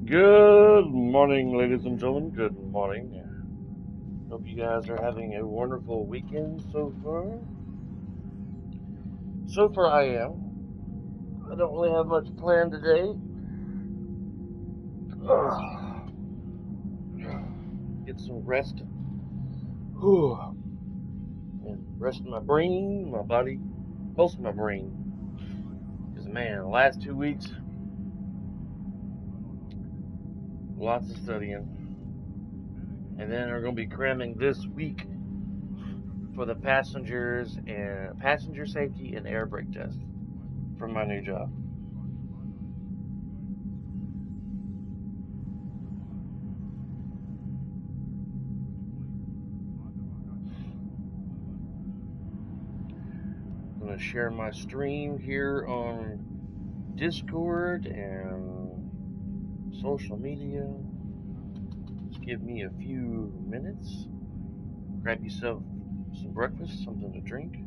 Good morning, ladies and gentlemen. Good morning. Hope you guys are having a wonderful weekend so far. So far, I am. I don't really have much planned today. Get some rest. And rest my brain, my body, most of my brain. Because, man, the last 2 weeks, lots of studying. And then we're going to be cramming this week for the passengers and passenger safety and air brake test for my new job. I'm going to share my stream here on Discord and social media. Just give me a few minutes. Grab yourself some breakfast, something to drink.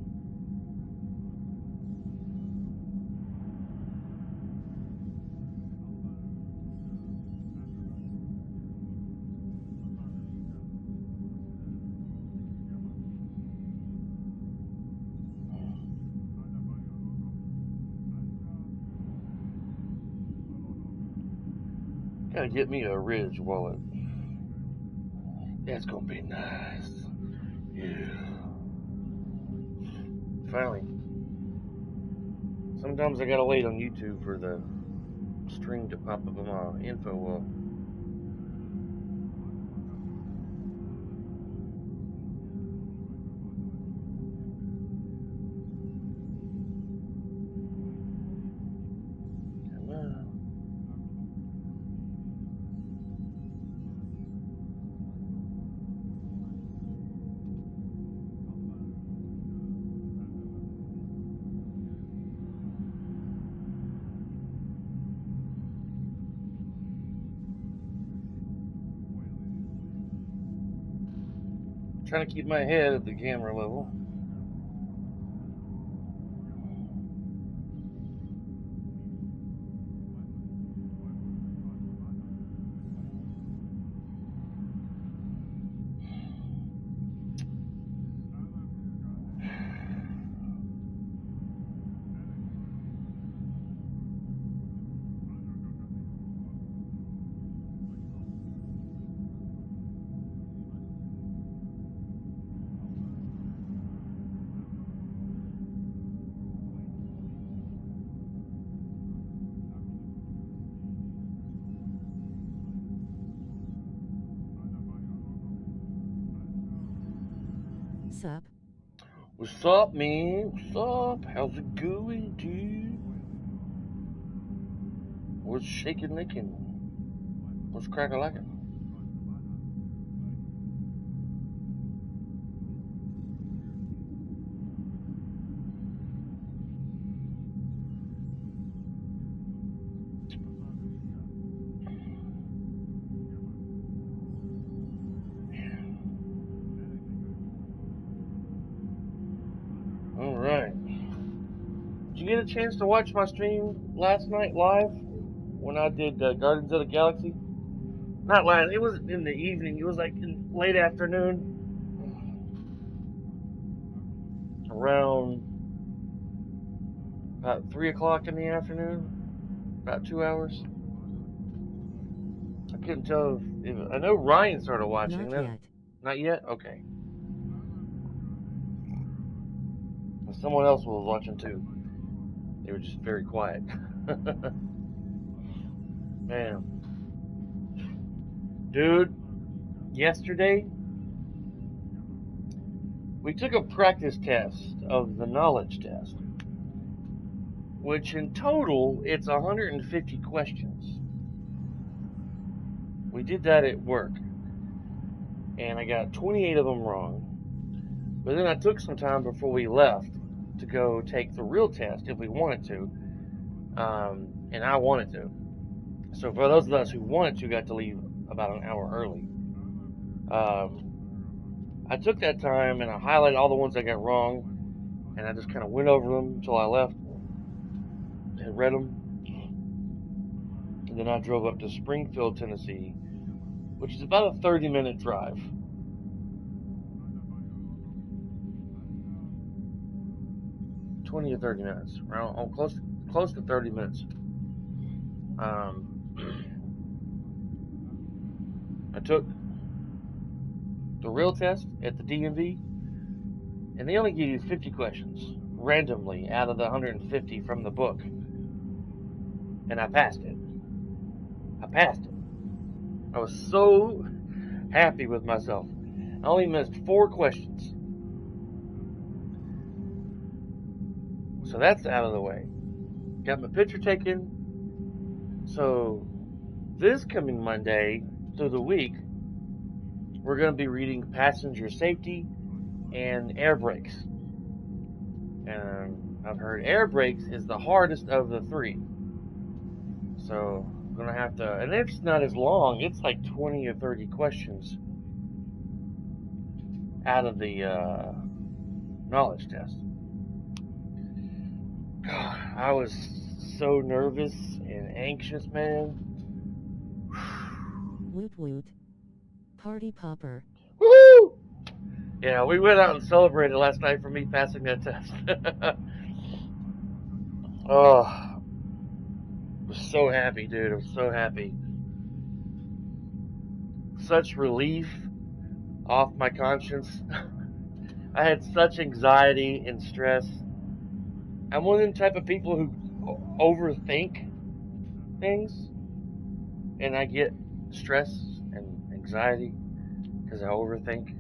Gotta get me a Ridge wallet. That's gonna be nice. Yeah. Finally. Sometimes I gotta wait on YouTube for the stream to pop up on my info wall. Come on. Trying to keep my head at the camera level. Sup? What's up, man? What's up? How's it going, dude? What's shaking, licking? What's crack-a-lacking? All right. Did you get a chance to watch my stream last night live when I did Guardians of the Galaxy? Not last. It was in the evening. It was like in late afternoon, around about 3 o'clock in the afternoon. About 2 hours. I couldn't tell if I know Ryan started watching. Not Then yet. not yet. Okay. Someone else was watching too. They were just very quiet. Man, dude, yesterday we took a practice test of the knowledge test, which in total it's 150 questions. We did that at work, and I got 28 of them wrong. But then I took some time before we left to go take the real test if we wanted to, and I wanted to. So for those of us who wanted to, got to leave about an hour early. I took that time and I highlighted all the ones I got wrong, and I just kind of went over them until I left. had read them. And then I drove up to Springfield, Tennessee, which is about a 30-minute drive. (20 or 30 minutes, around close to 30 minutes. I took the real test at the DMV, and they only give you 50 questions randomly out of the 150 from the book, and I passed it. I was so happy with myself. I only missed 4 questions. So that's out of the way. Got my picture taken. So this coming Monday through the week, we're going to be reading passenger safety and air brakes. And I've heard air brakes is the hardest of the 3. So I'm going to have to, and it's not as long. It's like 20 or 30 questions out of the knowledge test. God, I was so nervous and anxious, man. Woot woot. Party popper. Woo! Yeah, we went out and celebrated last night for me passing that test. Oh, I was so happy, dude. I was so happy. Such relief off my conscience. I had such anxiety and stress. I'm one of them type of people who overthink things, and I get stress and anxiety because I overthink.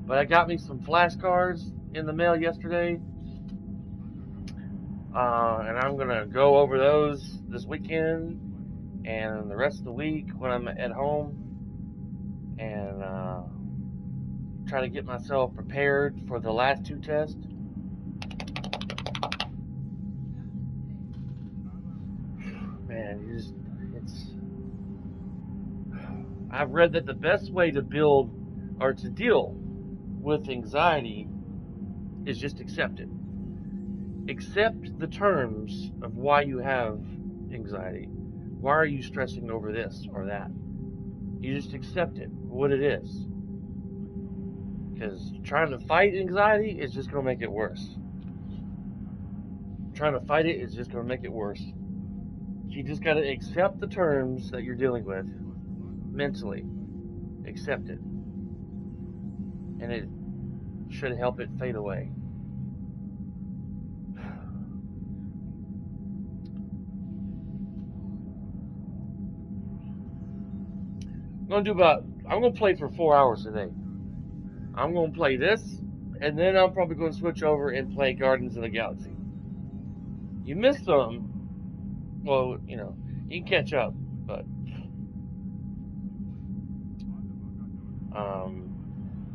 But I got me some flashcards in the mail yesterday, and I'm gonna go over those this weekend and the rest of the week when I'm at home, and try to get myself prepared for the last 2 tests. Man, I've read that the best way to build or to deal with anxiety is just accept it. Accept the terms of why you have anxiety. Why are you stressing over this or that? You just accept it, what it is. Because trying to fight anxiety is just going to make it worse. Trying to fight it is just going to make it worse. You just got to accept the terms that you're dealing with mentally. Accept it. And it should help it fade away. I'm going to play for 4 hours today. I'm going to play this, and then I'm probably going to switch over and play Guardians of the Galaxy. You missed some, well, you can catch up, but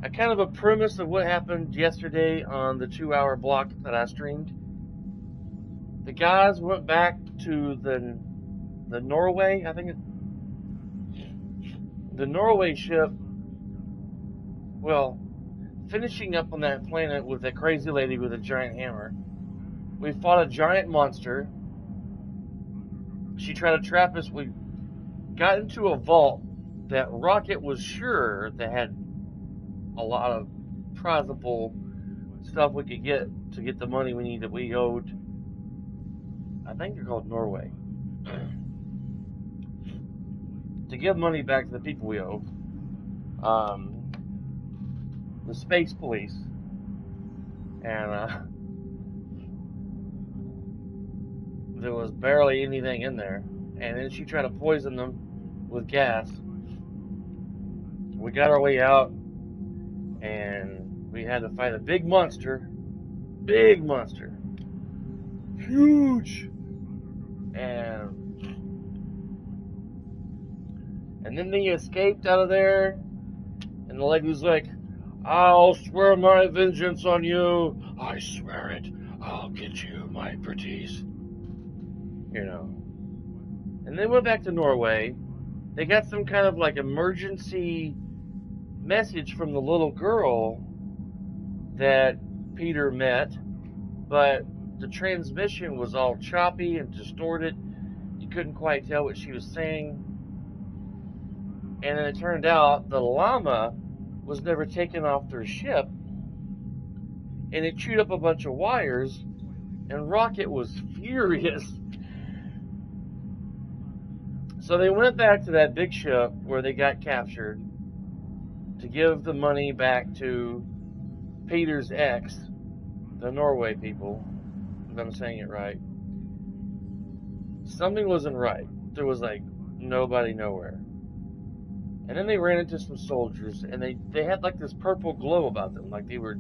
I kind of a premise of what happened yesterday on the 2-hour block that I streamed. The guys went back to the Norway, I think the Norway ship, well, finishing up on that planet with that crazy lady with a giant hammer. We fought a giant monster. She tried to trap us. We got into a vault that Rocket was sure that had a lot of prizable stuff we could get to get the money we needed. We owed, I think they're called Norway, to give money back to the people we owe. The space police, and there was barely anything in there, and then she tried to poison them with gas. We got our way out, and we had to fight a big monster, huge, and then they escaped out of there, and the lady was like, "I'll swear my vengeance on you. I swear it. I'll get you, my pretties." And they went back to Norway. They got some kind of like emergency message from the little girl that Peter met, but the transmission was all choppy and distorted. You couldn't quite tell what she was saying. And then it turned out the llama was never taken off their ship, and it chewed up a bunch of wires, and Rocket was furious. So they went back to that big ship where they got captured to give the money back to Peter's ex, the Norway people, if I'm saying it right. Something wasn't right. There was like nobody nowhere. And then they ran into some soldiers, and they had like this purple glow about them, like they were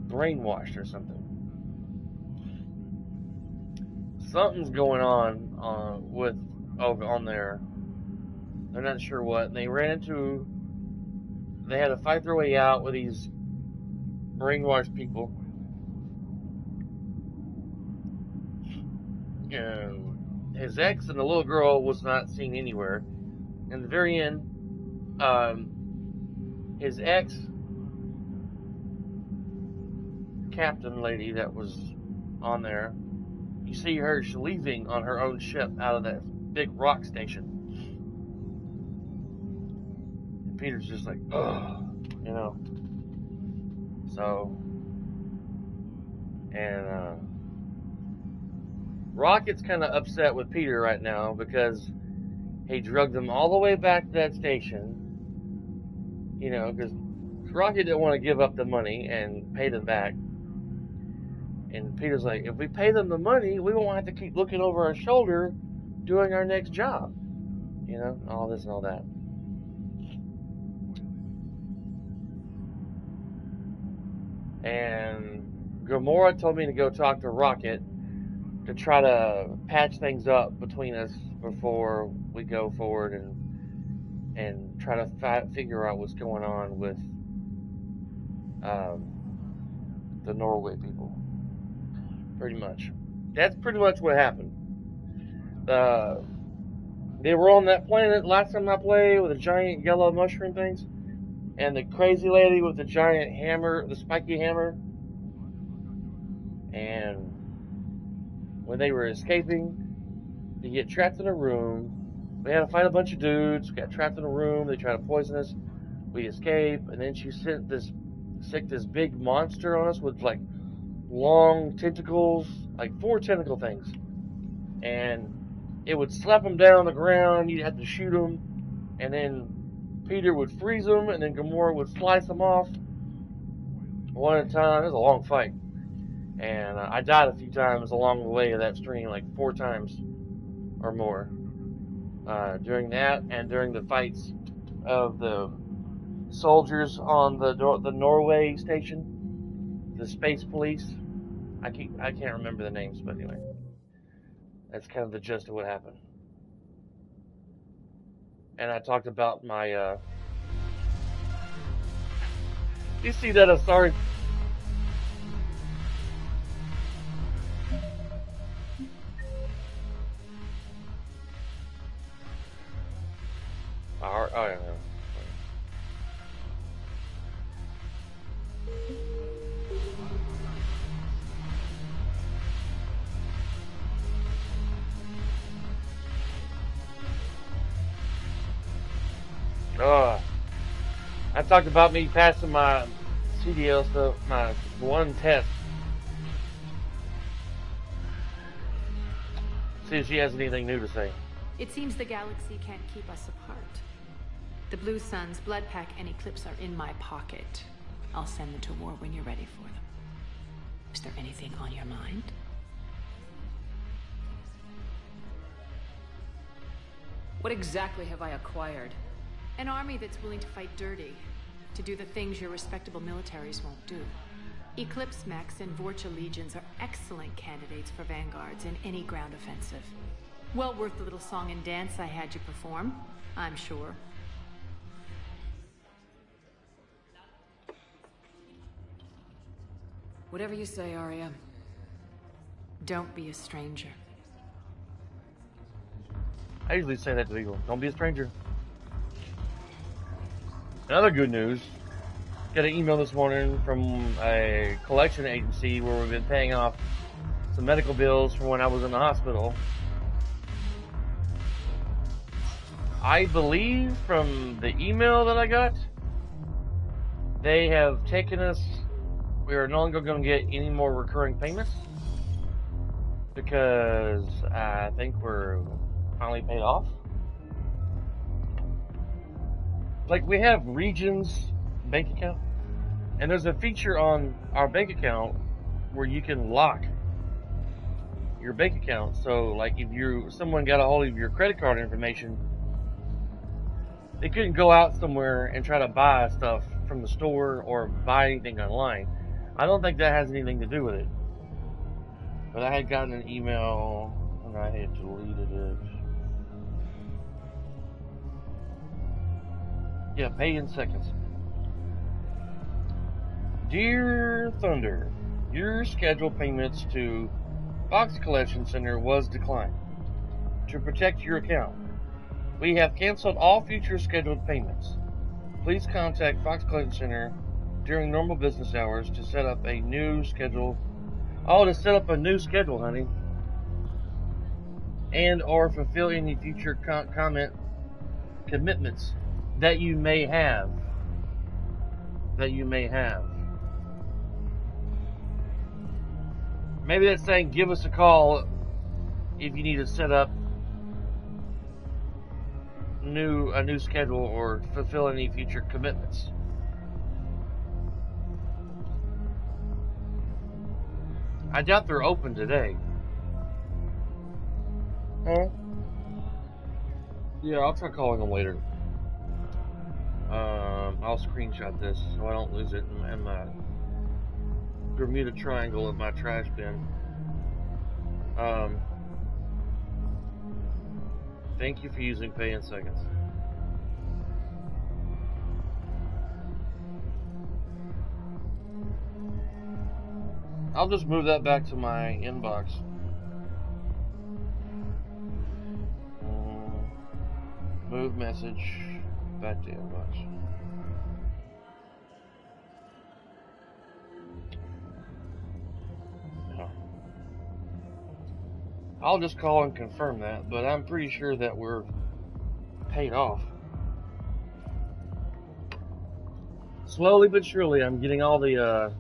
brainwashed or something. Something's going on with over on there. They're not sure what. And they had to fight their way out with these brainwashed people. And his ex and the little girl was not seen anywhere. In the very end, his ex captain lady that was on there, you see her, she's leaving on her own ship out of that big rock station. And Peter's just like, ugh, you know. So, and Rocket's kind of upset with Peter right now because he drugged them all the way back to that station, you know, because Rocket didn't want to give up the money and pay them back. And Peter's like, if we pay them the money, we won't have to keep looking over our shoulder doing our next job. You know, all this and all that. And Gamora told me to go talk to Rocket to try to patch things up between us before we go forward and try to figure out what's going on with the Norway people. Pretty much. That's pretty much what happened. They were on that planet last time I played with the giant yellow mushroom things. And the crazy lady with the giant hammer, the spiky hammer. And when they were escaping, they get trapped in a room. We had to fight a bunch of dudes. We got trapped in a room. They tried to poison us. We escape. And then she sent this big monster on us with like long tentacles, like 4 tentacle things. And it would slap them down on the ground. You'd have to shoot them. And then Peter would freeze them. And then Gamora would slice them off one at a time. It was a long fight. And I died a few times along the way of that stream, like 4 times or more. During that and during the fights of the soldiers on the Norway station, the space police. I can't remember the names, but anyway, that's kind of the gist of what happened. And I talked about my. You see that? I'm sorry. Oh yeah. I talked about me passing my CDL stuff, my one test. See if she has anything new to say. It seems the galaxy can't keep us apart. The Blue Suns, Blood Pack, and Eclipse are in my pocket. I'll send them to war when you're ready for them. Is there anything on your mind? What exactly have I acquired? An army that's willing to fight dirty, to do the things your respectable militaries won't do. Eclipse mechs and Vorcha legions are excellent candidates for vanguards in any ground offensive. Well worth the little song and dance I had you perform, I'm sure. Whatever you say, Arya. Don't be a stranger. I usually say that to people. Don't be a stranger. Another good news. Got an email this morning from a collection agency where we've been paying off some medical bills from when I was in the hospital. I believe from the email that I got, they have taken us, we are no longer going to get any more recurring payments because I think we're finally paid off. Like, we have Regions bank account, and there's a feature on our bank account where you can lock your bank account. So, like, if someone got a hold of your credit card information, they couldn't go out somewhere and try to buy stuff from the store or buy anything online. I don't think that has anything to do with it. But I had gotten an email and I had deleted it. Yeah, pay in seconds. Dear Thunder, your scheduled payments to Fox Collection Center was declined. To protect your account, we have canceled all future scheduled payments. Please contact Fox Collection Center during normal business hours to set up a new schedule. Oh, to set up a new schedule, honey. And or fulfill any future commitments that you may have. Maybe that's saying give us a call if you need to set up a new schedule or fulfill any future commitments. I doubt they're open today. Huh? Yeah, I'll try calling them later. I'll screenshot this so I don't lose it in my Bermuda Triangle of my trash bin. Thank you for using Pay in Seconds. I'll just move that back to my inbox. Move message back to inbox. I'll just call and confirm that, but I'm pretty sure that we're paid off. Slowly but surely, I'm getting all the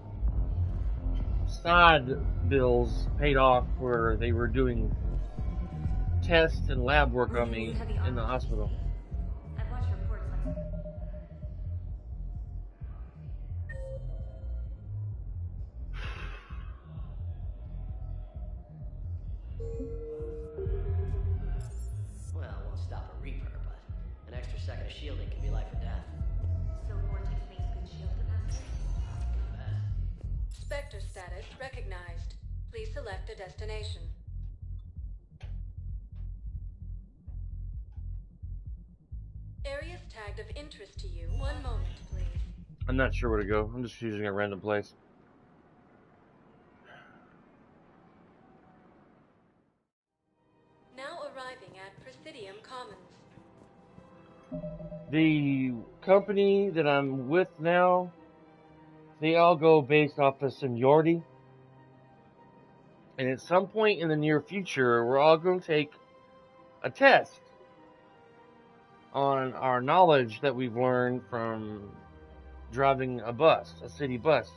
side bills paid off where they were doing tests and lab work on me in the hospital. I've watched reports like Well, it won't stop a Reaper, but an extra second of shielding can be life or death. so Vortex makes good shield capacity. Spectre status recognized. Please select a destination. Areas tagged of interest to you. One moment, please. I'm not sure where to go. I'm just choosing a random place. Now arriving at Presidium Commons. The company that I'm with now, they all go based off of seniority. And at some point in the near future, we're all going to take a test on our knowledge that we've learned from driving a bus, a city bus.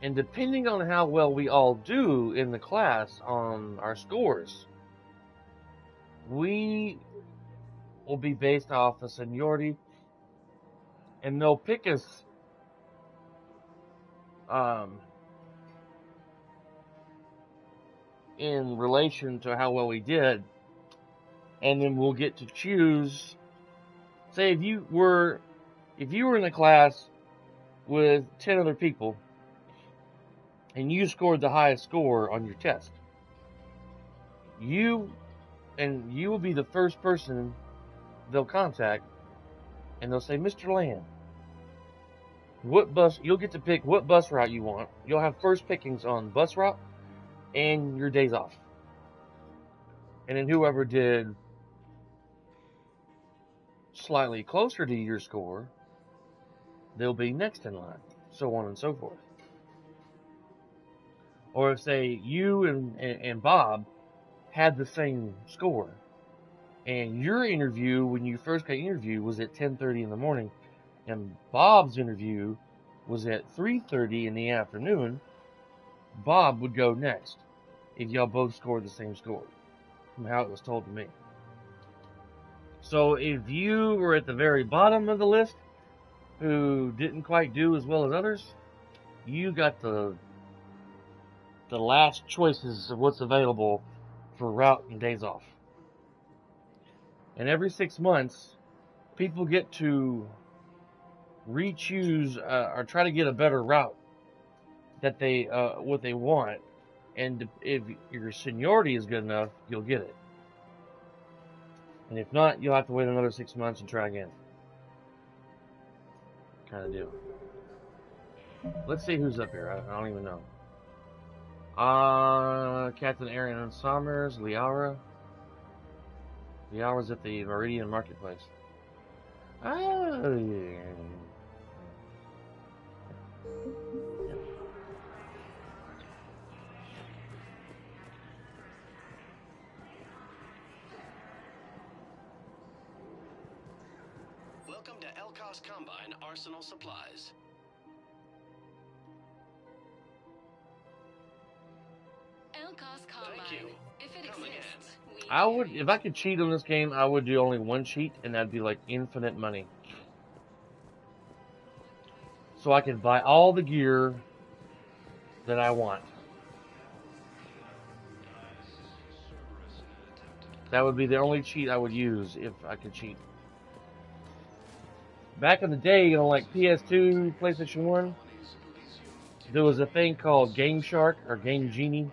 And depending on how well we all do in the class on our scores, we will be based off of seniority, and they'll pick us in relation to how well we did, and then we'll get to choose. Say if you were in a class with 10 other people and you scored the highest score on your test, you will be the first person they'll contact, and they'll say, Mr. Land, what bus, you'll get to pick what bus route you want. You'll have first pickings on bus route and your days off. And then whoever did slightly closer to your score, they'll be next in line, so on and so forth. Or if, say, you and Bob had the same score, and your interview, when you first got interviewed, was at 10:30 in the morning, and Bob's interview was at 3:30 in the afternoon, Bob would go next if y'all both scored the same score, from how it was told to me. So if you were at the very bottom of the list, who didn't quite do as well as others, you got the last choices of what's available for route and days off. And every 6 months, people get to re-choose or try to get a better route that they what they want, and if your seniority is good enough, you'll get it. And if not, you'll have to wait another 6 months and try again. Kind of deal. Let's see who's up here. I don't even know. Captain Aaron Summers, Liara. Liara's at the Meridian Marketplace. Oh, yeah. Welcome to Elkos Combine Arsenal Supplies. Elkos Combine. Thank you. If it Come exists, we I would, if I could cheat on this game, I would do only one cheat, and that'd be like infinite money. So I could buy all the gear that I want. That would be the only cheat I would use if I could cheat. Back in the day, you know, like PS2, PlayStation 1, there was a thing called Game Shark or Game Genie.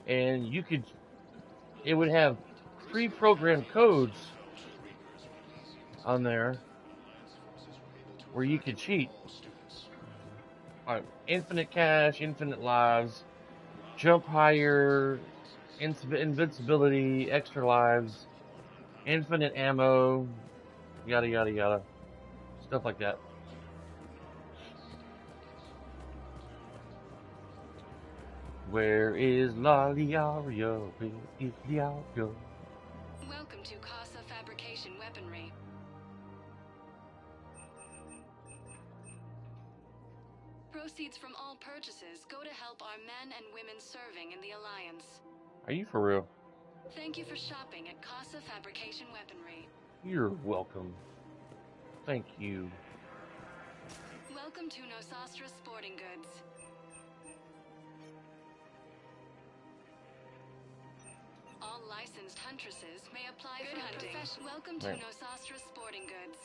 And you could, it would have pre-programmed codes on there where you could cheat. Infinite cash, infinite lives, jump higher, invincibility, extra lives, infinite ammo, yada yada yada. Stuff like that. Where is La Liaria? Where is Liaria? Welcome to Casa Fabrication Weaponry. Proceeds from all purchases go to help our men and women serving in the Alliance. Are you for real? Thank you for shopping at Casa Fabrication Weaponry. You're welcome. Thank you. Welcome to Nosastra Sporting Goods. All licensed huntresses may apply for hunting. Welcome to Right. Nosastra Sporting Goods.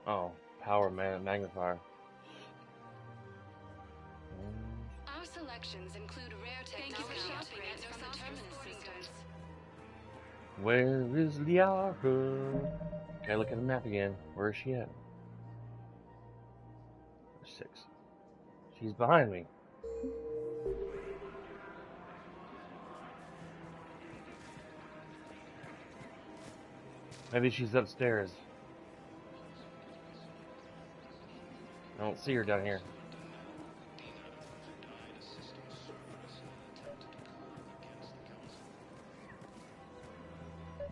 Oh, power magnifier. Our selections include rare technology. Thank you for shopping at Nosastra Sporting Goods. Where is Liara? Okay, look at the map again. Where is she at? 6. She's behind me. Maybe she's upstairs. I don't see her down here.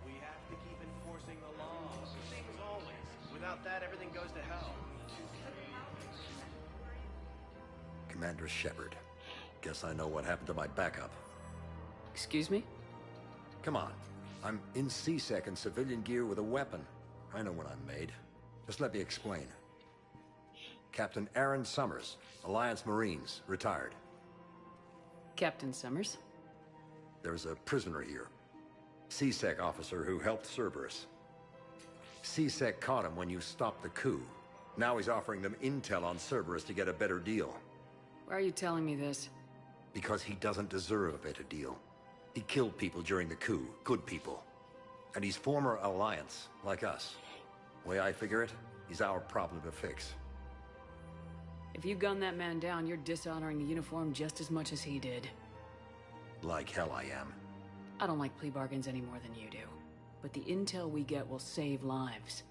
We have to keep enforcing the law. Same as always. Without that, everything goes to hell. Commander Shepard. Guess I know what happened to my backup. Excuse me? Come on. I'm in CSEC in civilian gear with a weapon. I know what I'm made. Just let me explain. Captain Aaron Summers, Alliance Marines, retired. Captain Summers? There's a prisoner here. CSEC officer who helped Cerberus. CSEC caught him when you stopped the coup. Now he's offering them intel on Cerberus to get a better deal. Why are you telling me this? Because he doesn't deserve a better deal. He killed people during the coup, good people. And he's former Alliance, like us. Way I figure it, he's our problem to fix. If you gun that man down, you're dishonoring the uniform just as much as he did. Like hell I am. I don't like plea bargains any more than you do. But the intel we get will save lives.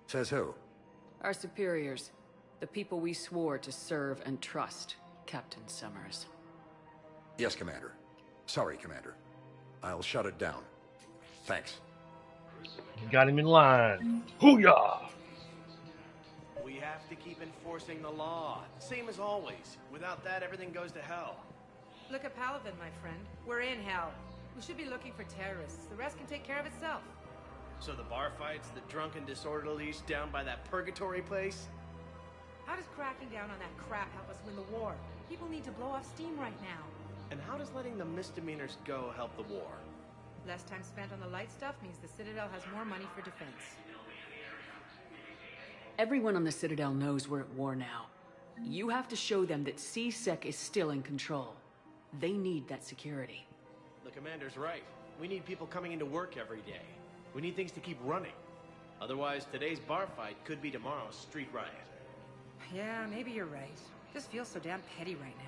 Says who? Our superiors. The people we swore to serve and trust. Captain Summers. Yes, Commander. Sorry, Commander. I'll shut it down. Thanks. Got him in line. Hoo-yah! We have to keep enforcing the law. Same as always. Without that, everything goes to hell. Look at Paladin, my friend. We're in hell. We should be looking for terrorists. The rest can take care of itself. So the bar fights, the drunken disorderlies down by that purgatory place? How does cracking down on that crap help us win the war? People need to blow off steam right now. And how does letting the misdemeanors go help the war? Less time spent on the light stuff means the Citadel has more money for defense. Everyone on the Citadel knows we're at war now. You have to show them that C-Sec is still in control. They need that security. The commander's right. We need people coming into work every day. We need things to keep running. Otherwise, today's bar fight could be tomorrow's street riot. Yeah, maybe you're right. Just feels so damn petty right now.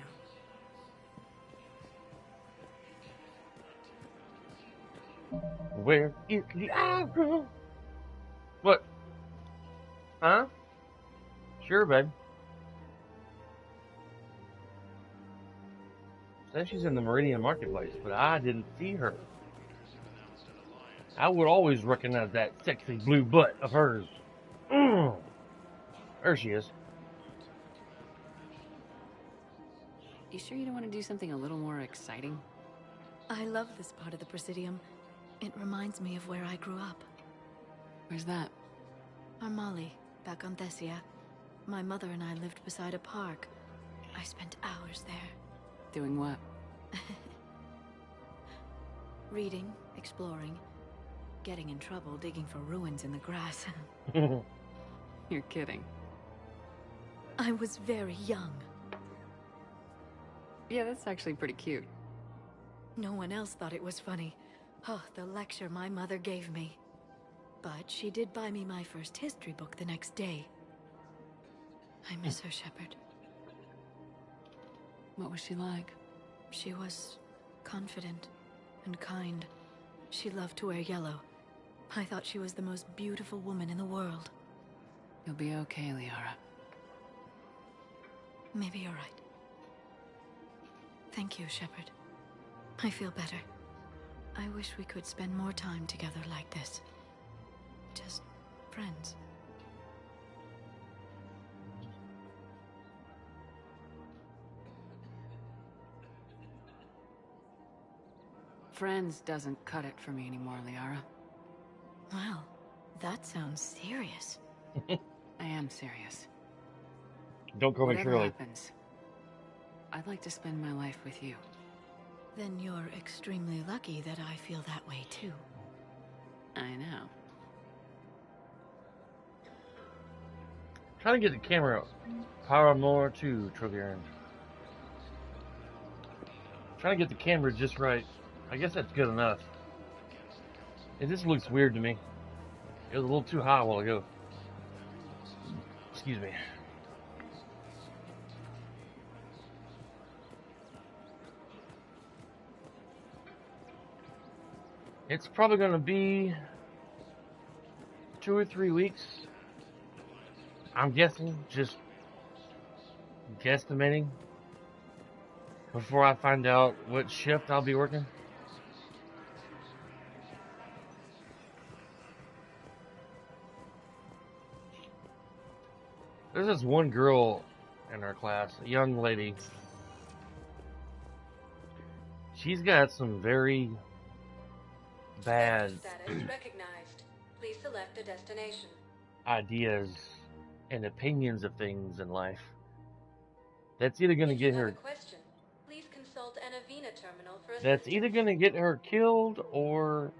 Where is the arrow? What? Huh? Sure, babe. Says she's in the Meridian Marketplace, but I didn't see her. I would always recognize that sexy blue butt of hers. There she is. You sure you don't want to do something a little more exciting? I love this part of the Presidium. It reminds me of where I grew up. Where's that? Armali, back on Thessia. My mother and I lived beside a park. I spent hours there. Doing what? Reading, exploring, getting in trouble digging for ruins in the grass. You're kidding. I was very young. Yeah, that's actually pretty cute. No one else thought it was funny. Oh, the lecture my mother gave me. But she did buy me my first history book the next day. I miss her, Shepard. What was she like? She was confident and kind. She loved to wear yellow. I thought she was the most beautiful woman in the world. You'll be okay, Liara. Maybe you're right. Thank you, Shepard. I feel better. I wish we could spend more time together like this. Just friends. Friends doesn't cut it for me anymore, Liara. Wow, that sounds serious. I am serious. Don't call me Whatever Shirley. happens, I'd like to spend my life with you. Then you're extremely lucky that I feel that way too. I know. Trying to get the camera up. Power more to Trillian. Trying to get the camera just right. I guess that's good enough. It just looks weird to me. It was a little too high a while ago. Excuse me. It's probably going to be 2 or 3 weeks. I'm guessing, just guesstimating, before I find out what shift I'll be working. There's this one girl in our class, a young lady. She's got some very bad Status recognized. Please select a destination. ideas and opinions of things in life. That's either going to get her. Question. Please consult an Avena terminal for That's either going to get her killed or.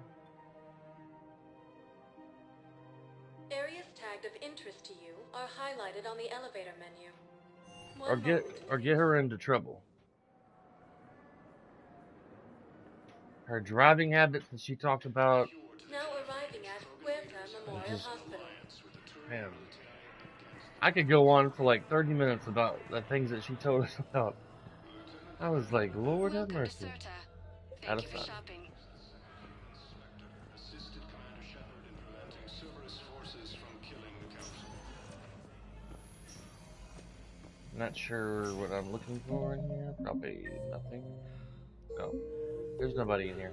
Areas tagged of interest to you are highlighted on the elevator menu. Or get her into trouble. Her driving habits that she talked about. Now arriving at Huerta Memorial Hospital. Man, I could go on for like 30 minutes about the things that she told us about. I was like, Lord have mercy. Out of sight. Not sure what I'm looking for in here. Probably nothing. No, there's nobody in here.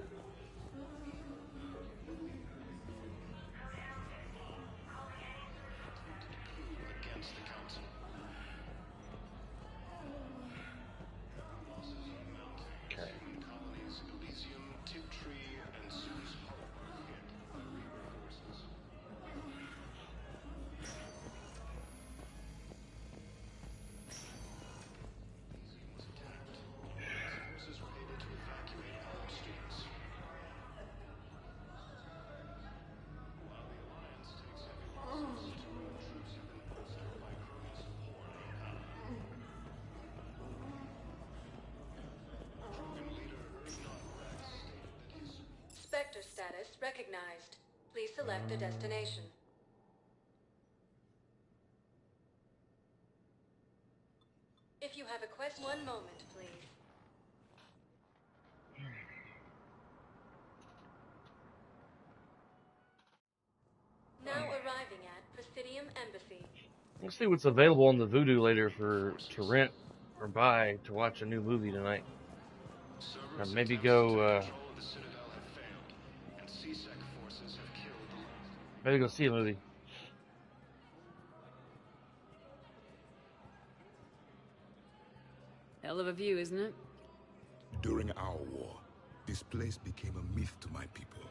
Spectre status recognized. Please select a destination. If you have a quest, one moment, please. Now arriving at Presidium Embassy. Let's see what's available on the Vudu later to rent or buy to watch a new movie tonight. Maybe go. Maybe go see a movie. Hell of a view, isn't it? During our war, this place became a myth to my people.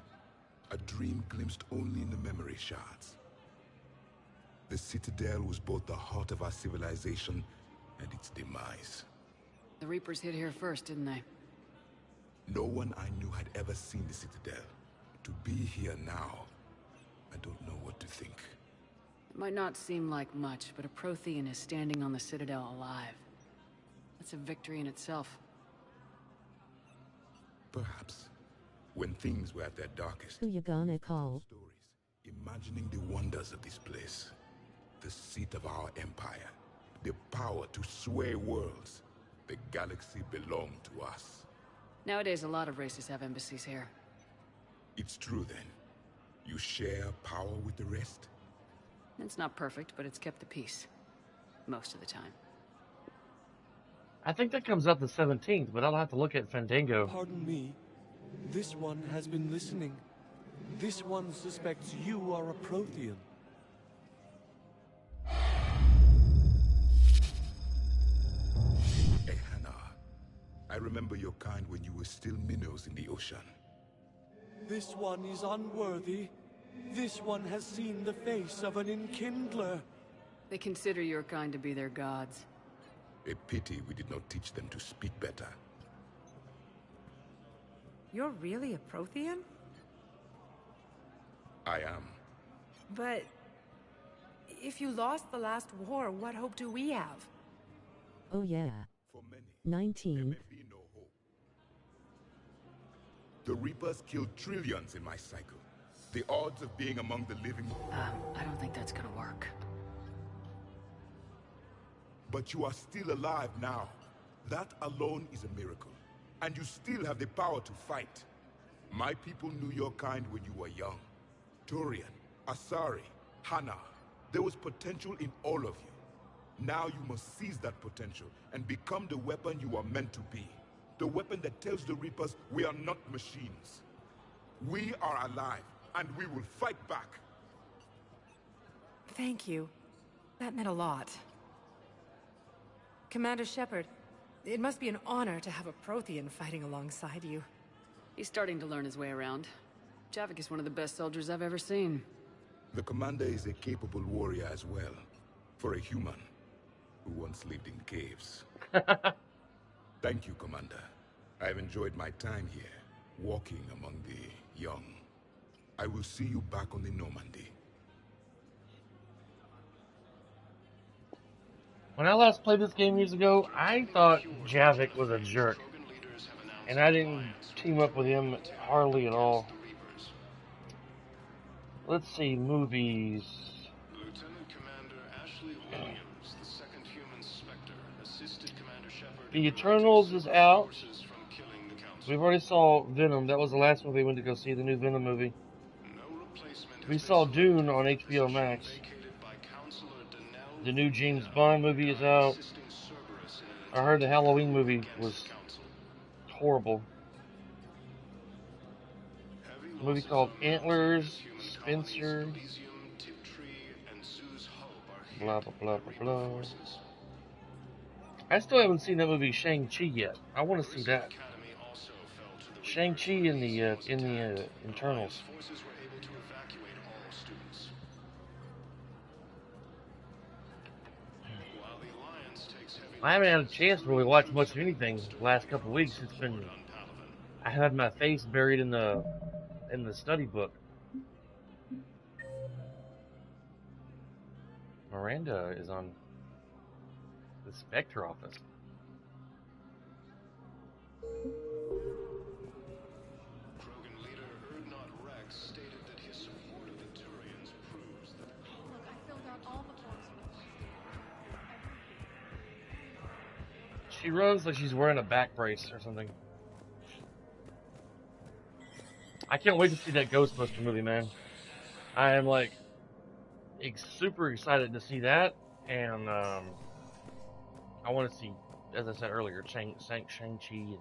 A dream glimpsed only in the memory shards. The Citadel was both the heart of our civilization and its demise. The Reapers hit here first, didn't they? No one I knew had ever seen the Citadel. To be here now, I don't know what to think. It might not seem like much, but a Prothean is standing on the Citadel alive. That's a victory in itself. Perhaps. When things were at their darkest. Who you gonna call? Stories, imagining the wonders of this place. The seat of our empire. The power to sway worlds. The galaxy belonged to us. Nowadays, a lot of races have embassies here. It's true then. You share power with the rest? It's not perfect, but it's kept the peace. Most of the time. I think that comes up the 17th, but I'll have to look at Fandango. Pardon me. This one has been listening. This one suspects you are a Prothean. Ehana, I remember your kind when you were still minnows in the ocean. This one is unworthy. This one has seen the face of an enkindler. They consider your kind to be their gods. A pity we did not teach them to speak better. You're really a Prothean? I am. But if you lost the last war, what hope do we have? Oh yeah. For many, 19th. there may be no hope. The Reapers killed trillions in my cycle. The odds of being among the living... I don't think that's gonna work. But you are still alive now. That alone is a miracle. And you still have the power to fight. My people knew your kind when you were young. Turian, Asari, Hana. There was potential in all of you. Now you must seize that potential and become the weapon you are meant to be. The weapon that tells the Reapers we are not machines. We are alive, and we will fight back. Thank you. That meant a lot. Commander Shepard, it must be an honor to have a Prothean fighting alongside you. He's starting to learn his way around. Javik is one of the best soldiers I've ever seen. The commander is a capable warrior as well. For a human who once lived in caves. Thank you, Commander. I've enjoyed my time here, walking among the young. I will see you back on the Normandy. When I last played this game years ago, I thought Javik was a jerk. And I didn't team up with him hardly at all. Let's see, movies. Lieutenant Commander Ashley Williams, the second human Spectre, assisted Commander Shepard. The Eternals is out. We've already saw Venom. That was the last movie we went to go see, the new Venom movie. We saw Dune on HBO Max. The new James Bond movie is out. I heard the Halloween movie was horrible. A movie called Antlers, Spencer, blah, blah, blah, blah, blah. I still haven't seen that movie Shang-Chi yet. I want to see that. Shang-Chi in the Internals. I haven't had a chance to really watch much of anything the last couple of weeks. It's been, I had my face buried in the study book. Miranda is on the Spectre office. Krogan leader Erdnot Rex stated that his support of the Turians proves that... Look, I filled out all the forms for She runs like she's wearing a back brace or something. I can't wait to see that Ghostbuster movie, man. I am like super excited to see that, and I want to see, as I said earlier, Shang-Chi and.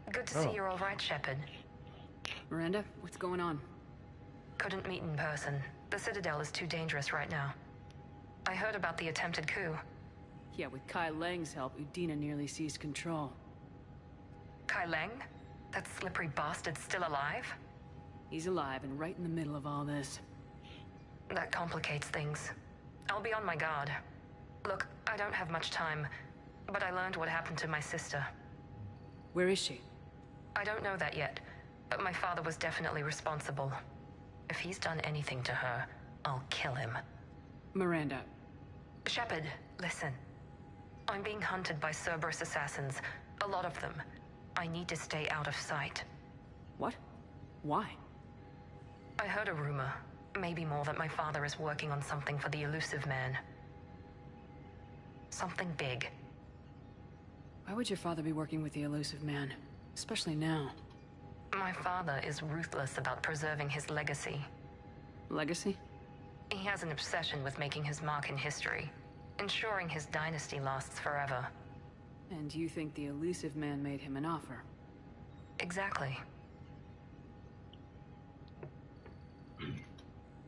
Good to see you're all right, Shepard. Miranda, what's going on? Couldn't meet in person. The Citadel is too dangerous right now. I heard about the attempted coup. Yeah, with Kai Lang's help, Udina nearly seized control. Kai Lang? That slippery bastard's still alive? He's alive and right in the middle of all this. That complicates things. I'll be on my guard. Look, I don't have much time, but I learned what happened to my sister. Where is she? I don't know that yet, but my father was definitely responsible. If he's done anything to her, I'll kill him. Miranda. Shepard, listen. I'm being hunted by Cerberus assassins. A lot of them. I need to stay out of sight. What? Why? I heard a rumor, maybe more, that my father is working on something for the Elusive Man. Something big. Why would your father be working with the Elusive Man? Especially now. My father is ruthless about preserving his legacy. Legacy? He has an obsession with making his mark in history, ensuring his dynasty lasts forever. And you think the Elusive Man made him an offer? Exactly.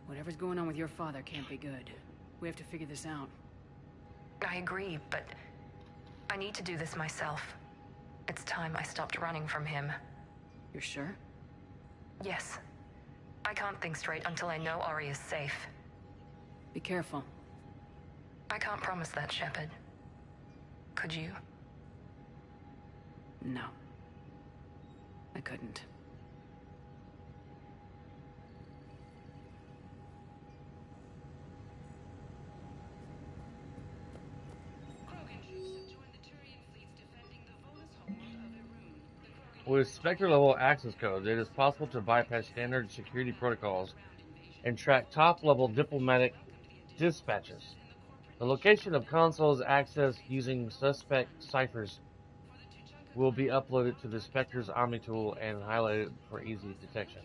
Whatever's going on with your father can't be good. We have to figure this out. I agree, but I need to do this myself. It's time I stopped running from him. You're sure? Yes. I can't think straight until I know Ori is safe. Be careful. I can't promise that, Shepard. Could you? No. I couldn't. With Spectre-level access codes, it is possible to bypass standard security protocols and track top-level diplomatic dispatches. The location of consoles accessed using suspect ciphers will be uploaded to the Spectre's Omni tool and highlighted for easy detection.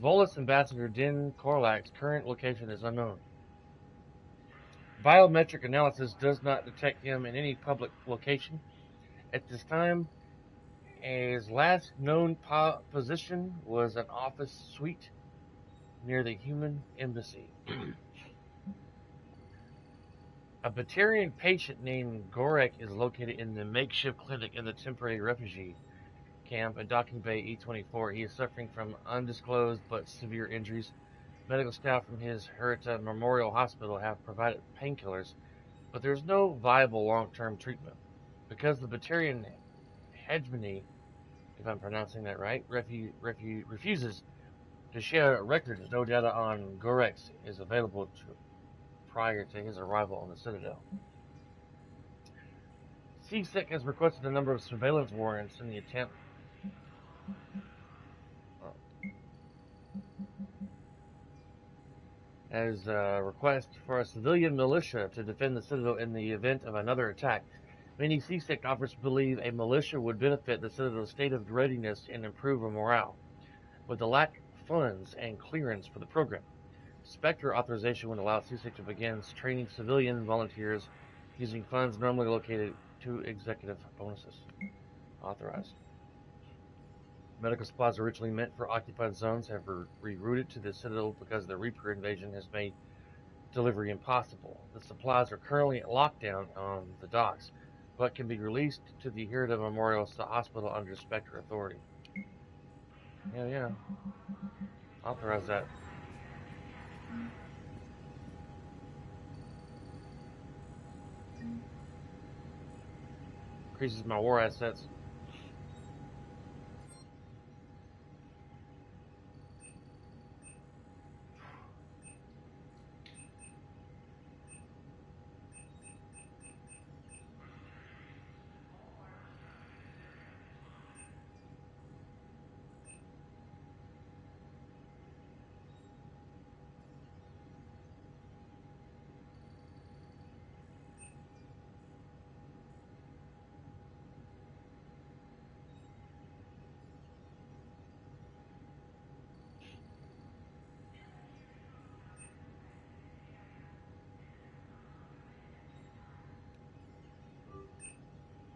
Volus Ambassador Din Korlak's current location is unknown. Biometric analysis does not detect him in any public location at this time. His last known position was an office suite near the human embassy. A Batarian patient named Gorek is located in the makeshift clinic in the temporary refugee camp at Docking Bay E-24. He is suffering from undisclosed but severe injuries. Medical staff from his Herita Memorial Hospital have provided painkillers, but there is no viable long-term treatment. Because the Batarian hegemony, if I'm pronouncing that right, refuses to share records, no data on Gorex is available prior to his arrival on the Citadel. CSEC has requested a number of surveillance warrants in the attempt has a request for a civilian militia to defend the Citadel in the event of another attack. Many C-Sect officers believe a militia would benefit the Citadel's state of readiness and improve morale, with the lack of funds and clearance for the program. Spectre authorization would allow C-Sect to begin training civilian volunteers using funds normally allocated to executive bonuses. Authorized. Medical supplies originally meant for occupied zones have rerouted to the Citadel because the Reaper invasion has made delivery impossible. The supplies are currently locked down on the docks, but can be released to the Hirida Memorial Hospital under Spectre authority. Yeah. Authorize that. Increases my war assets.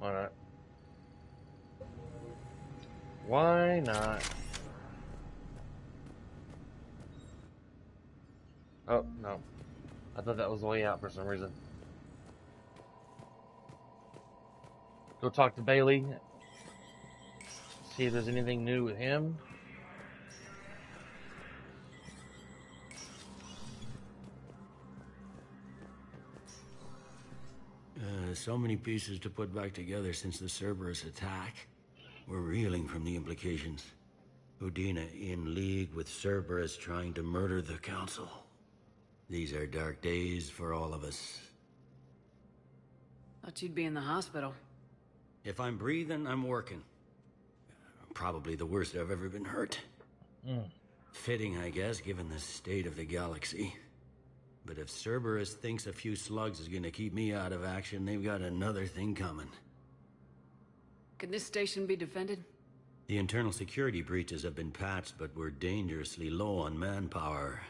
Why not? Why not? Oh, no. I thought that was the way out for some reason. Go talk to Bailey. See if there's anything new with him. So many pieces to put back together since the Cerberus attack. We're reeling from the implications. Udina in league with Cerberus trying to murder the Council. These are dark days for all of us. Thought you'd be in the hospital. If I'm breathing, I'm working. Probably the worst I've ever been hurt. Fitting, I guess, given the state of the galaxy. But if Cerberus thinks a few slugs is gonna keep me out of action, they've got another thing coming. Can this station be defended? The internal security breaches have been patched, but we're dangerously low on manpower.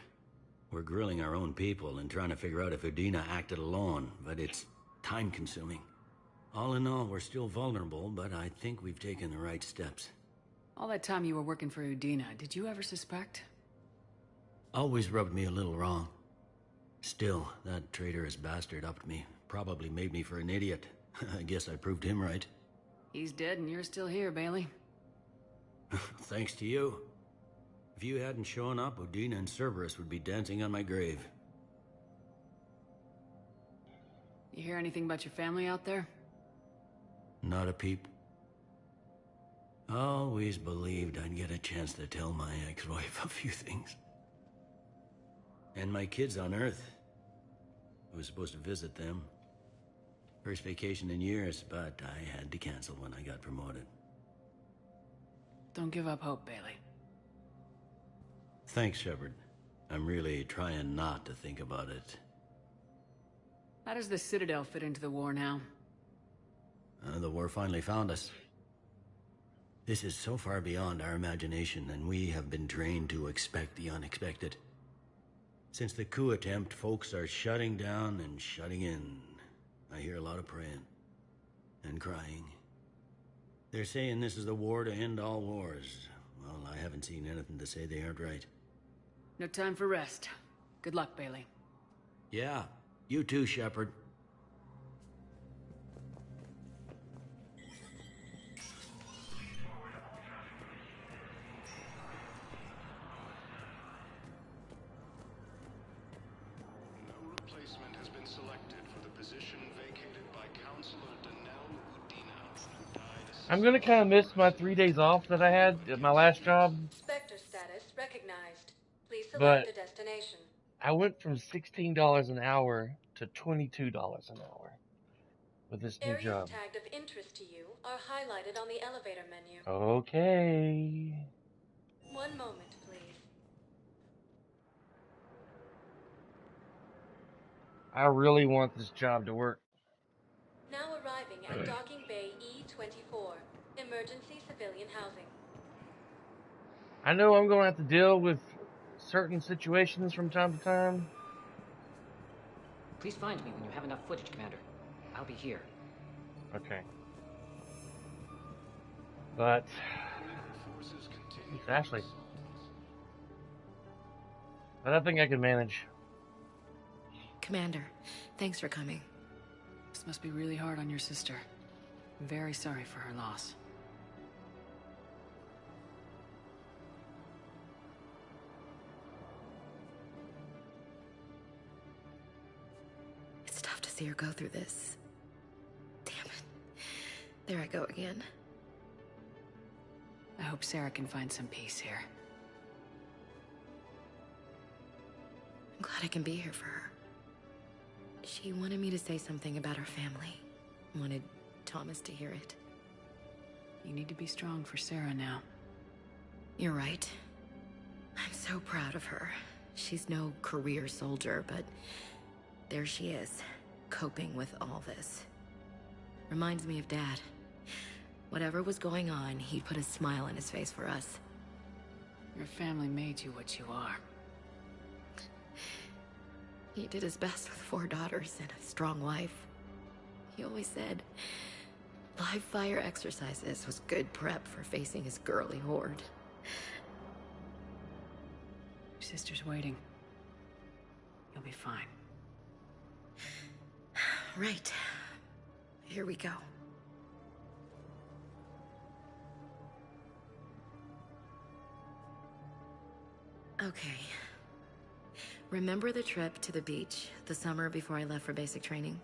We're grilling our own people and trying to figure out if Udina acted alone, but it's time-consuming. All in all, we're still vulnerable, but I think we've taken the right steps. All that time you were working for Udina, did you ever suspect? Always rubbed me a little wrong. Still, that traitorous bastard upped me. Probably made me for an idiot. I guess I proved him right. He's dead and you're still here, Bailey. Thanks to you. If you hadn't shown up, Udina and Cerberus would be dancing on my grave. You hear anything about your family out there? Not a peep. Always believed I'd get a chance to tell my ex-wife a few things. And my kids on Earth. I was supposed to visit them. First vacation in years, but I had to cancel when I got promoted. Don't give up hope, Bailey. Thanks, Shepard. I'm really trying not to think about it. How does the Citadel fit into the war now? The war finally found us. This is so far beyond our imagination, and we have been trained to expect the unexpected. Since the coup attempt, folks are shutting down and shutting in. I hear a lot of praying. And crying. They're saying this is the war to end all wars. Well, I haven't seen anything to say they aren't right. No time for rest. Good luck, Bailey. Yeah, you too, Shepard. I'm gonna kind of miss my 3 days off that I had at my last job. Spectre status recognized. Please But select a destination. I went from $16 an hour to $22 an hour with this new Areas job. tagged of interest to you are highlighted on the elevator menu. Okay. One moment, please. I really want this job to work. Now arriving at Docking Bay E-24, emergency civilian housing. I know I'm going to have to deal with certain situations from time to time. Please find me when you have enough footage, Commander. I'll be here. Okay. But it's Ashley. But I think I can manage. Commander, thanks for coming. This must be really hard on your sister. I'm very sorry for her loss. It's tough to see her go through this. Damn it. There I go again. I hope Sarah can find some peace here. I'm glad I can be here for her. She wanted me to say something about her family. Wanted Thomas to hear it. You need to be strong for Sarah now. You're right. I'm so proud of her. She's no career soldier, but there she is, coping with all this. Reminds me of Dad. Whatever was going on, he'd put a smile on his face for us. Your family made you what you are. He did his best with 4 daughters and a strong wife. He always said live fire exercises was good prep for facing his girly horde. Your sister's waiting. You'll be fine. Right. Here we go. Okay. Remember the trip to the beach the summer before I left for basic training?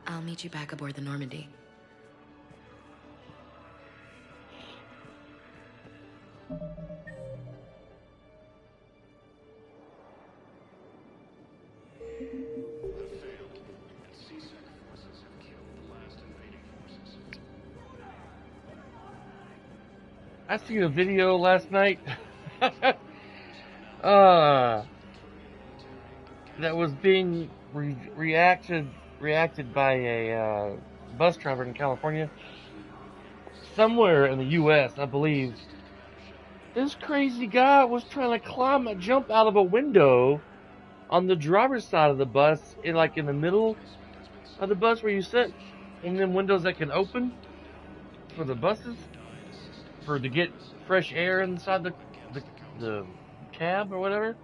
I'll meet you back aboard the Normandy. I seen a video last night that was being reacted by a bus driver in California, somewhere in the U.S., I believe. This crazy guy was trying to jump out of a window on the driver's side of the bus, in the middle of the bus where you sit, and then windows that can open for the buses, to get fresh air inside the cab or whatever.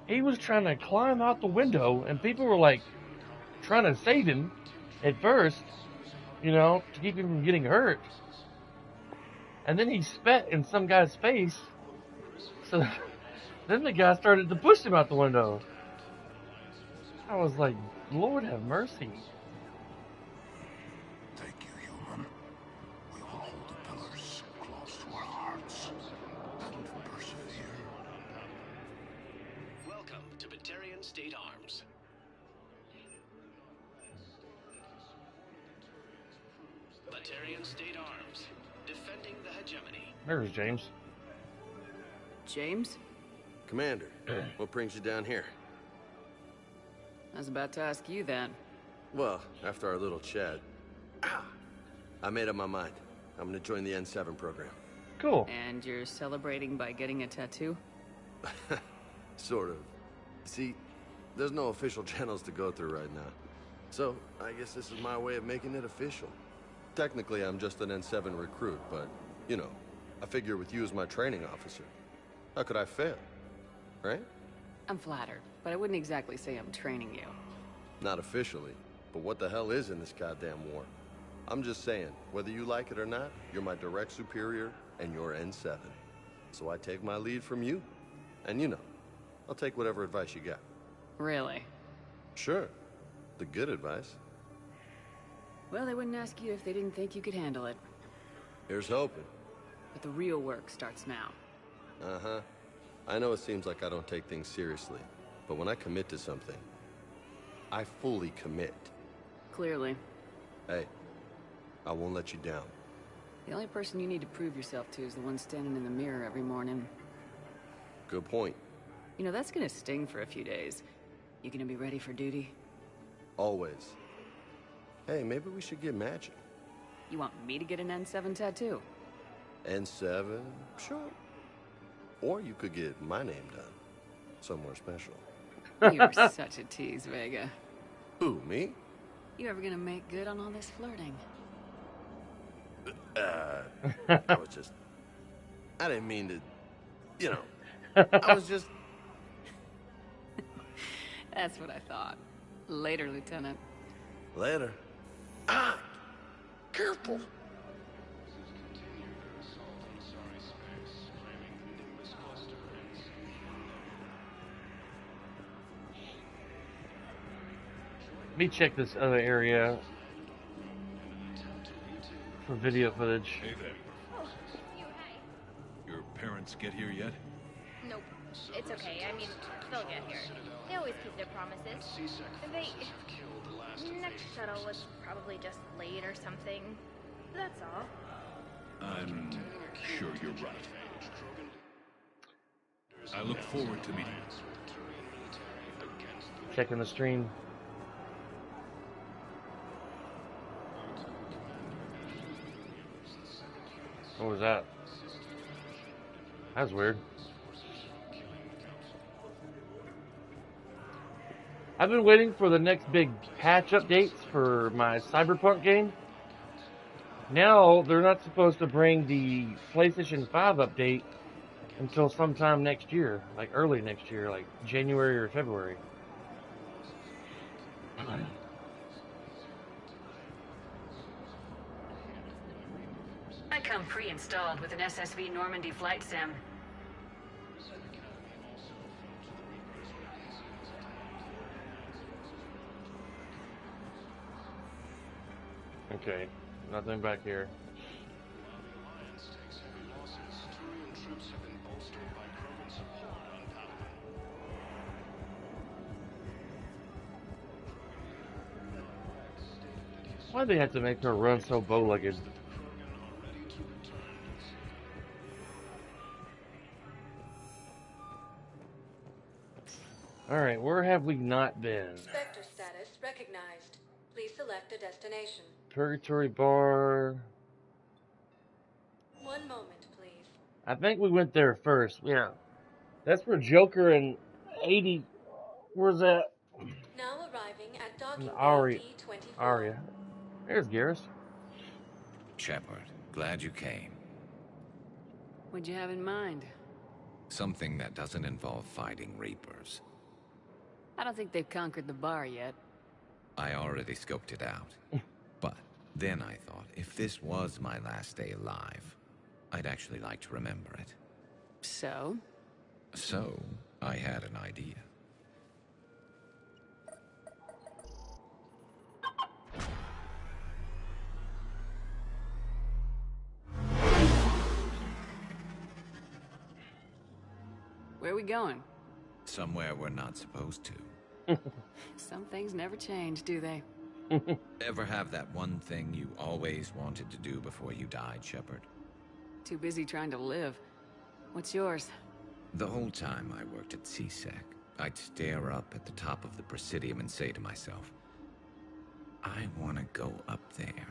He was trying to climb out the window, and people were trying to save him at first, to keep him from getting hurt. And then he spat in some guy's face, so then the guy started to push him out the window. I was like, Lord have mercy. Thank you, human. We will hold the pillars close to our hearts and persevere. Welcome to Batarian State Arms. Batarian State Arms, defending the hegemony. There's James. James? Commander, what brings you down here? I was about to ask you that. Well, after our little chat, I made up my mind. I'm gonna join the N7 program. Cool. And you're celebrating by getting a tattoo? Sort of. See, there's no official channels to go through right now. So, I guess this is my way of making it official. Technically, I'm just an N7 recruit, but, I figure with you as my training officer, how could I fail? Right? I'm flattered, but I wouldn't exactly say I'm training you. Not officially, but what the hell is in this goddamn war? I'm just saying, whether you like it or not, you're my direct superior, and you're N7. So I take my lead from you. And I'll take whatever advice you got. Really? Sure. The good advice. Well, they wouldn't ask you if they didn't think you could handle it. Here's hoping. But the real work starts now. Uh-huh. I know it seems like I don't take things seriously, but when I commit to something, I fully commit. Clearly. Hey, I won't let you down. The only person you need to prove yourself to is the one standing in the mirror every morning. Good point. You know, that's gonna sting for a few days. You gonna be ready for duty? Always. Hey, maybe we should get matching. You want me to get an N7 tattoo? N7? Sure. Or you could get my name done. Somewhere special. You're such a tease, Vega. Who, me? You ever gonna make good on all this flirting? I was just... I didn't mean to... You know... I was just... That's what I thought. Later, Lieutenant. Later. Ah! Careful! Let me check this other area for video footage. Hey there. Oh, hey. Your parents get here yet? Nope. It's okay. I mean, they'll get here. They always keep their promises. Next shuttle was probably just late or something. That's all. I'm sure you're right. I look forward to meeting you. Checking the stream. What was that? That was weird. I've been waiting for the next big patch updates for my Cyberpunk game. Now, they're not supposed to bring the PlayStation 5 update until sometime next year. Like early next year, like January or February. I come pre-installed with an SSV Normandy flight sim. Okay, nothing back here. Why'd they have to make her run so bow-legged? Alright, where have we not been? Spectre status recognized. Please select a destination. Purgatory Bar. One moment, please. I think we went there first. Yeah. That's where Joker and 80... Where's that? Now arriving at docking Aria. bay D24. Aria. There's Garrus. Shepard, glad you came. What'd you have in mind? Something that doesn't involve fighting Reapers. I don't think they've conquered the bar yet. I already scoped it out. But then I thought, if this was my last day alive, I'd actually like to remember it. So? So, I had an idea. Where are we going? Somewhere we're not supposed to. Some things never change, do they? Ever have that one thing you always wanted to do before you died, Shepard? Too busy trying to live. What's yours? The whole time I worked at CSEC, I'd stare up at the top of the Presidium and say to myself, I want to go up there.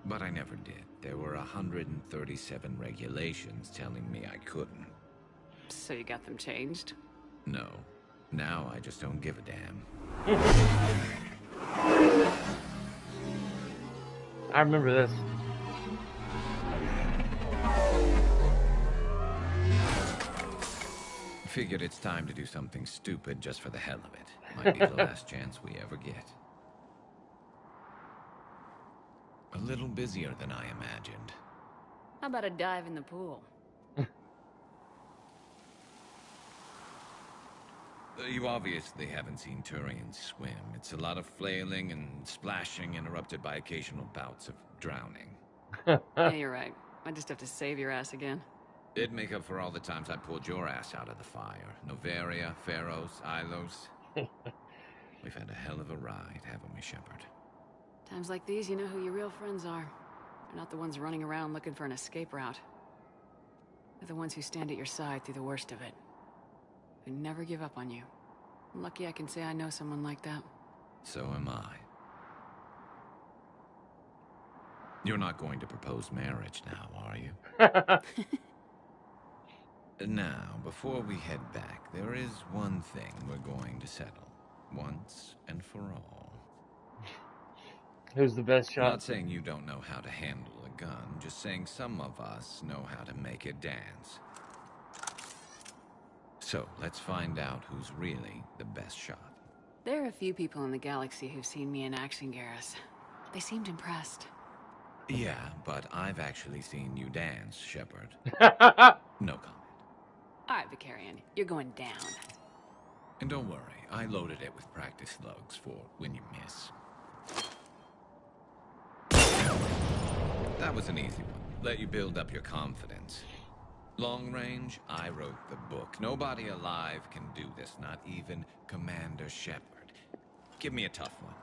But I never did. There were 137 regulations telling me I couldn't. So you got them changed? No. Now I just don't give a damn. I remember this. Figured it's time to do something stupid just for the hell of it. Might be the last chance we ever get. A little busier than I imagined. How about a dive in the pool? You obviously haven't seen Turians swim. It's a lot of flailing and splashing, interrupted by occasional bouts of drowning. Yeah, you're right. I just have to save your ass again. It'd make up for all the times I pulled your ass out of the fire. Noveria, Pharos, Ilos. We've had a hell of a ride, haven't we, Shepard? Times like these, you know who your real friends are. They're not the ones running around looking for an escape route. They're the ones who stand at your side through the worst of it. Who never give up on you. I'm lucky I can say I know someone like that. So am I. You're not going to propose marriage now, are you? Now, before we head back, there is one thing we're going to settle. Once and for all. Who's the best shot? Not saying you don't know how to handle a gun, just saying some of us know how to make it dance. So, let's find out who's really the best shot. There are a few people in the galaxy who've seen me in action, Garrus. They seemed impressed. Yeah, but I've actually seen you dance, Shepard. No comment. Alright, Vicarian, you're going down. And don't worry, I loaded it with practice slugs for when you miss. That was an easy one. Let you build up your confidence. Long range, I wrote the book. Nobody alive can do this, not even Commander Shepard. Give me a tough one.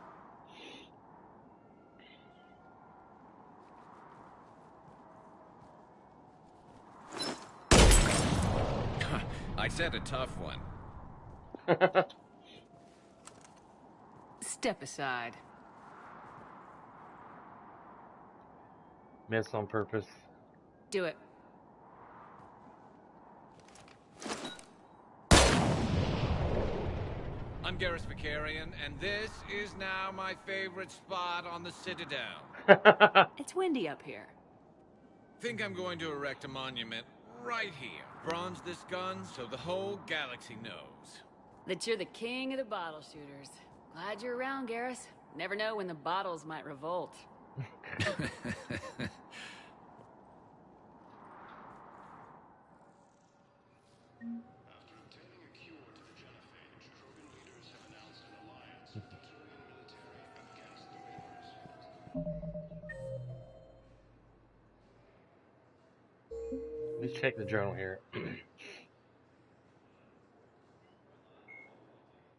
I said a tough one. Step aside. Miss on purpose. Do it. I'm Garrus Vicarian, and this is now my favorite spot on the Citadel. It's windy up here. Think I'm going to erect a monument right here. Bronze this gun so the whole galaxy knows. That you're the king of the bottle shooters. Glad you're around, Garrus. Never know when the bottles might revolt. Let's check the journal here.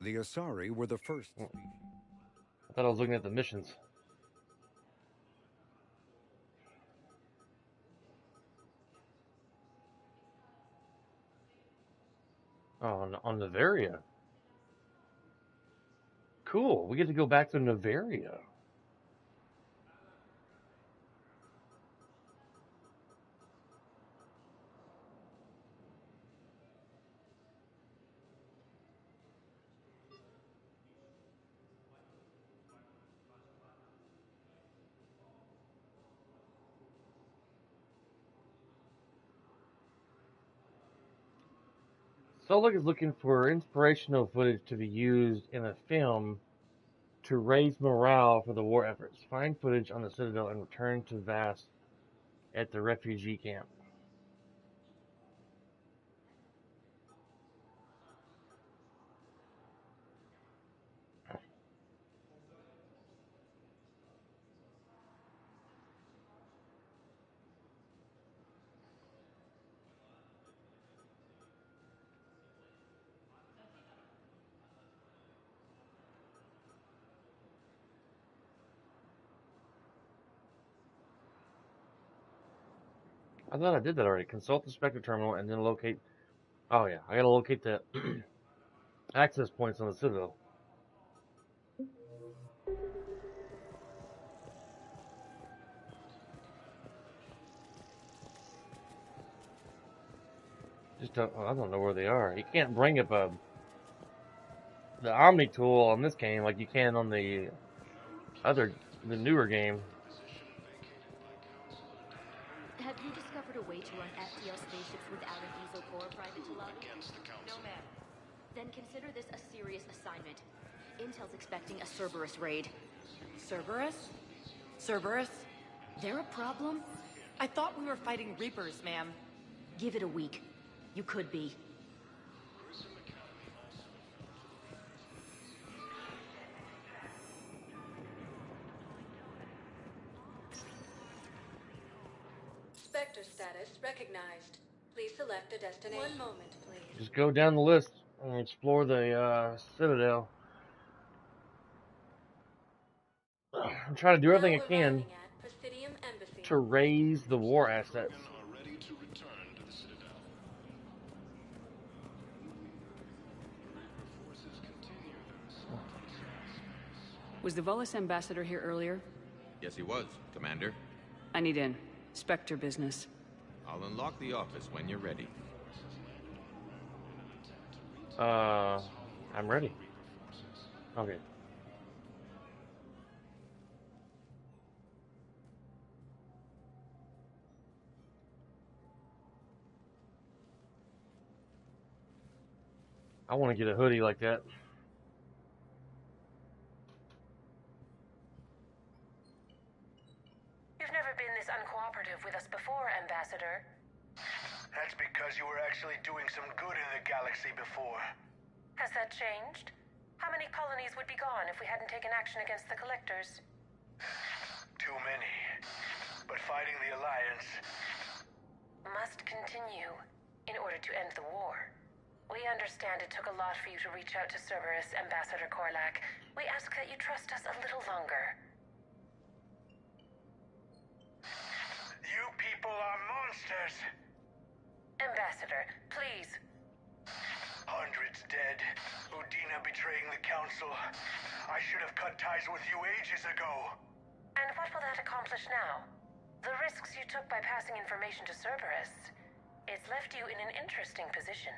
The Asari were the first. I thought I was looking at the missions. Oh, on Noveria. Cool. We get to go back to Noveria. Solik is looking for inspirational footage to be used in a film to raise morale for the war efforts. Find footage on the Citadel and return to Vast at the refugee camp. I thought I did that already. Consult the Spectre terminal and then locate... Oh yeah, I gotta locate the access points on the Citadel. Just don't, I don't know where they are. You can't bring up the Omni tool on this game like you can on the newer game. Have you discovered a way to run FTL spaceships without an easel core private to lobby? No, ma'am. Then consider this a serious assignment. Intel's expecting a Cerberus raid. Cerberus? Cerberus? They're a problem? I thought we were fighting Reapers, ma'am. Give it a week. You could be. Spectre status recognized. Please select a destination. One moment, please. Just go down the list and explore the Citadel. I'm trying to do everything I can to raise the war assets. Was the Volus ambassador here earlier? Yes, he was, Commander. I need in. Spectre business. I'll unlock the office when you're ready. I'm ready. Okay. I want to get a hoodie like that. You've never been this uncooperative with us before, Ambassador. That's because you were actually doing some good in the galaxy before. Has that changed? How many colonies would be gone if we hadn't taken action against the Collectors? Too many. But fighting the Alliance must continue in order to end the war. We understand it took a lot for you to reach out to Cerberus, Ambassador Korlak. We ask that you trust us a little longer. You people are monsters! Ambassador, please. Hundreds dead. Udina betraying the Council. I should have cut ties with you ages ago. And what will that accomplish now? The risks you took by passing information to Cerberus. It's left you in an interesting position.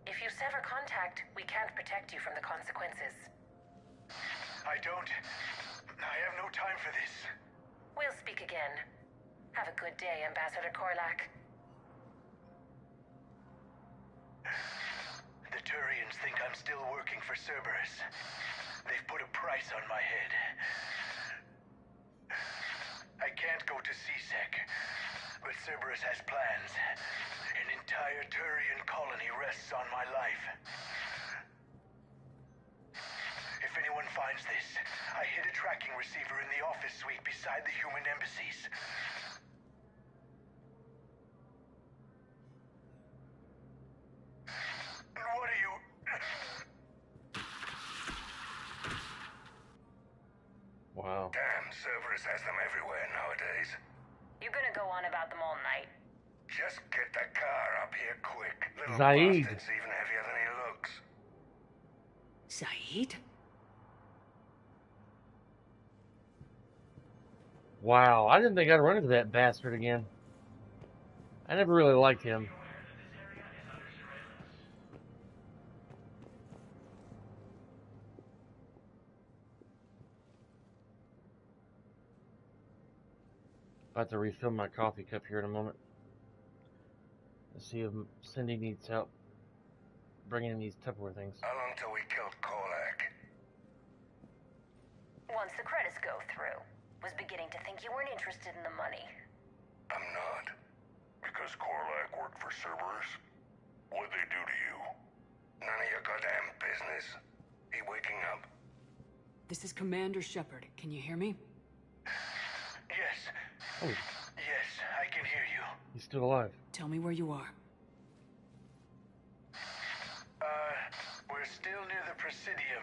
If you sever contact, we can't protect you from the consequences. I have no time for this. We'll speak again. Have a good day, Ambassador Korlak. The Turians think I'm still working for Cerberus. They've put a price on my head. I can't go to C-Sec, but Cerberus has plans. An entire Turian colony rests on my life. If anyone finds this, I hid a tracking receiver in the office suite beside the human embassies. What are you... Wow. Damn, Cerberus has them everywhere nowadays. You gonna go on about them all night? Just get the car up here quick. Little Zaid. bastard's even heavier than he looks. Zaid? Wow, I didn't think I'd run into that bastard again. I never really liked him. About to refill my coffee cup here in a moment. Let's see if Cindy needs help bringing in these Tupperware things. How long till we killed Korlak? Once the credits go through. Was beginning to think you weren't interested in the money. I'm not. Because Korlak worked for Cerberus? What'd they do to you? None of your goddamn business. He waking up? This is Commander Shepard. Can you hear me? Yes. Oh. Yes, I can hear you. He's still alive. Tell me where you are. We're still near the Presidium.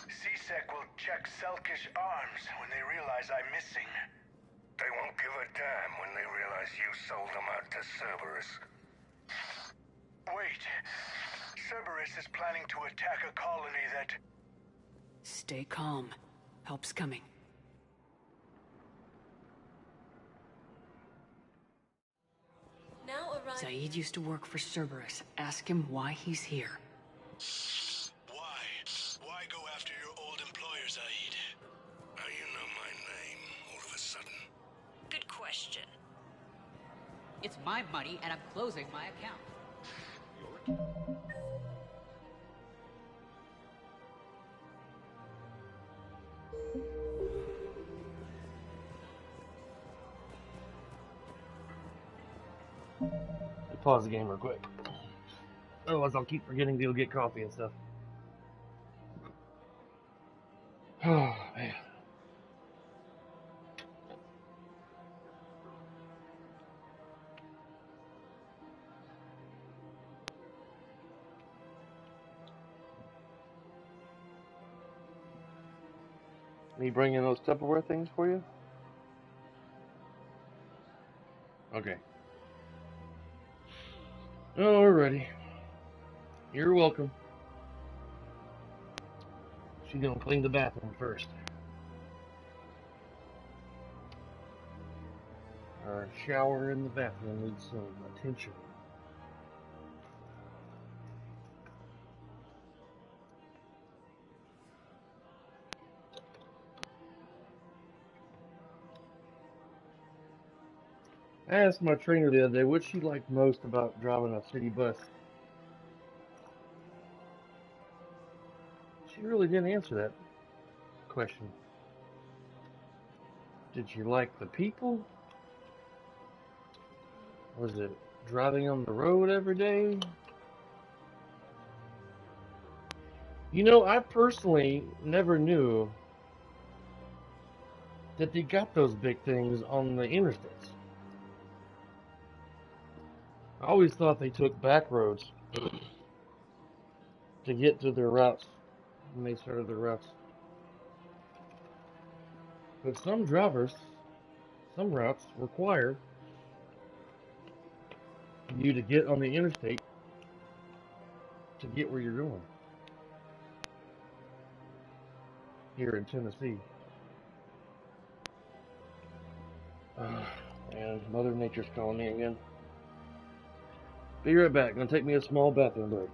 C-Sec will check Selkish arms when they realize I'm missing. They won't give a damn when they realize you sold them out to Cerberus. Wait. Cerberus is planning to attack a colony that... Stay calm. Help's coming. Now arrive. Zaid used to work for Cerberus. Ask him why he's here. Why? Why go after your old employer, Zaid? How you know my name all of a sudden? Good question. It's my money and I'm closing my account. Pause the game real quick. Otherwise I'll keep forgetting to go get coffee and stuff. Oh, man. Me bringing those Tupperware things for you? Okay. Alrighty. You're welcome. She's gonna clean the bathroom first. Our shower in the bathroom needs some attention. I asked my trainer the other day what she liked most about driving a city bus. She really didn't answer that question. Did she like the people? Was it driving on the road every day? You know, I personally never knew that they got those big things on the interstates. I always thought they took back roads to get to their routes when they started their routes. But some drivers, some routes require you to get on the interstate to get where you're going. Here in Tennessee. And Mother Nature's calling me again. Be right back. Gonna take me a small bathroom break.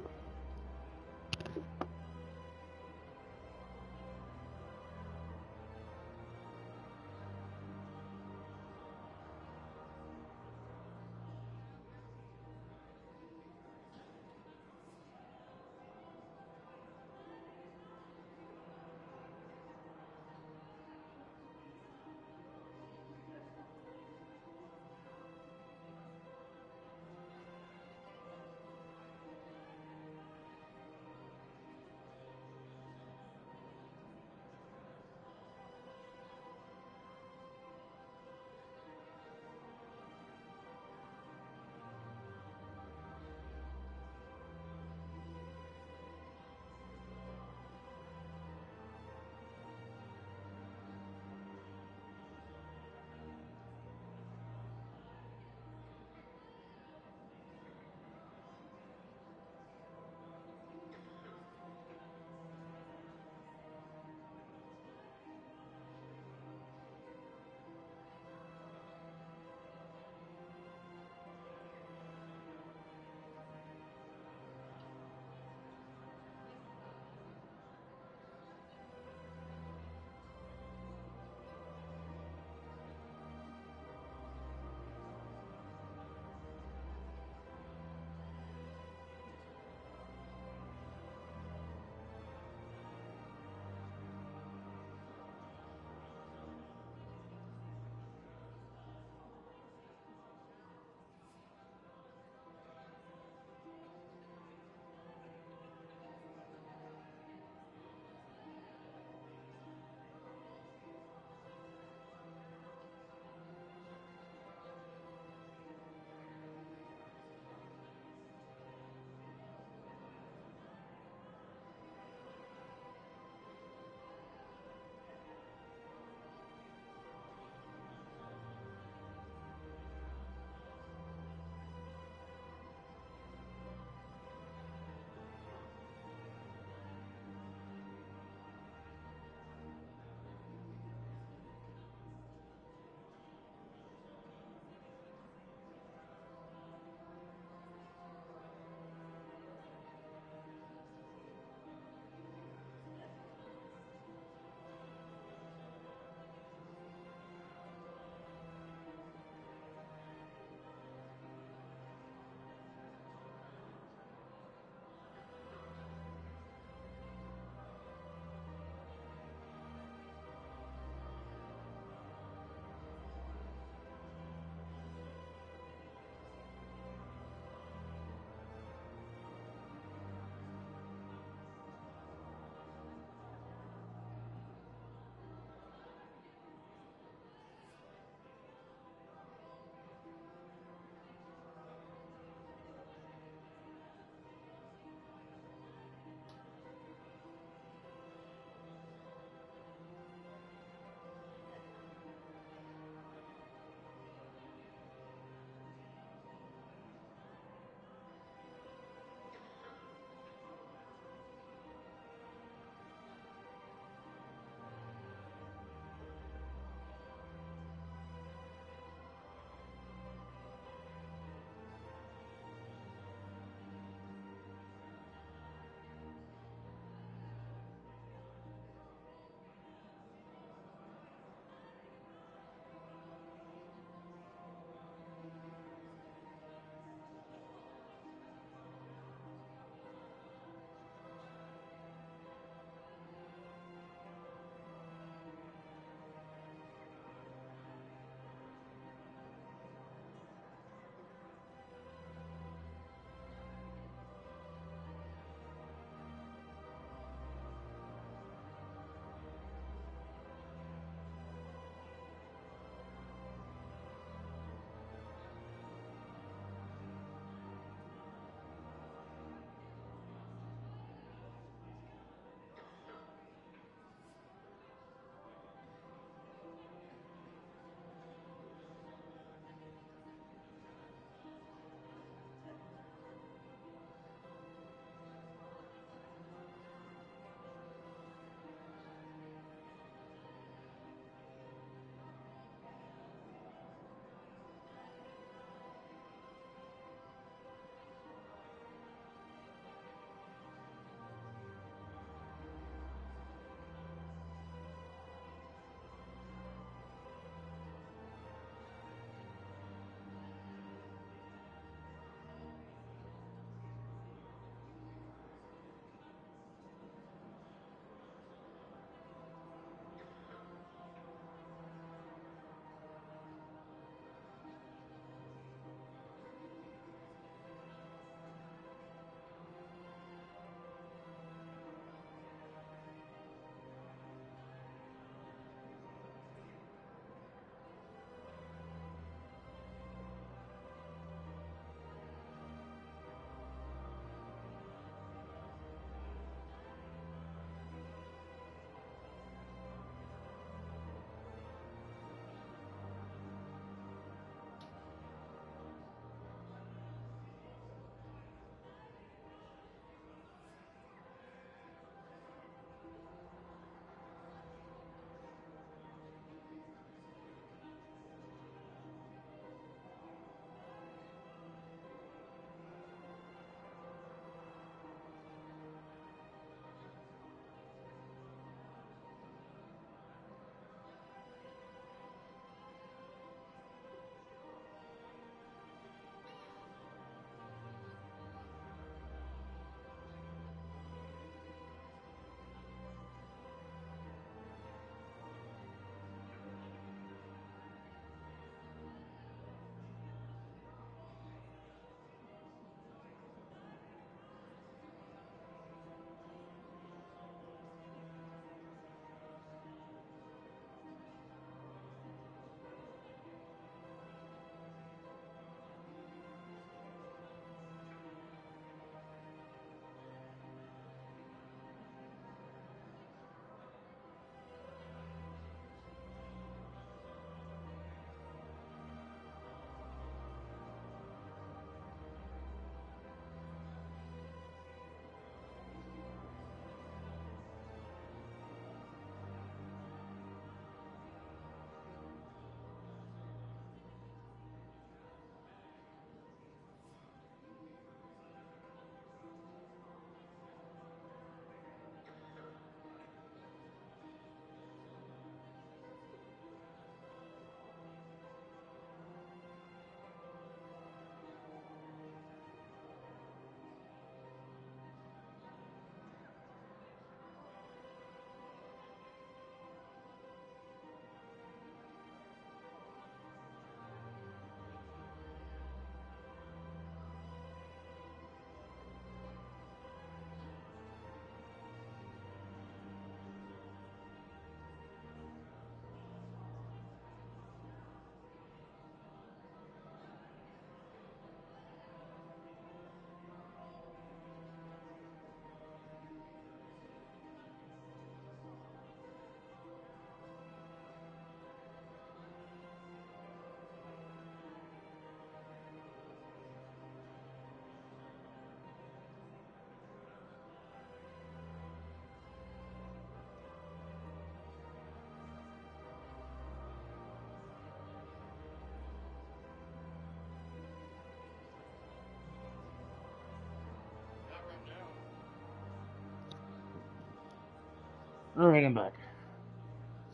Alright, I'm back.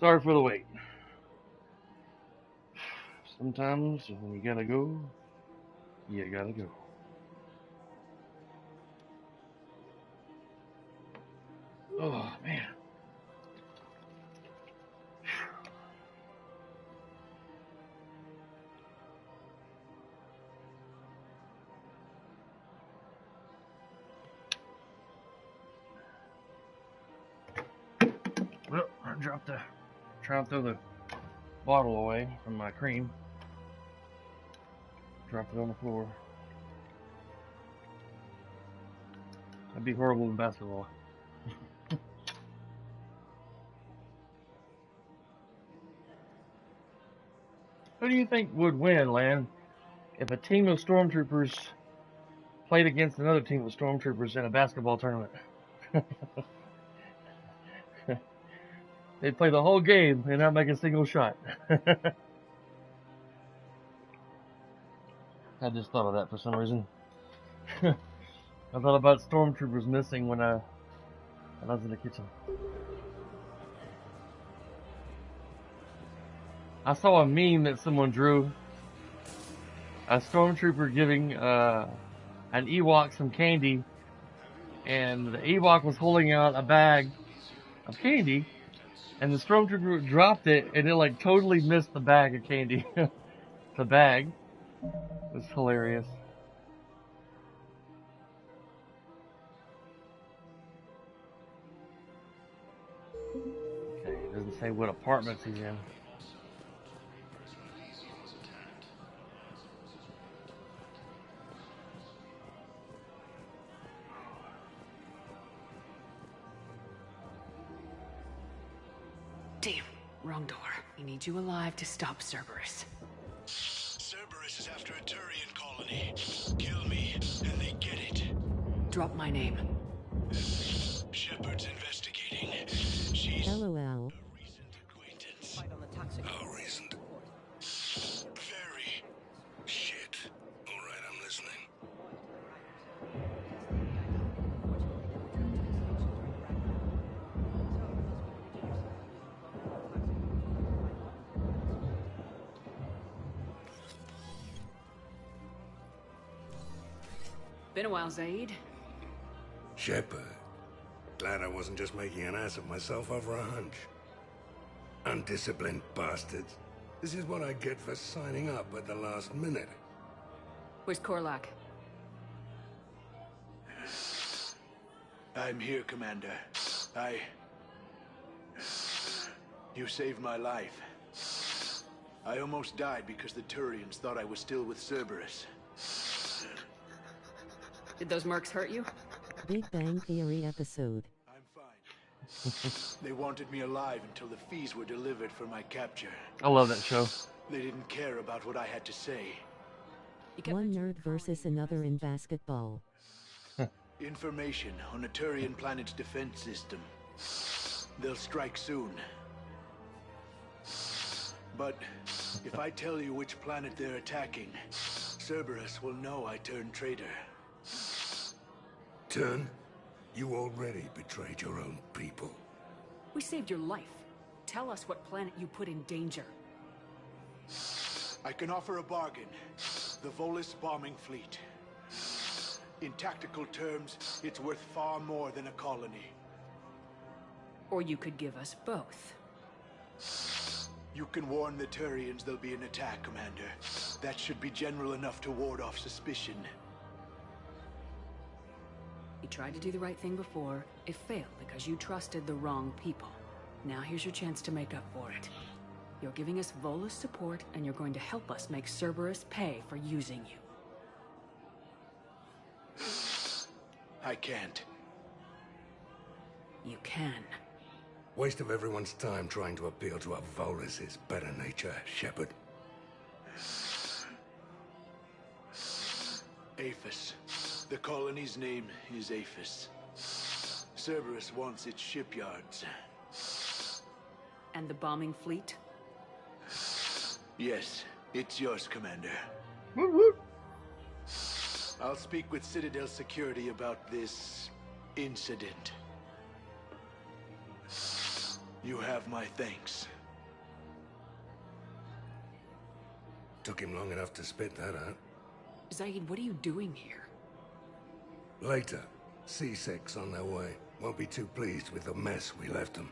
Sorry for the wait. Sometimes when you gotta go, you gotta go. Oh, man. Well, I trying to throw the bottle away from my cream. Dropped it on the floor. That'd be horrible in basketball. Who do you think would win, Lan, if a team of stormtroopers played against another team of stormtroopers in a basketball tournament? They'd play the whole game and not make a single shot. I just thought of that for some reason. I thought about stormtroopers missing when I was in the kitchen. I saw a meme that someone drew. A stormtrooper giving an Ewok some candy, and the Ewok was holding out a bag of candy, and the stormtrooper dropped it, and it like totally missed the bag of candy. The bag was hilarious. Okay, it doesn't say what apartments he's in. Damn, wrong door. We need you alive to stop Cerberus. Cerberus is after a Turian colony. Kill me, and they get it. Drop my name. Shepard's investigating. She's LOL. a recent acquaintance. How recent? Very. Shit. Alright, I'm listening. Been a while, Zaid. Shepard. Glad I wasn't just making an ass of myself over a hunch. Undisciplined bastards. This is what I get for signing up at the last minute. Where's Korlak? I'm here, Commander. You saved my life. I almost died because the Turians thought I was still with Cerberus. Did those mercs hurt you? Big Bang Theory episode. I'm fine. They wanted me alive until the fees were delivered for my capture. I love that show. They didn't care about what I had to say. One nerd versus another in basketball. Information on a Turian planet's defense system. They'll strike soon. But if I tell you which planet they're attacking, Cerberus will know I turned traitor. Turn? You already betrayed your own people. We saved your life. Tell us what planet you put in danger. I can offer a bargain. The Volus bombing fleet. In tactical terms, it's worth far more than a colony. Or you could give us both. You can warn the Turians there'll be an attack, Commander. That should be general enough to ward off suspicion. You tried to do the right thing before. It failed because you trusted the wrong people. Now here's your chance to make up for it. You're giving us Volus support, and you're going to help us make Cerberus pay for using you. I can't. You can. Waste of everyone's time trying to appeal to a Volus' better nature, Shepard. Aphis. The colony's name is Aphis. Cerberus wants its shipyards. And the bombing fleet? Yes, it's yours, Commander. I'll speak with Citadel Security about this incident. You have my thanks. Took him long enough to spit that out. Zaid, what are you doing here? Later, C-Sec's on their way. Won't be too pleased with the mess we left them.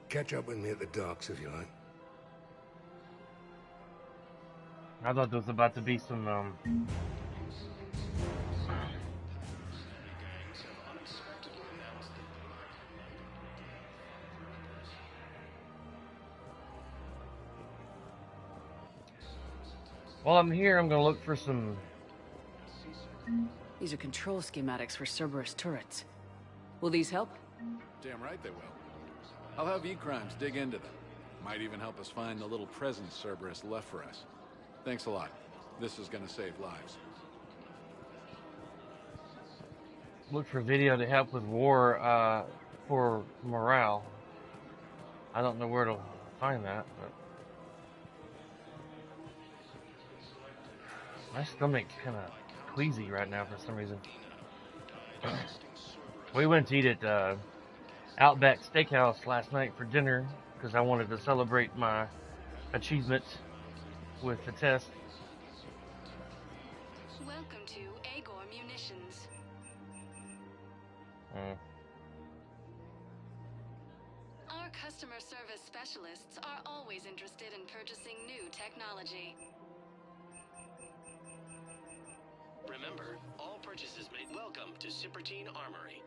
Catch up with me at the docks if you like. I thought there was about to be some, While I'm here, I'm gonna look for some... These are control schematics for Cerberus turrets. Will these help? Damn right they will. I'll have E-Crimes dig into them. Might even help us find the little present Cerberus left for us. Thanks a lot. This is gonna save lives. Look for video to help with war, for morale. I don't know where to find that, but... My stomach's kind of queasy right now for some reason. We went to eat at Outback Steakhouse last night for dinner because I wanted to celebrate my achievement with the test. Welcome to Agor Munitions. Our customer service specialists are always interested in purchasing new technology. Remember, all purchases made welcome to Cipertine Armory.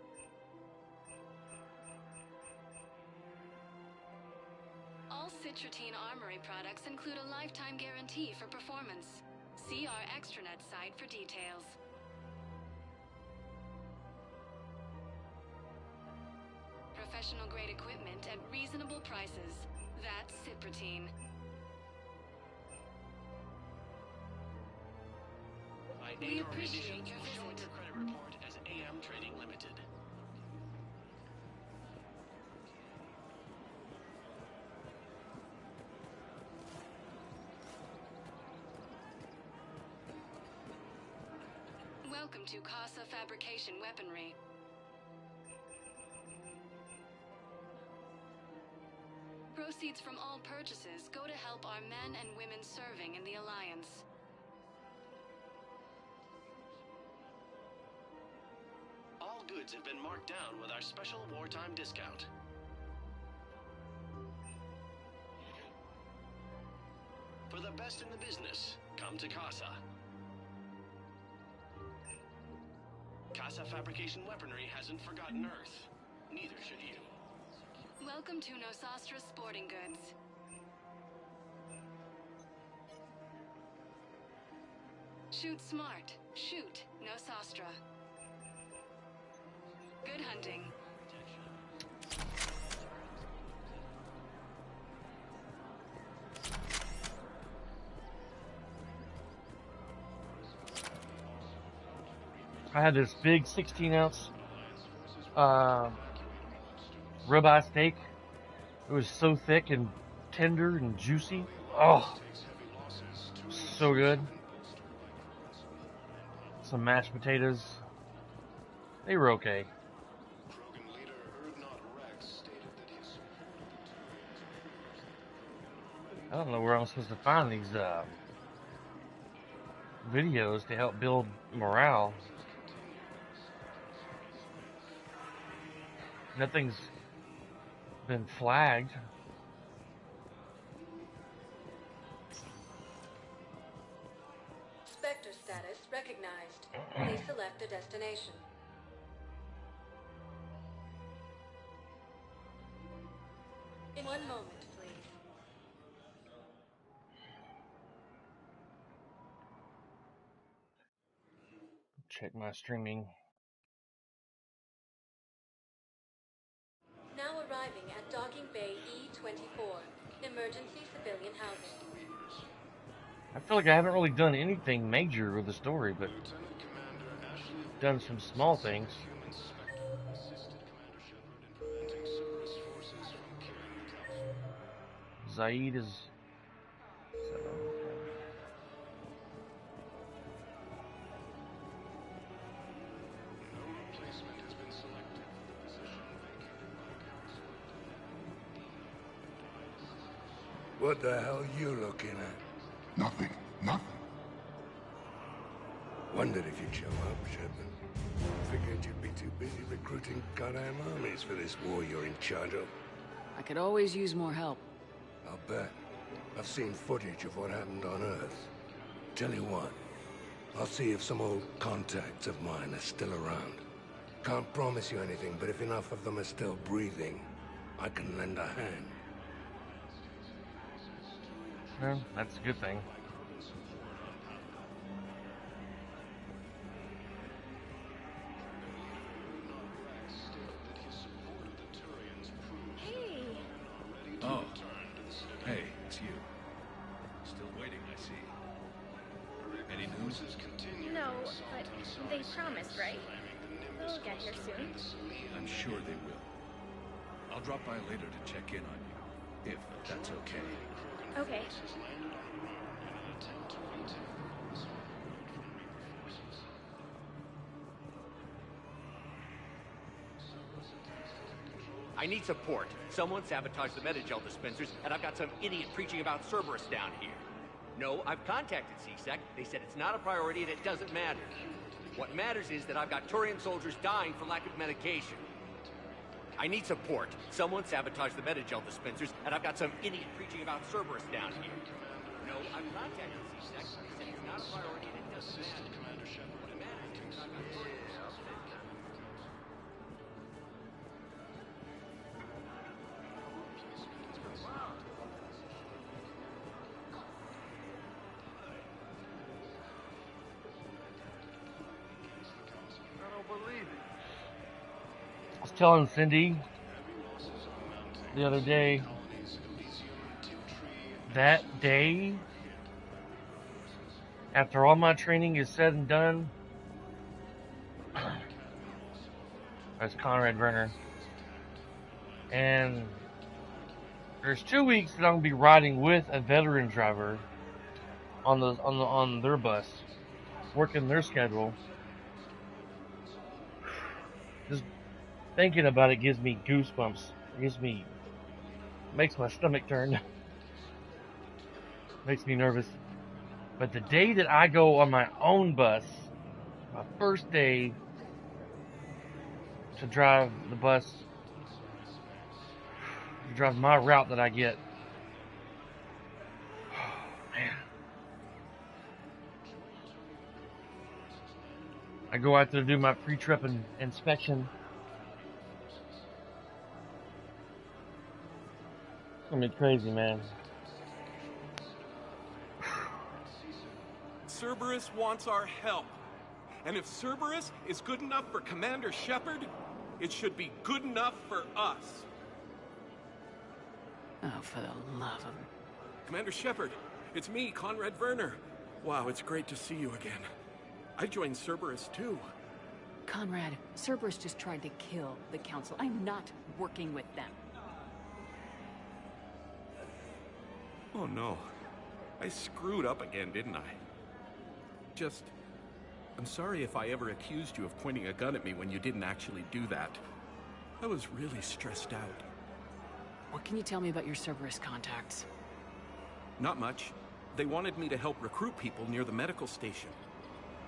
All Citrotine Armory products include a lifetime guarantee for performance. See our extranet site for details. Professional grade equipment at reasonable prices. That's Ciprotine. We appreciate your visit. Show your credit report as AM Trading Limited. Welcome to Casa Fabrication Weaponry. Proceeds from all purchases go to help our men and women serving in the Alliance. All goods have been marked down with our special wartime discount. For the best in the business, come to Casa. Casa Fabrication Weaponry hasn't forgotten Earth. Neither should you. Welcome to Nosastra Sporting Goods. Shoot smart. Shoot Nosastra. Good hunting. I had this big 16-ounce ribeye steak. It was so thick and tender and juicy. Oh, so good. Some mashed potatoes. They were okay. I don't know where I'm supposed to find these videos to help build morale. Nothing's been flagged. Spectre status recognized. Please select a destination. In 1 moment, please. Check my streaming. Now arriving at Docking Bay E-24, emergency civilian housing. I feel like I haven't really done anything major with the story, but done some small things. Zaid is... What the hell you looking at? Nothing. Nothing. Wondered if you'd show up, Shepard. Figured you'd be too busy recruiting goddamn armies for this war you're in charge of. I could always use more help. I'll bet. I've seen footage of what happened on Earth. Tell you what, I'll see if some old contacts of mine are still around. Can't promise you anything, but if enough of them are still breathing, I can lend a hand. Well, that's a good thing. Hey. Oh. Hey, it's you. Still waiting, I see. Any news? No, but they promised, right? They'll get here soon. I'm sure they will. I'll drop by later to check in on you, if that's okay. Okay. I need support. Someone sabotaged the Metagel dispensers, and I've got some idiot preaching about Cerberus down here. No, I've contacted CSEC. They said it's not a priority and it doesn't matter. What matters is that I've got Turian soldiers dying for lack of medication. I need support. Someone sabotaged the Metagel dispensers, and I've got some idiot preaching about Cerberus down here. No, I've contacted CSEC. They said it's not a priority and it doesn't matter. What matters is I've got Turian I was telling Cindy the other day, that day, after all my training is said and done, as Conrad Werner, and there's 2 weeks that I'm gonna be riding with a veteran driver on their bus, working their schedule. Just thinking about it gives me goosebumps. It makes my stomach turn. Makes me nervous. But the day that I go on my own bus, my first day to drive the bus, to drive my route that I get, man. I go out there to do my pre-trip inspection. It's gonna be crazy, man. Cerberus wants our help. And if Cerberus is good enough for Commander Shepard, it should be good enough for us. Oh, for the love of... Commander Shepard, it's me, Conrad Werner. Wow, it's great to see you again. I joined Cerberus too. Conrad, Cerberus just tried to kill the Council. I'm not working with them. Oh no. I screwed up again, didn't I? I'm sorry if I ever accused you of pointing a gun at me when you didn't actually do that. I was really stressed out. What can you tell me about your Cerberus contacts? Not much. They wanted me to help recruit people near the medical station.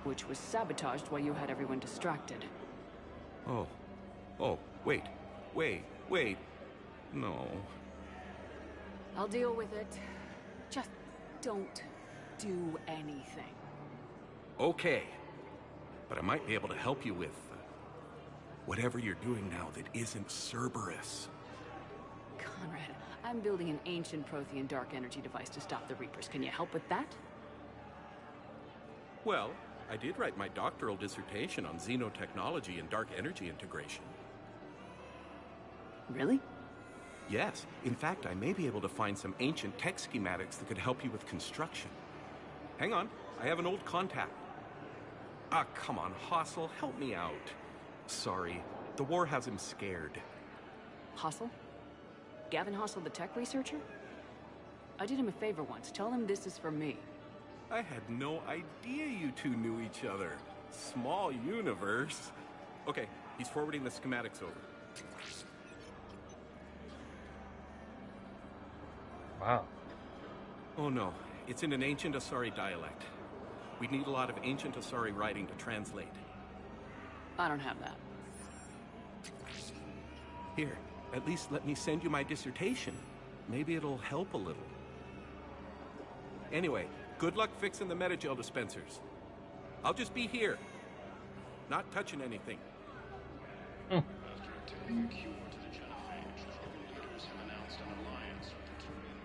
Which was sabotaged while you had everyone distracted. Oh, wait. No. I'll deal with it. Just don't do anything. Okay. But I might be able to help you with whatever you're doing now that isn't Cerberus. Conrad, I'm building an ancient Prothean dark energy device to stop the Reapers. Can you help with that? Well, I did write my doctoral dissertation on xenotechnology and dark energy integration. Really? Yes. In fact, I may be able to find some ancient tech schematics that could help you with construction. Hang on. I have an old contact. Ah, come on, Hossel, help me out. Sorry, the war has him scared. Hossel? Gavin Hossel, the tech researcher? I did him a favor once. Tell him this is for me. I had no idea you two knew each other. Small universe. Okay, he's forwarding the schematics over. Wow. Oh no, it's in an ancient Asari dialect. We'd need a lot of ancient Asari writing to translate. I don't have that. Here, at least let me send you my dissertation. Maybe it'll help a little. Anyway, good luck fixing the Metagel dispensers. I'll just be here. Not touching anything. After obtaining a cure to the genophage, Argon leaders have announced an alliance with the Turian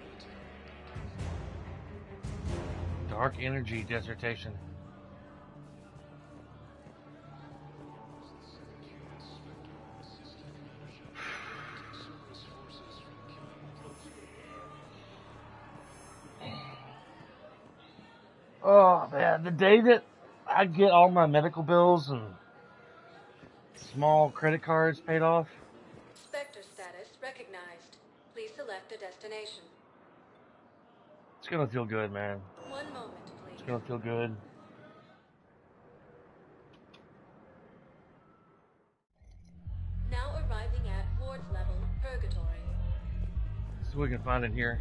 military. Dark energy dissertation. Oh man, the day that I get all my medical bills and small credit cards paid off. Spectre status recognized. Please select a destination. It's gonna feel good, man. 1 moment, please. It's gonna feel good. Now arriving at ward level purgatory. See what we can find in here.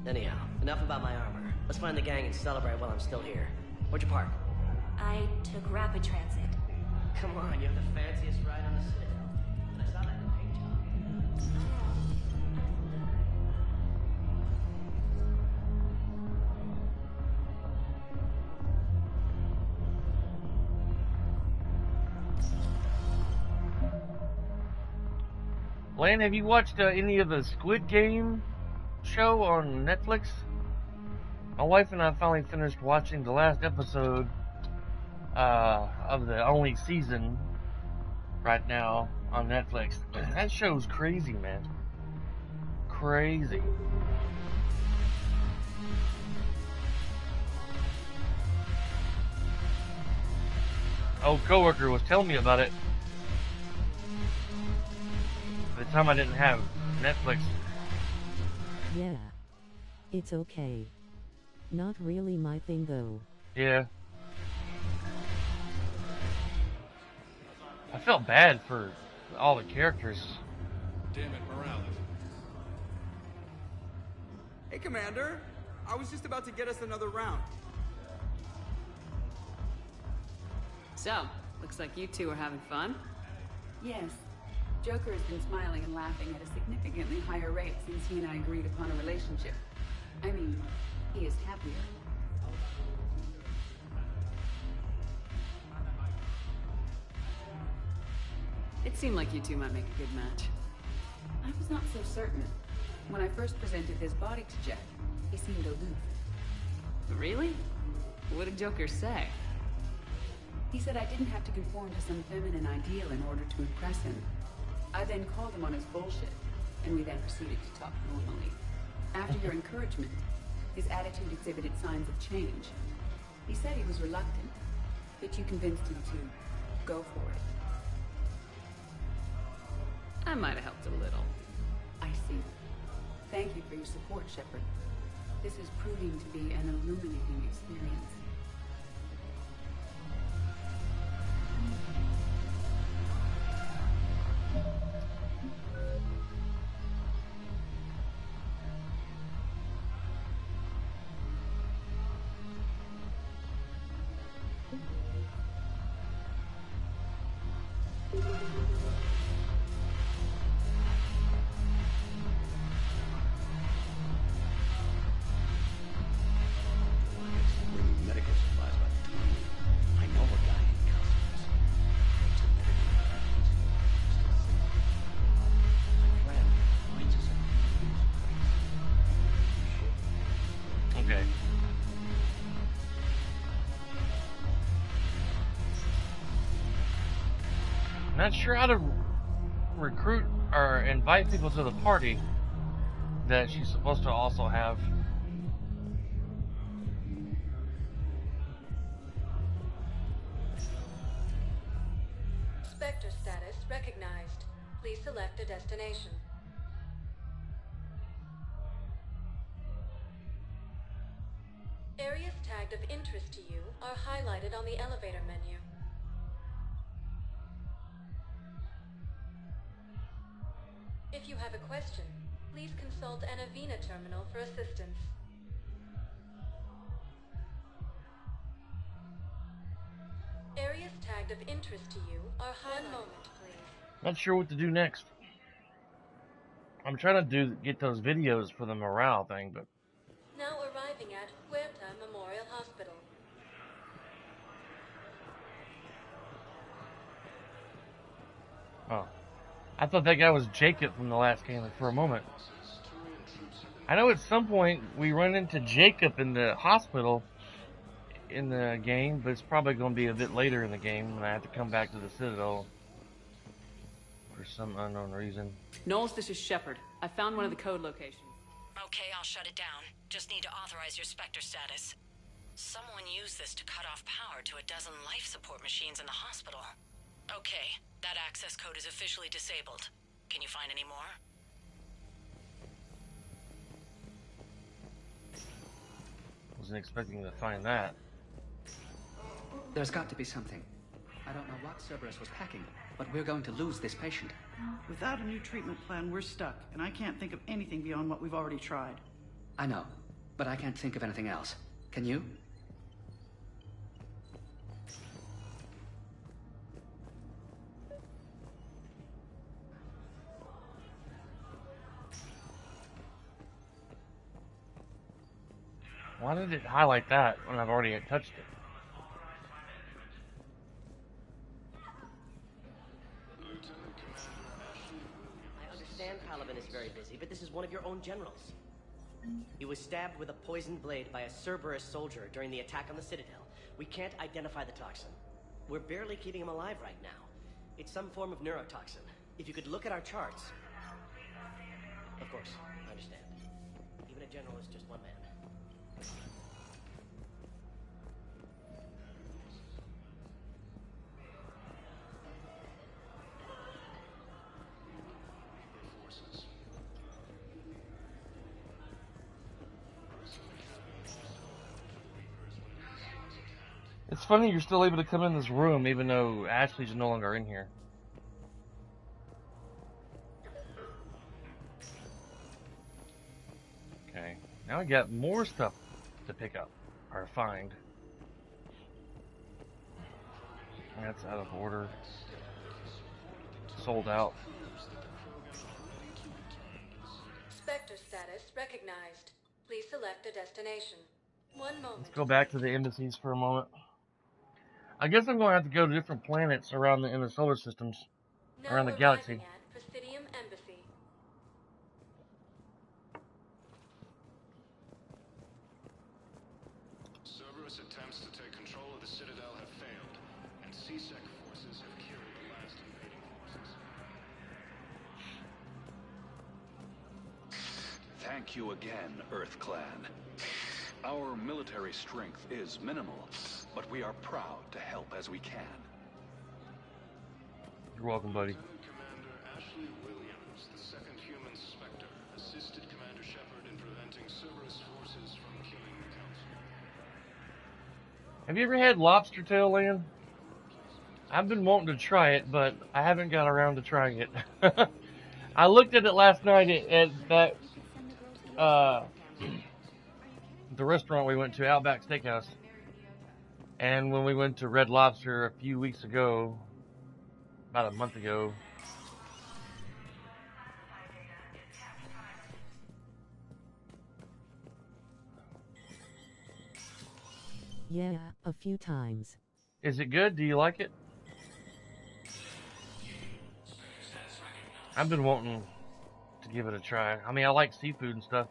Anyhow, enough about my armor. Let's find the gang and celebrate while I'm still here. Where'd you park? I took rapid transit. Come on, you have the fanciest ride on the Citadel. And I saw that in the paint job. Lane, have you watched any of the Squid Game show on Netflix? My wife and I finally finished watching the last episode of the only season right now on Netflix. That show's crazy, man. Crazy. Old coworker was telling me about it. At the time I didn't have Netflix. Yeah. It's okay. Not really my thing though. Yeah. I felt bad for all the characters. Damn it, Morales. Hey, Commander. I was just about to get us another round. So, looks like you two are having fun. Yes. Joker has been smiling and laughing at a significantly higher rate since he and I agreed upon a relationship. I mean, he is happier. It seemed like you two might make a good match. I was not so certain. When I first presented his body to Jack, he seemed aloof. Really? What did Joker say? He said I didn't have to conform to some feminine ideal in order to impress him. I then called him on his bullshit, and we then proceeded to talk normally. After your encouragement, his attitude exhibited signs of change. He said he was reluctant, but you convinced him to go for it. I might have helped a little. I see. Thank you for your support, Shepard. This is proving to be an illuminating experience. Medical supplies by the ton. I know a guy in customers. Takes a medical my friend finds us Okay. Not sure how to recruit or invite people to the party that she's supposed to also have. Spectre status recognized. Please select a destination. Areas tagged of interest to you are highlighted on the elevator menu. If you have a question, please please consult an Avena terminal for assistance. Areas tagged of interest to you are highlighted. 1 moment, please. Not sure what to do next. I'm trying to get those videos for the morale thing, but Now arriving at Huerta Memorial Hospital. oh, I thought that guy was Jacob from the last game for a moment. I know at some point we run into Jacob in the hospital in the game, but it's probably going to be a bit later in the game when I have to come back to the Citadel for some unknown reason. Knowles, this is Shepard. I found one of the code locations. Okay, I'll shut it down. Just need to authorize your Spectre status. Someone used this to cut off power to a dozen life support machines in the hospital. Okay, that access code is officially disabled. Can you find any more? Wasn't expecting to find that. There's got to be something. I don't know what Cerberus was packing, but we're going to lose this patient. Without a new treatment plan, we're stuck, and I can't think of anything beyond what we've already tried. I know, but I can't think of anything else. Can you? Why did it highlight that when I've already touched it? I understand Paladin is very busy, but this is one of your own generals. He was stabbed with a poisoned blade by a Cerberus soldier during the attack on the Citadel. We can't identify the toxin. We're barely keeping him alive right now. It's some form of neurotoxin. If you could look at our charts... Of course, I understand. Even a general is just one man. It's funny you're still able to come in this room even though Ashley's no longer in here. Okay, now I got more stuff to pick up or find. That's out of order. Sold out. Spectre status recognized. Please select a destination. 1 moment. Let's go back to the embassies for a moment. I guess I'm going to have to go to different planets around in the solar systems, around the galaxy. Now arriving at Presidium Embassy. Cerberus attempts to take control of the Citadel have failed, and C-Sec forces have killed the last invading forces. Thank you again, Earth Clan. Our military strength is minimal, but we are proud to help as we can. You're welcome, buddy. Commander Ashley Williams, the second human Spectre, assisted Commander Shepard in preventing Cerberus forces from killing the Council. Have you ever had lobster tail, Lan? I've been wanting to try it, but I haven't got around to trying it. I looked at it last night at that the restaurant we went to, Outback Steakhouse. And when we went to Red Lobster a few weeks ago, about a month ago, Yeah, a few times. Is it good? Do you like it? I've been wanting to give it a try. I mean, I like seafood and stuff.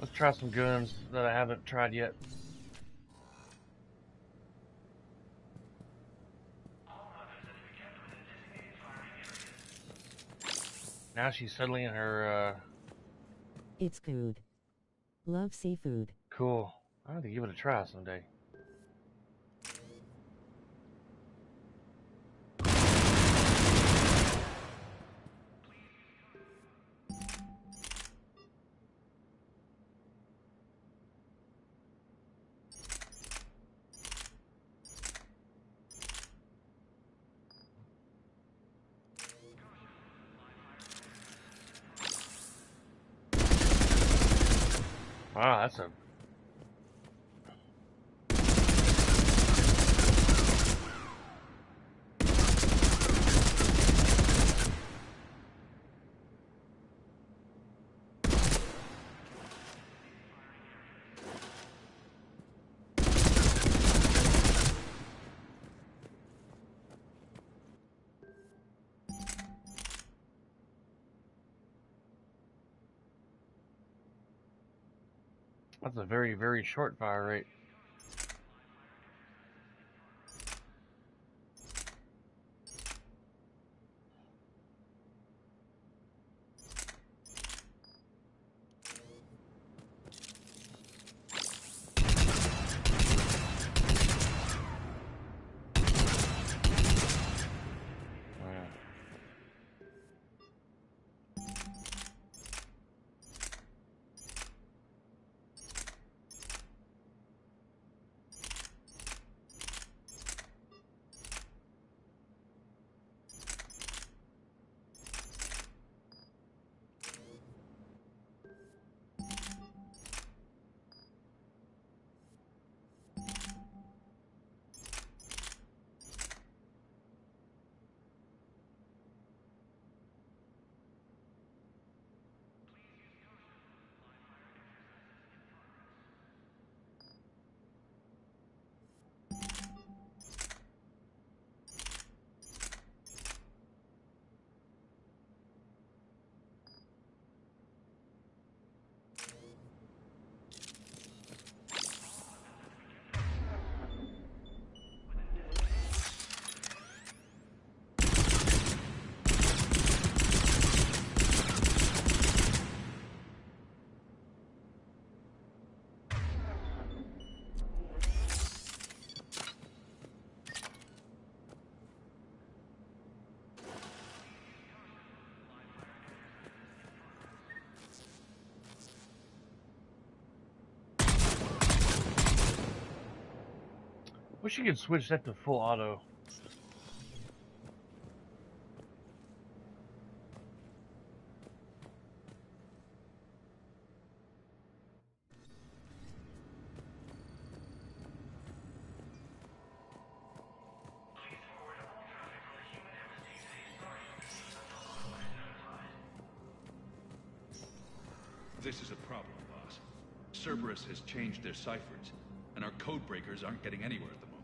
Let's try some guns that I haven't tried yet. Now she's settling in her, It's food. Love seafood. Cool. I have to give it a try someday. Wow, that's a... That's a very, very short fire rate. Wish you could switch that to full auto. This is a problem, boss. Cerberus has changed their ciphers, and our code breakers aren't getting anywhere at the moment.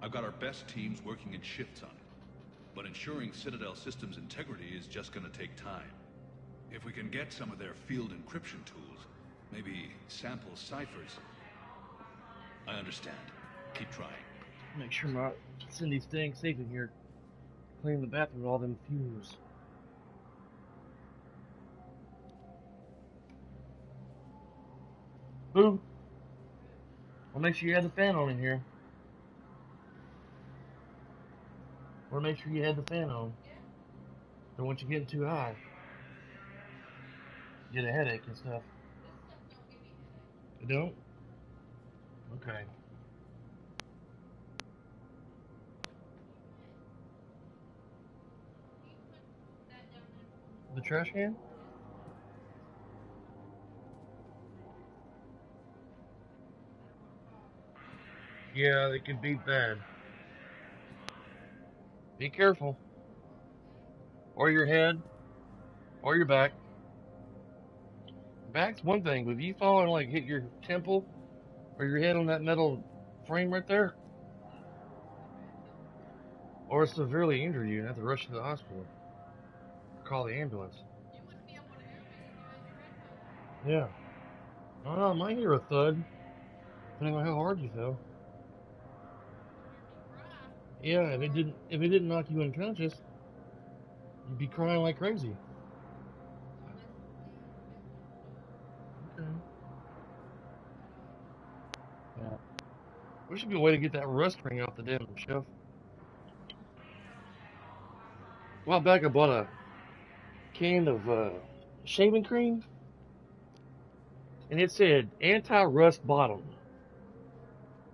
I've got our best teams working in shifts on it, but ensuring Citadel systems integrity is just gonna take time. If we can get some of their field encryption tools, maybe sample ciphers. I understand. Keep trying. Make sure my Cindy's staying safe in here. Clean the bathroom with all them fumes. Boo! I'll make sure you have the fan on in here. Or make sure you have the fan on. Don't want you getting too high. Get a headache and stuff. You don't? Okay. The trash can? Yeah, they could be bad. Be careful. Or your head. Or your back. Back's one thing, but if you fall and like hit your temple or your head on that metal frame right there, or severely injure you and have to rush to the hospital, call the ambulance. Yeah. Oh, I might hear a thud, depending on how hard you fell. Yeah, if it didn't knock you unconscious, you'd be crying like crazy. Okay. Yeah. There should be a way to get that rust ring off the damn shelf. A while back, I bought a can of shaving cream, and it said anti-rust bottom.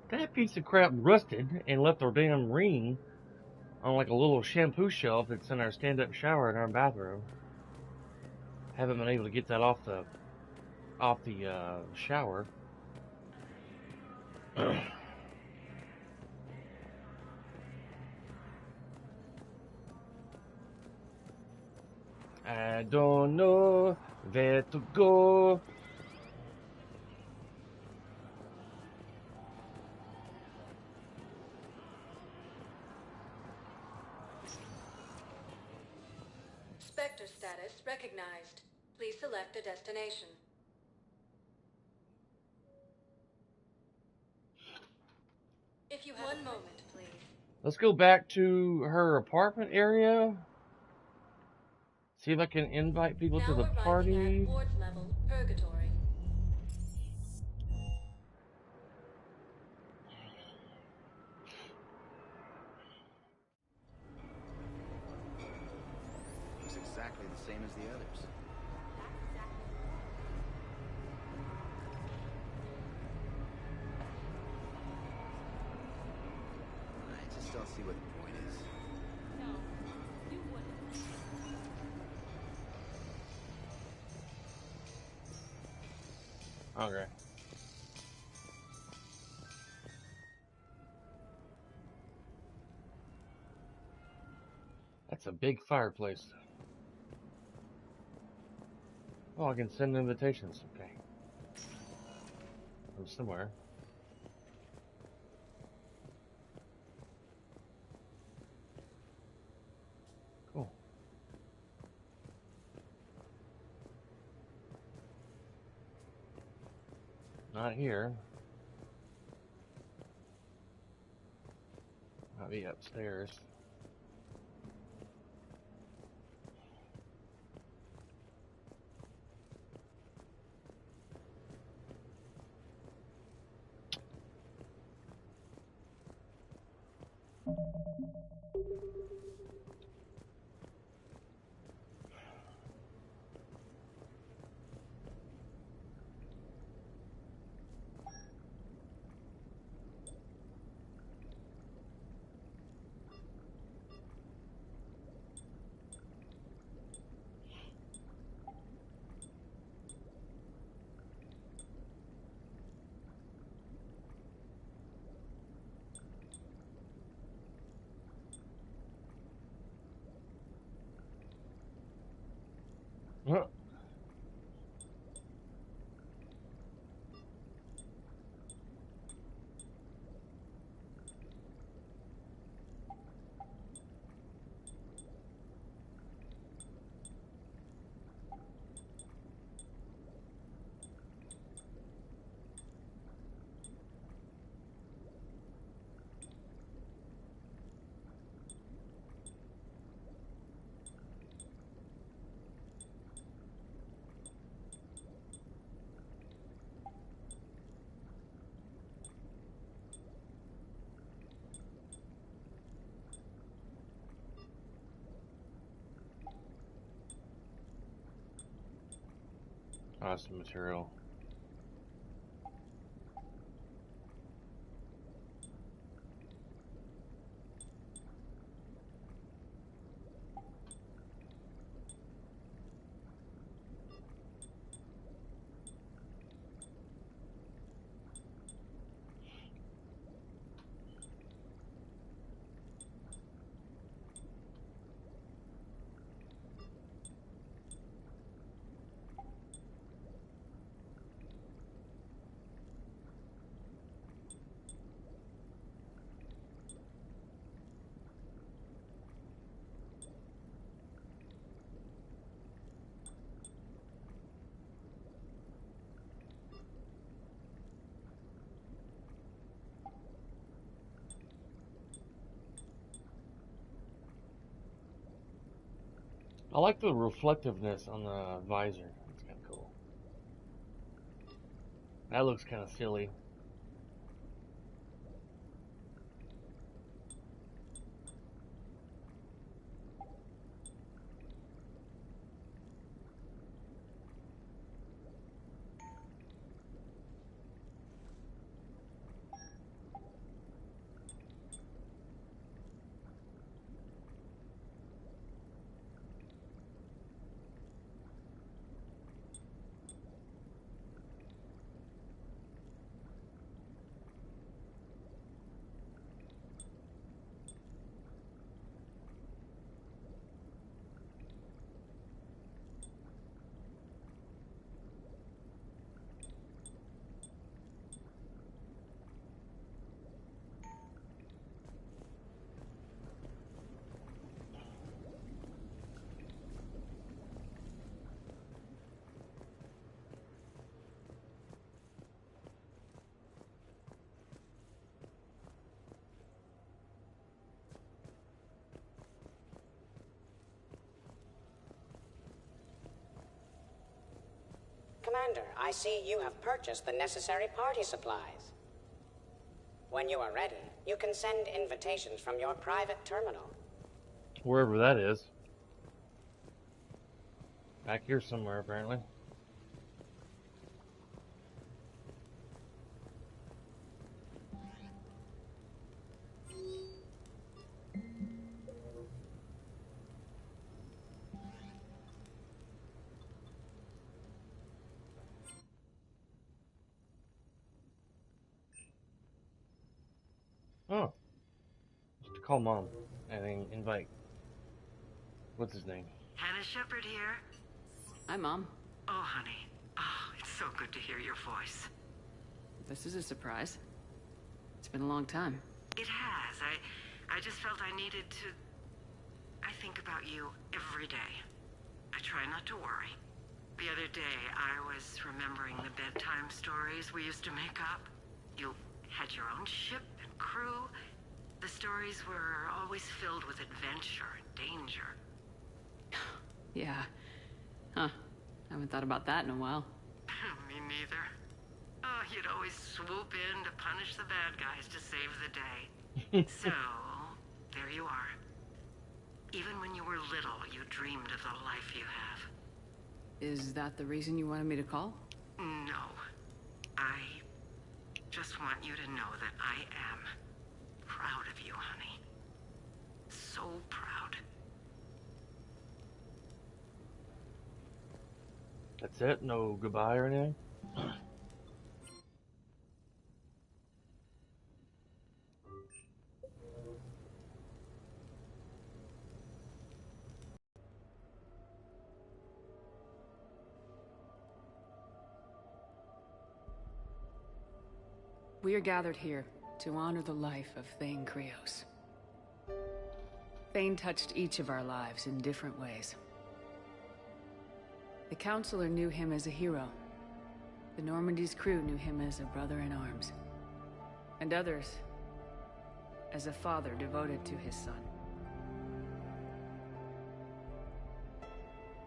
That piece of crap rusted and left our damn ring on like a little shampoo shelf that's in our stand-up shower in our bathroom. Haven't been able to get that off the off the shower. I don't know where to go. Spectre status recognized. Please select a destination. If you have one moment, please. Let's go back to her apartment area. See if I can invite people to the party. At ward level, Purgatory. Looks exactly the same as the others. I just don't see what the point is. Okay. That's a big fireplace. Oh, I can send invitations. Okay. From somewhere. Cool. Not here. Might be upstairs. Huh. Awesome material. I like the reflectiveness on the visor. It's kind of cool. That looks kind of silly. Commander, I see you have purchased the necessary party supplies. When you are ready, you can send invitations from your private terminal. Wherever that is. Back here somewhere, apparently. Oh. Just call Mom and then invite. What's his name? Hannah Shepard here. Hi, Mom. Oh, honey. Oh, it's so good to hear your voice. This is a surprise. It's been a long time. It has. I just felt I needed to... I think about you every day. I try not to worry. The other day, I was remembering the bedtime stories we used to make up. You had your own ship and crew. The stories were always filled with adventure and danger. Yeah. Huh. I haven't thought about that in a while. Me neither. Oh, you'd always swoop in to punish the bad guys to save the day. So, there you are. Even when you were little, you dreamed of the life you have. Is that the reason you wanted me to call? No. I just want you to know that I am proud of you, honey. So proud. That's it? No goodbye or anything? We are gathered here to honor the life of Thane Krios. Thane touched each of our lives in different ways. The Counselor knew him as a hero. The Normandy's crew knew him as a brother in arms. And others as a father devoted to his son.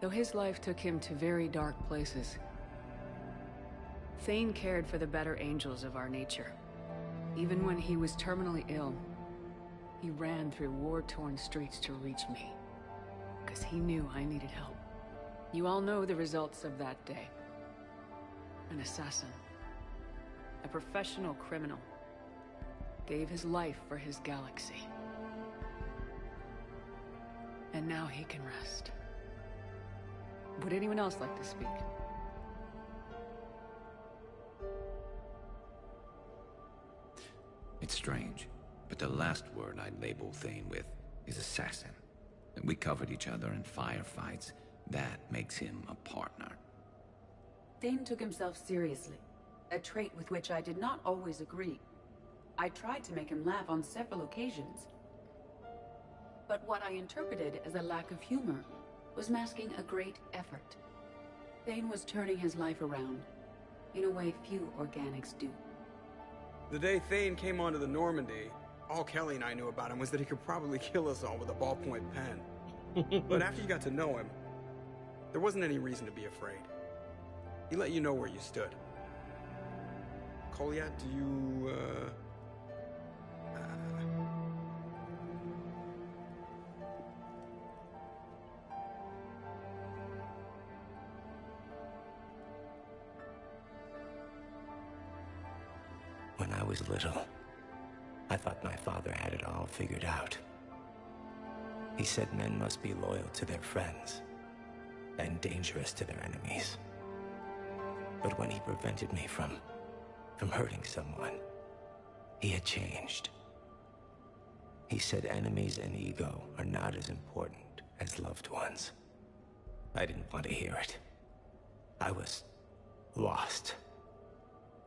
Though his life took him to very dark places, Thane cared for the better angels of our nature. Even when he was terminally ill, he ran through war-torn streets to reach me, because he knew I needed help. You all know the results of that day. An assassin, a professional criminal, gave his life for his galaxy. And now he can rest. Would anyone else like to speak? It's strange, but the last word I'd label Thane with is assassin. We covered each other in firefights. That makes him a partner. Thane took himself seriously, a trait with which I did not always agree. I tried to make him laugh on several occasions. But what I interpreted as a lack of humor was masking a great effort. Thane was turning his life around, in a way few organics do. The day Thane came onto the Normandy, all Kelly and I knew about him was that he could probably kill us all with a ballpoint pen. But after you got to know him, there wasn't any reason to be afraid. He let you know where you stood. Kolyat, do you, When I was little, I thought my father had it all figured out. He said men must be loyal to their friends and dangerous to their enemies. But when he prevented me from hurting someone, he had changed. He said enemies and ego are not as important as loved ones. I didn't want to hear it. I was lost.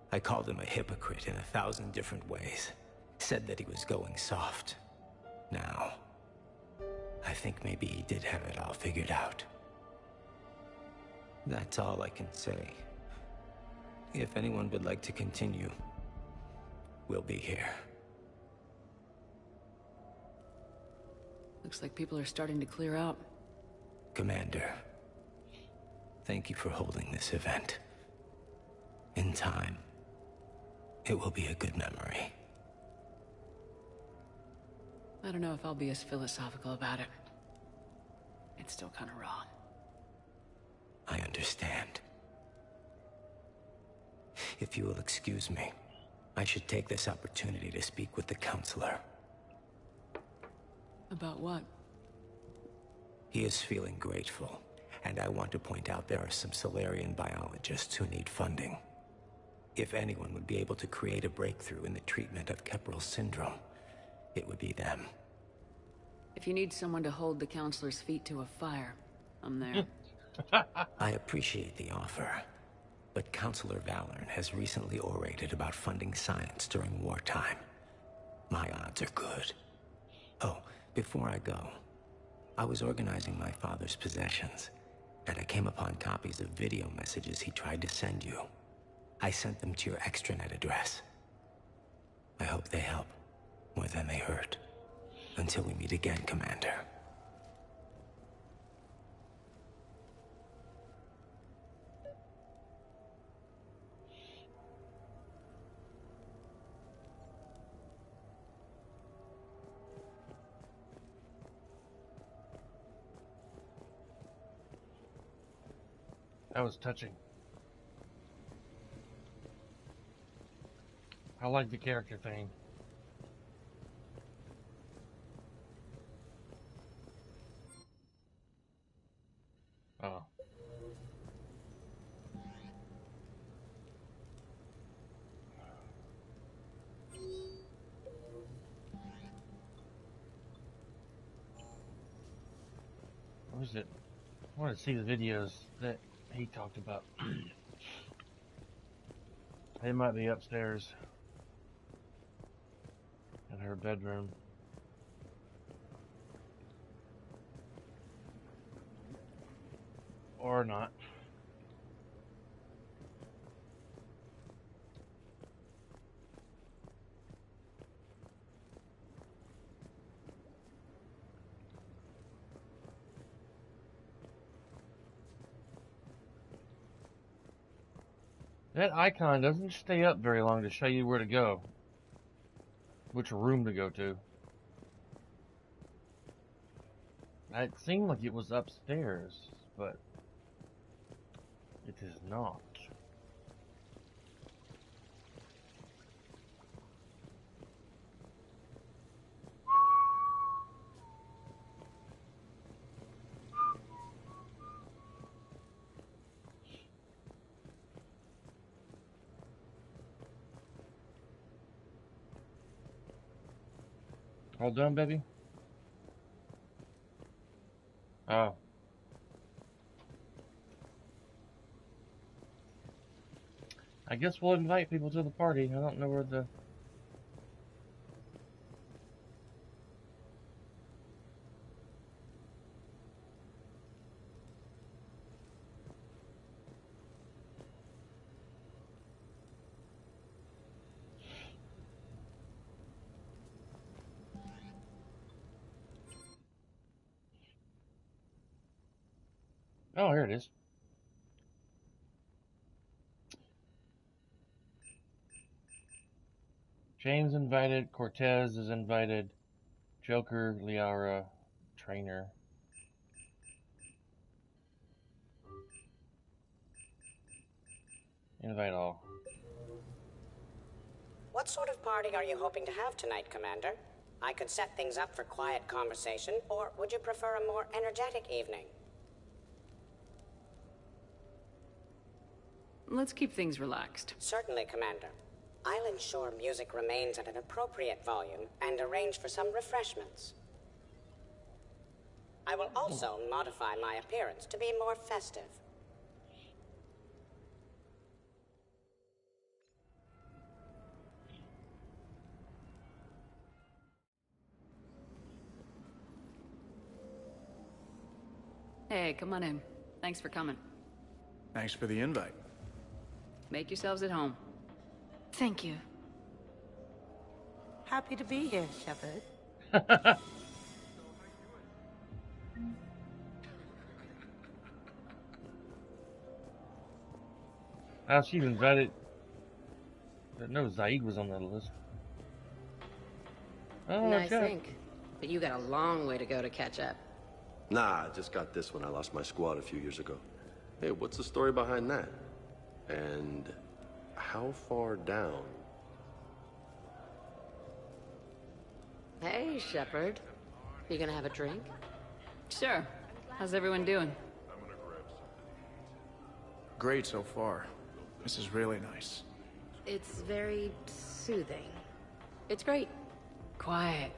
I called him a hypocrite in 1,000 different ways. Said that he was going soft. Now, I think maybe he did have it all figured out. That's all I can say. If anyone would like to continue, we'll be here. Looks like people are starting to clear out. Commander, thank you for holding this event. In time, it will be a good memory. I don't know if I'll be as philosophical about it. It's still kind of raw. I understand. If you will excuse me, I should take this opportunity to speak with the counselor. About what? He is feeling grateful, and I want to point out there are some Salarian biologists who need funding. If anyone would be able to create a breakthrough in the treatment of Kepral syndrome, it would be them. If you need someone to hold the counselor's feet to a fire, I'm there. I appreciate the offer, but Counselor Valorn has recently orated about funding science during wartime. My odds are good. Oh, before I go, I was organizing my father's possessions, and I came upon copies of video messages he tried to send you. I sent them to your extranet address. I hope they help, more than they hurt. Until we meet again, Commander. That was touching. I like the character thing. Oh. What was it? I want to see the videos that he talked about. They might be upstairs in her bedroom. Or not. That icon doesn't stay up very long to show you where to go. Which room to go to. It seemed like it was upstairs, but it is not. All done, baby? Oh. I guess we'll invite people to the party. I don't know where the... Oh, here it is. James invited, Cortez is invited, Joker, Liara, Trainer. Invite all. What sort of party are you hoping to have tonight, Commander? I could set things up for quiet conversation, or would you prefer a more energetic evening? Let's keep things relaxed. Certainly, Commander. I'll ensure music remains at an appropriate volume and arrange for some refreshments. I will also modify my appearance to be more festive. Hey, come on in. Thanks for coming. Thanks for the invite. Make yourselves at home. Thank you. Happy to be here, Shepard. She's invited Didn't know Zaid was on that list. Oh, Nice Jack. ink. But you got a long way to go to catch up. Nah, I just got this when I lost my squad a few years ago. Hey, what's the story behind that? And how far down? Hey, Shepard. You gonna have a drink? Sure. How's everyone doing? Great so far. This is really nice. It's very soothing. It's great. Quiet.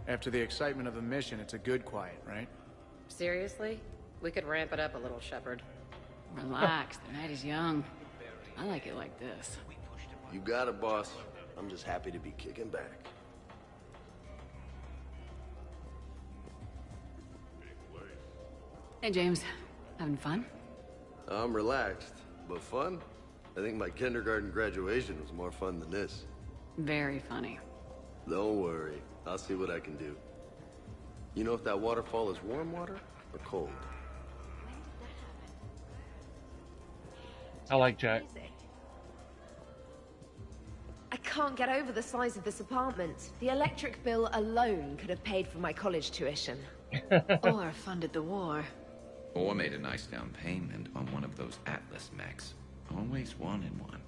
After the excitement of the mission, it's a good quiet, right? Seriously? We could ramp it up a little, Shepard. Relax. The night is young. I like it like this. You got it, boss. I'm just happy to be kicking back. Hey, James. Having fun? I'm relaxed, but fun? I think my kindergarten graduation was more fun than this. Very funny. Don't worry. I'll see what I can do. You know if that waterfall is warm water or cold? I like Jack. I can't get over the size of this apartment. The electric bill alone could have paid for my college tuition. Or funded the war. Or made a nice down payment on one of those Atlas mechs. Always wanted one.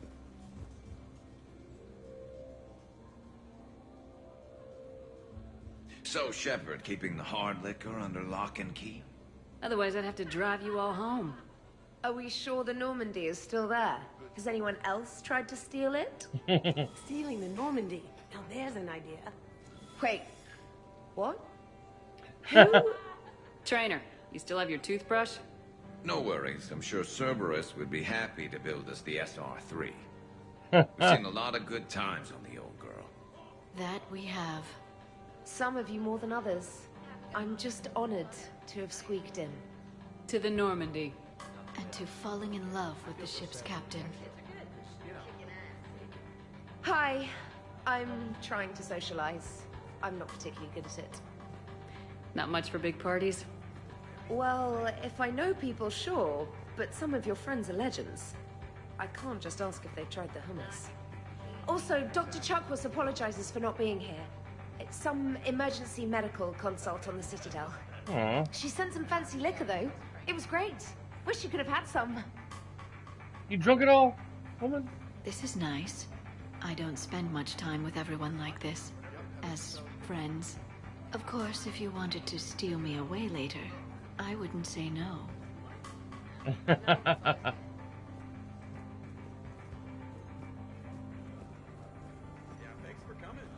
So, Shepard, keeping the hard liquor under lock and key? Otherwise, I'd have to drive you all home. Are we sure the Normandy is still there? Has anyone else tried to steal it? Stealing the Normandy. Now there's an idea. Wait. What? Trainer, you still have your toothbrush? No worries. I'm sure Cerberus would be happy to build us the SR3. We've seen a lot of good times on the old girl. That we have. Some of you more than others. I'm just honored to have squeaked in. To the Normandy. And to falling in love with the ship's captain. Hi. I'm trying to socialize. I'm not particularly good at it. Not much for big parties? Well, if I know people, sure. But some of your friends are legends. I can't just ask if they've tried the hummus. Also, Dr. Chuckworth apologizes for not being here. It's some emergency medical consult on the Citadel. Aww. She sent some fancy liquor, though. It was great. Wish you could have had some. You drunk it all, woman? This is nice. I don't spend much time with everyone like this. As friends. Of course, if you wanted to steal me away later, I wouldn't say no.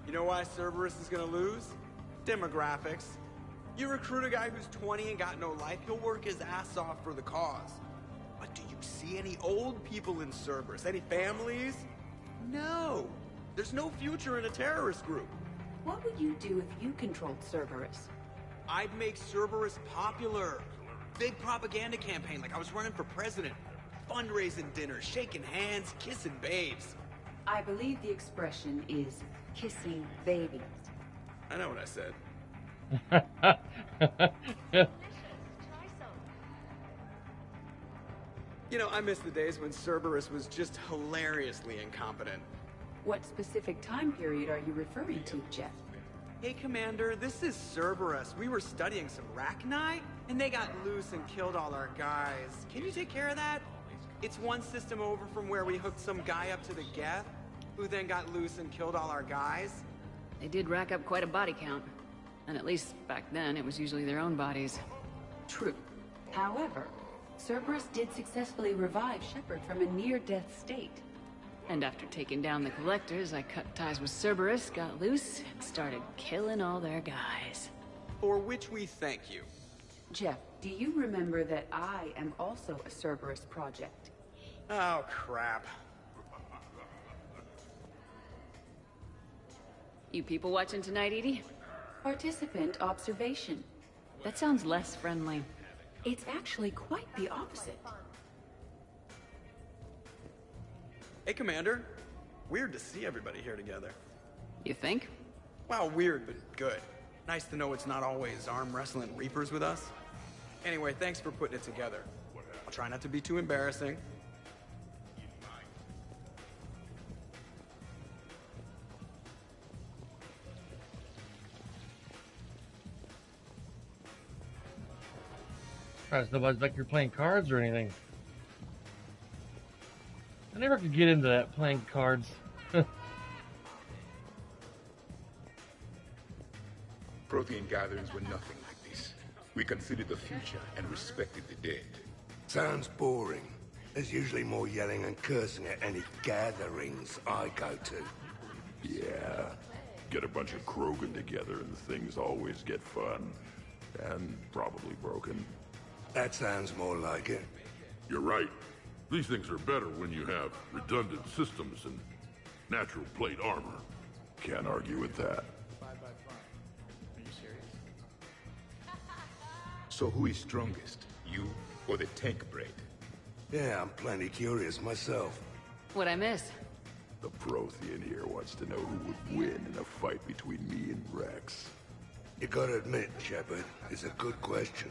You know why Cerberus is gonna lose? Demographics. You recruit a guy who's 20 and got no life, he'll work his ass off for the cause. But do you see any old people in Cerberus? Any families? No. There's no future in a terrorist group. What would you do if you controlled Cerberus? I'd make Cerberus popular. Big propaganda campaign like I was running for president. Fundraising dinners, shaking hands, kissing babes. I believe the expression is kissing babies. I know what I said. You know, I miss the days when Cerberus was just hilariously incompetent. What specific time period are you referring to, Jeff? Hey, Commander, this is Cerberus. We were studying some Rachni, and they got loose and killed all our guys. Can you take care of that? It's one system over from where we hooked some guy up to the Geth, who then got loose and killed all our guys. They did rack up quite a body count. And at least back then, it was usually their own bodies. True. However, Cerberus did successfully revive Shepard from a near-death state. And after taking down the Collectors, I cut ties with Cerberus, got loose, and started killing all their guys. For which we thank you. Jeff, do you remember that I am also a Cerberus project? Oh, crap. You people watching tonight, Edie? Participant observation. That sounds less friendly. It's actually quite the opposite. Hey, Commander. Weird to see everybody here together. You think? Well, weird, but good. Nice to know it's not always arm wrestling Reapers with us. Anyway, thanks for putting it together. I'll try not to be too embarrassing. Surprised nobody's back here playing cards or anything. I never could get into that, playing cards. Prothean gatherings were nothing like this. We considered the future and respected the dead. Sounds boring. There's usually more yelling and cursing at any gatherings I go to. Yeah. Get a bunch of Krogan together and things always get fun. And probably broken. That sounds more like it. You're right. These things are better when you have redundant systems and natural plate armor. Can't argue with that. So who is strongest? You or the tank braid? Yeah, I'm plenty curious myself. What'd I miss? The Prothean here wants to know who would win in a fight between me and Rex. You gotta admit, Shepard, it's a good question.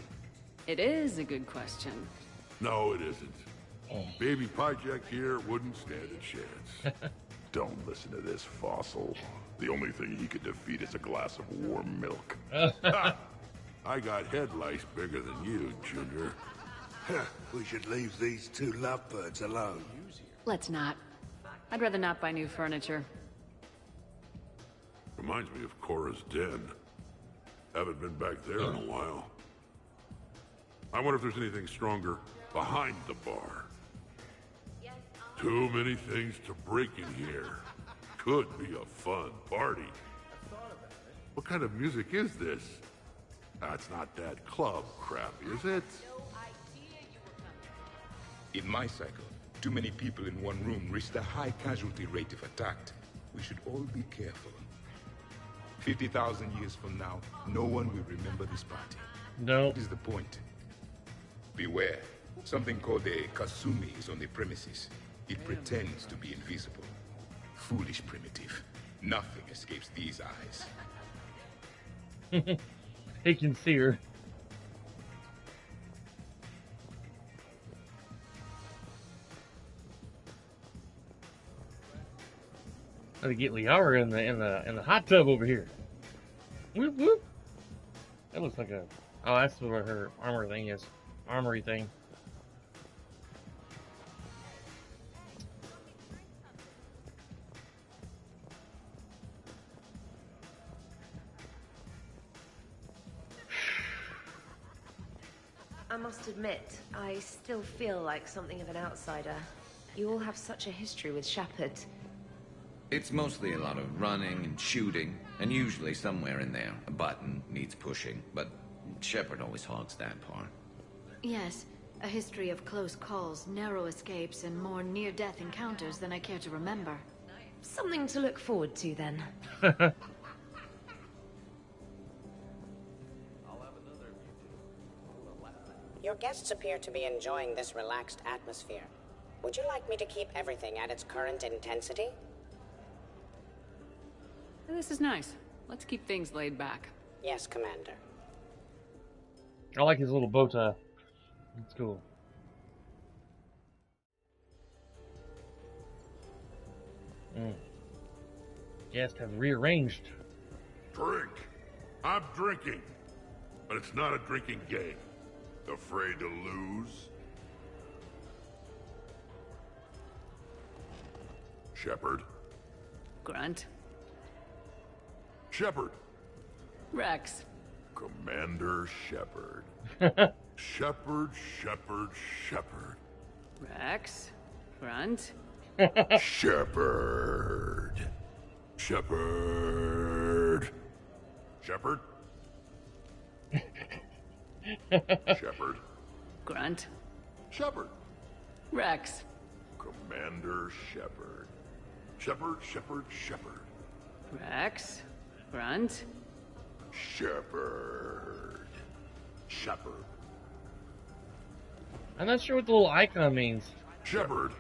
It is a good question. No, it isn't. Baby Pyjak here wouldn't stand a chance. Don't listen to this fossil. The only thing he could defeat is a glass of warm milk. I got head lice bigger than you, Junior. We should leave these two lovebirds alone. Let's not. I'd rather not buy new furniture. Reminds me of Cora's den. Haven't been back there in a while. I wonder if there's anything stronger behind the bar. Too many things to break in here. Could be a fun party. What kind of music is this? That's not that club crap, is it? In my cycle, too many people in one room risk a high casualty rate if attacked. We should all be careful. 50,000 years from now, no one will remember this party. No. What is the point? Beware. Something called a Kasumi is on the premises. It pretends to be invisible. Foolish primitive. Nothing escapes these eyes. He can see her. Gotta get Liara in the hot tub over here. Whoop whoop. That looks like a. Oh, that's what her armor thing is. Armory thing. I must admit, I still feel like something of an outsider. You all have such a history with Shepard. It's mostly a lot of running and shooting, and usually somewhere in there, a button needs pushing, but Shepard always hogs that part. Yes, a history of close calls, narrow escapes, and more near-death encounters than I care to remember. Something to look forward to, then. Your guests appear to be enjoying this relaxed atmosphere. Would you like me to keep everything at its current intensity? This is nice. Let's keep things laid back. Yes, Commander. I like his little bow tie. It's cool. Guest has rearranged. Drink. I'm drinking. But it's not a drinking game. Afraid to lose? Shepard. Grunt. Shepard. Rex. Commander Shepard. Shepard, Shepard, Shepard. Rex. Grunt. Shepard. Shepard. Shepard. Shepard. Grunt. Shepard. Rex. Commander Shepard. Shepard, Shepard, Shepard. Rex. Grunt. Shepard. Shepard. I'm not sure what the little icon means. Shepard.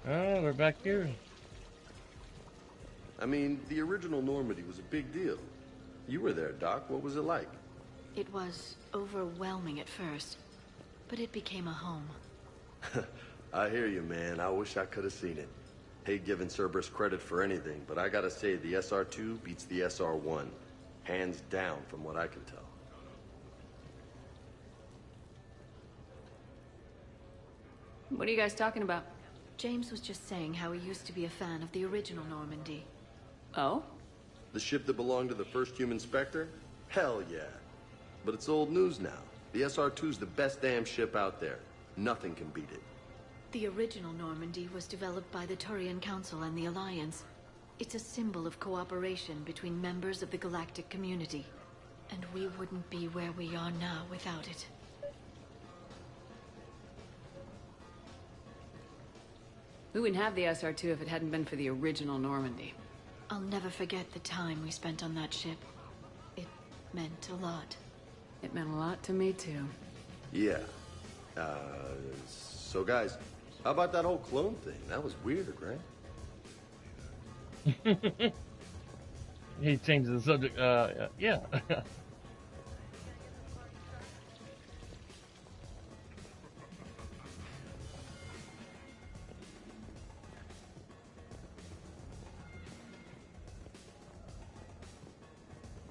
Oh, we're back here. I mean, the original Normandy was a big deal. You were there, Doc. What was it like? It was overwhelming at first, but it became a home. I hear you, man. I wish I could have seen it. Hate giving Cerberus credit for anything, but I gotta say the SR2 beats the SR1. Hands down, from what I can tell. What are you guys talking about? James was just saying how he used to be a fan of the original Normandy. Oh? The ship that belonged to the first human Spectre? Hell yeah. But it's old news now. The SR2's the best damn ship out there. Nothing can beat it. The original Normandy was developed by the Turian Council and the Alliance. It's a symbol of cooperation between members of the galactic community. And we wouldn't be where we are now without it. We wouldn't have the SR2 if it hadn't been for the original Normandy. I'll never forget the time we spent on that ship. It meant a lot. It meant a lot to me, too. Yeah. So guys, how about that whole clone thing? That was weird, right? He changed the subject. Yeah.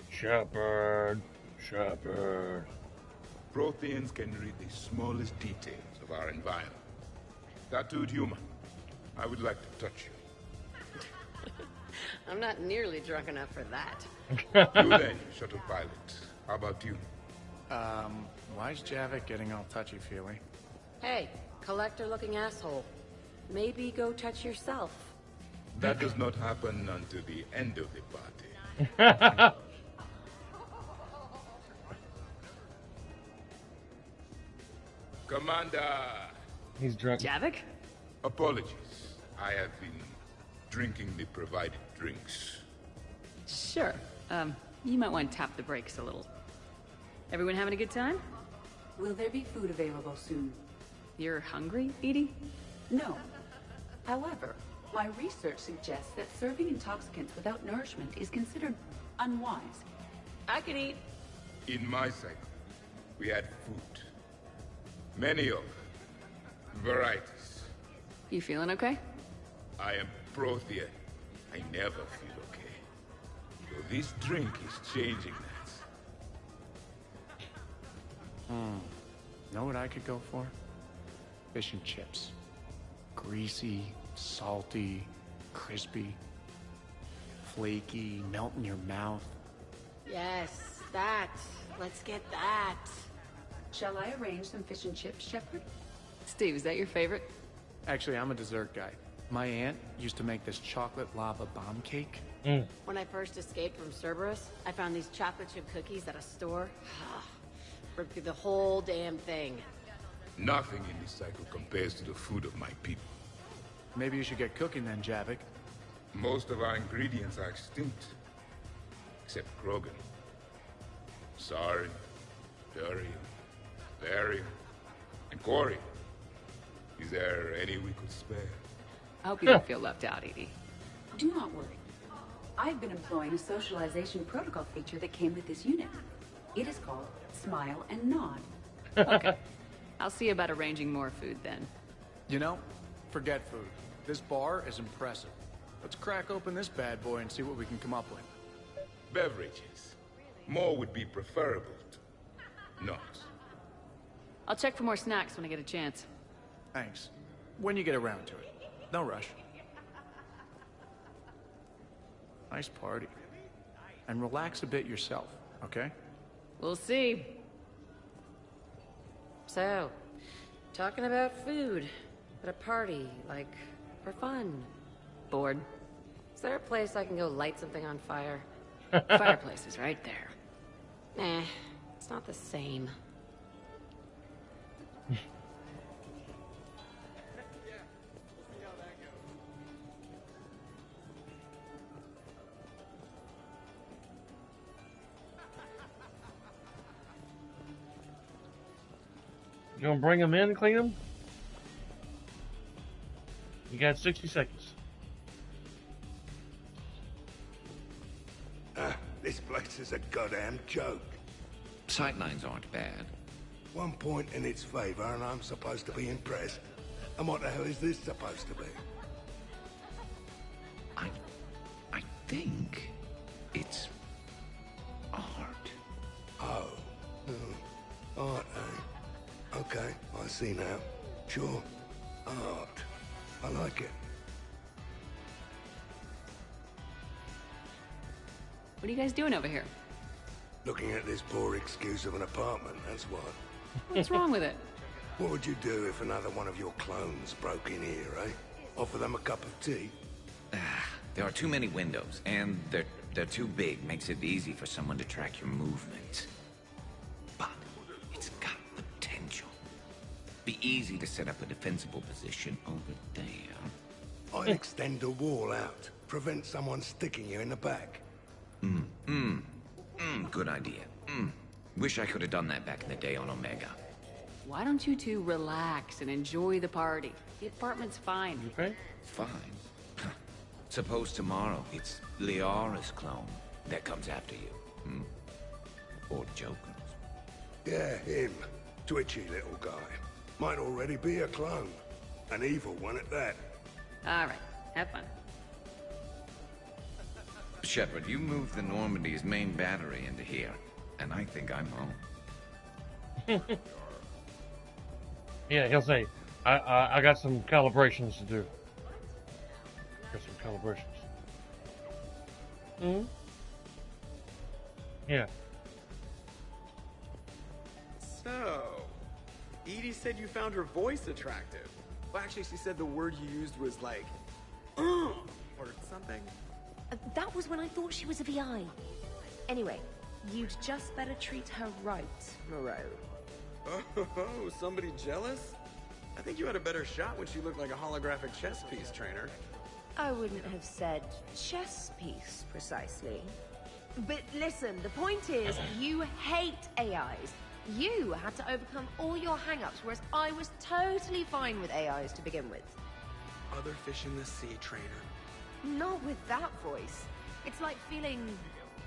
Shepard. Protheans can read the smallest details of our environment. Tattooed human, I would like to touch you. I'm not nearly drunk enough for that. You then, shuttle pilot. How about you? Why's Javik getting all touchy-feely? Hey, collector-looking asshole. Maybe go touch yourself. That does not happen until the end of the party. Commander! He's drunk. Javik? Apologies. I have been drinking the provided drinks. Sure. You might want to tap the brakes a little. Everyone having a good time? Will there be food available soon? You're hungry, Edie? No. However, my research suggests that serving intoxicants without nourishment is considered unwise. I could eat. In my cycle, we had food. Many of varieties. You feeling okay? I am Prothean. I never feel okay. So this drink is changing that. Know what I could go for? Fish and chips. Greasy, salty, crispy, flaky, melt in your mouth. Yes, that. Let's get that. Shall I arrange some fish and chips, Shepard? Steve, is that your favorite? Actually, I'm a dessert guy. My aunt used to make this chocolate lava bomb cake. When I first escaped from Cerberus, I found these chocolate chip cookies at a store. Ripped through the whole damn thing. Nothing in this cycle compares to the food of my people. Maybe you should get cooking then, Javik. Most of our ingredients are extinct. Except Krogan. Sorry, Durian, Varian, and Corey. Is there any we could spare? I hope you don't feel left out, Edie. Do not worry. I've been employing a socialization protocol feature that came with this unit. It is called Smile and Nod. Okay. I'll see about arranging more food then. You know, forget food. This bar is impressive. Let's crack open this bad boy and see what we can come up with. Beverages. More would be preferable to not. I'll check for more snacks when I get a chance. Thanks. When you get around to it. No rush. Nice party. And relax a bit yourself, okay? We'll see. So, talking about food at a party, like, for fun. Bored. Is there a place I can go light something on fire? Fireplace is right there. It's not the same. You gonna bring him in and clean him? You got 60 seconds. This place is a goddamn joke. Sightlines aren't bad. One point in its favor and I'm supposed to be impressed. And what the hell is this supposed to be? I think it's art. Oh. Art, eh? Okay, I see now. Sure. Art. I like it. What are you guys doing over here? Looking at this poor excuse of an apartment, that's what. What's wrong with it? What would you do if another one of your clones broke in here, eh? Offer them a cup of tea? There are too many windows, and they're too big. Makes it easy for someone to track your movements. But it's got potential. Be easy to set up a defensible position over there. I'd extend the wall out. Prevent someone sticking you in the back. Good idea. Wish I could have done that back in the day on Omega. Why don't you two relax and enjoy the party? The apartment's fine. Okay. Fine. Suppose tomorrow it's Liara's clone that comes after you. Or Joker's. Yeah, him. Twitchy little guy. Might already be a clone. An evil one at that. All right, have fun. Shepard, you moved the Normandy's main battery into here, and I think I'm home. Yeah, he'll say, I got some calibrations to do. Got some calibrations. Yeah. So, Edie said you found her voice attractive. Well, actually, she said the word you used was like, or something. That was when I thought she was a VI. Anyway, you'd just better treat her right, Moreau. Oh, somebody jealous? I think you had a better shot when she looked like a holographic chess piece, Trainer. I wouldn't have said chess piece, precisely. But listen, the point is, you hate AIs. You had to overcome all your hang-ups, whereas I was totally fine with AIs to begin with. Other fish in the sea, Trainer. Not with that voice. It's like feeling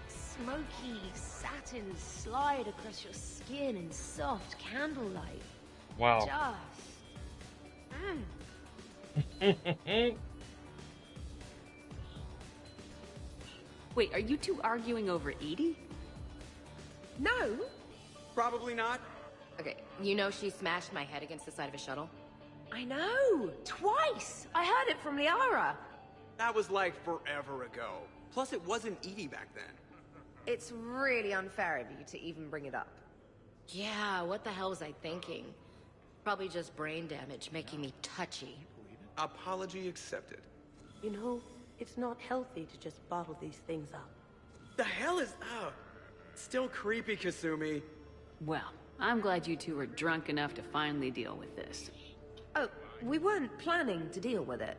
smoky satin slide across your skin in soft candlelight. Wow. Just. Wait, are you two arguing over Edie? No. Probably not. Okay, you know she smashed my head against the side of a shuttle? I know! Twice! I heard it from Liara. That was like forever ago. Plus, it wasn't Edie back then. It's really unfair of you to even bring it up. Yeah, what the hell was I thinking? Probably just brain damage making me touchy. Apology accepted. You know, it's not healthy to just bottle these things up. The hell is... Oh, still creepy, Kasumi. Well, I'm glad you two are drunk enough to finally deal with this. Oh, we weren't planning to deal with it.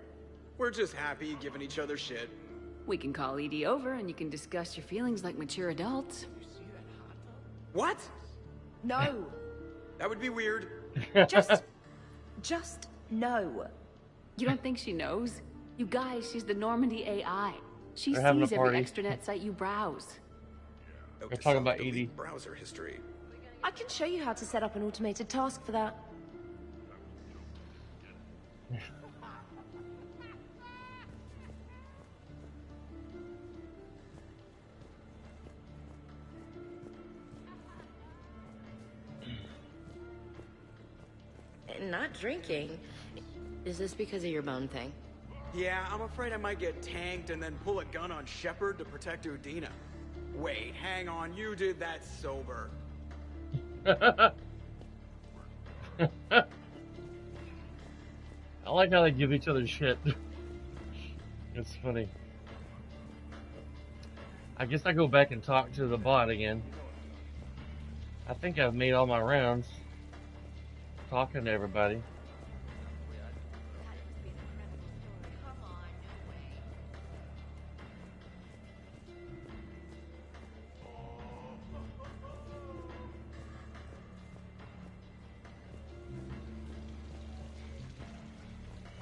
We're just happy giving each other shit. We can call Edie over and you can discuss your feelings like mature adults. What? No. That would be weird. Just no. You don't think she knows? You guys, she's the Normandy AI. She They're having a sees every party. extranet site you browse. We're talking about Edie. Browser history. I can show you how to set up an automated task for that. Not drinking. Is this because of your bone thing? Yeah, I'm afraid I might get tanked and then pull a gun on Shepard to protect Udina. Wait, hang on, you did that sober. I like how they give each other shit. It's funny. I guess I go back and talk to the bot again. I think I've made all my rounds. Talking to everybody.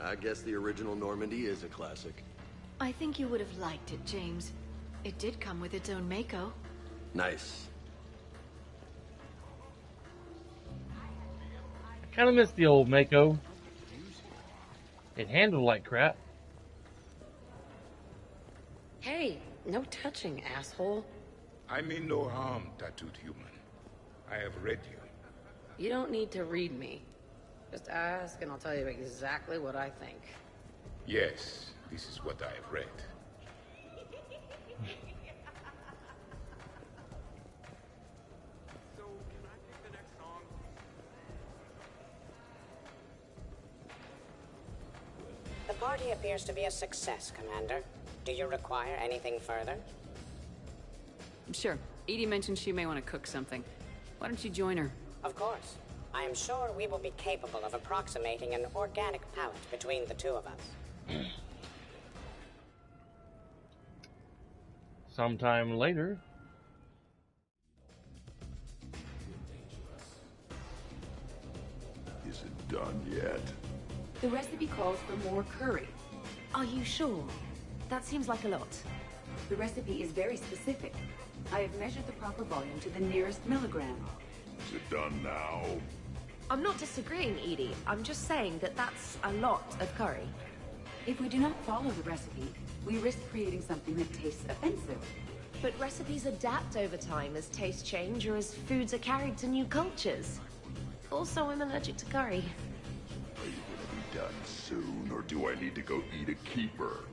I guess the original Normandy is a classic. I think you would have liked it, James. It did come with its own Mako. Nice. I kind of miss the old Mako. It handled like crap. Hey, no touching, asshole. I mean no harm, tattooed human. I have read you. You don't need to read me. Just ask and I'll tell you exactly what I think. Yes, this is what I have read. The party appears to be a success, Commander. Do you require anything further? Sure. Edie mentioned she may want to cook something. Why don't you join her? Of course. I am sure we will be capable of approximating an organic palate between the two of us. Sometime later. Is it done yet? The recipe calls for more curry. Are you sure? That seems like a lot. The recipe is very specific. I have measured the proper volume to the nearest milligram. Is it done now? I'm not disagreeing, Edie. I'm just saying that that's a lot of curry. If we do not follow the recipe, we risk creating something that tastes offensive. But recipes adapt over time as tastes change or as foods are carried to new cultures. Also, I'm allergic to curry. Are you gonna be done soon, or do I need to go eat a keeper?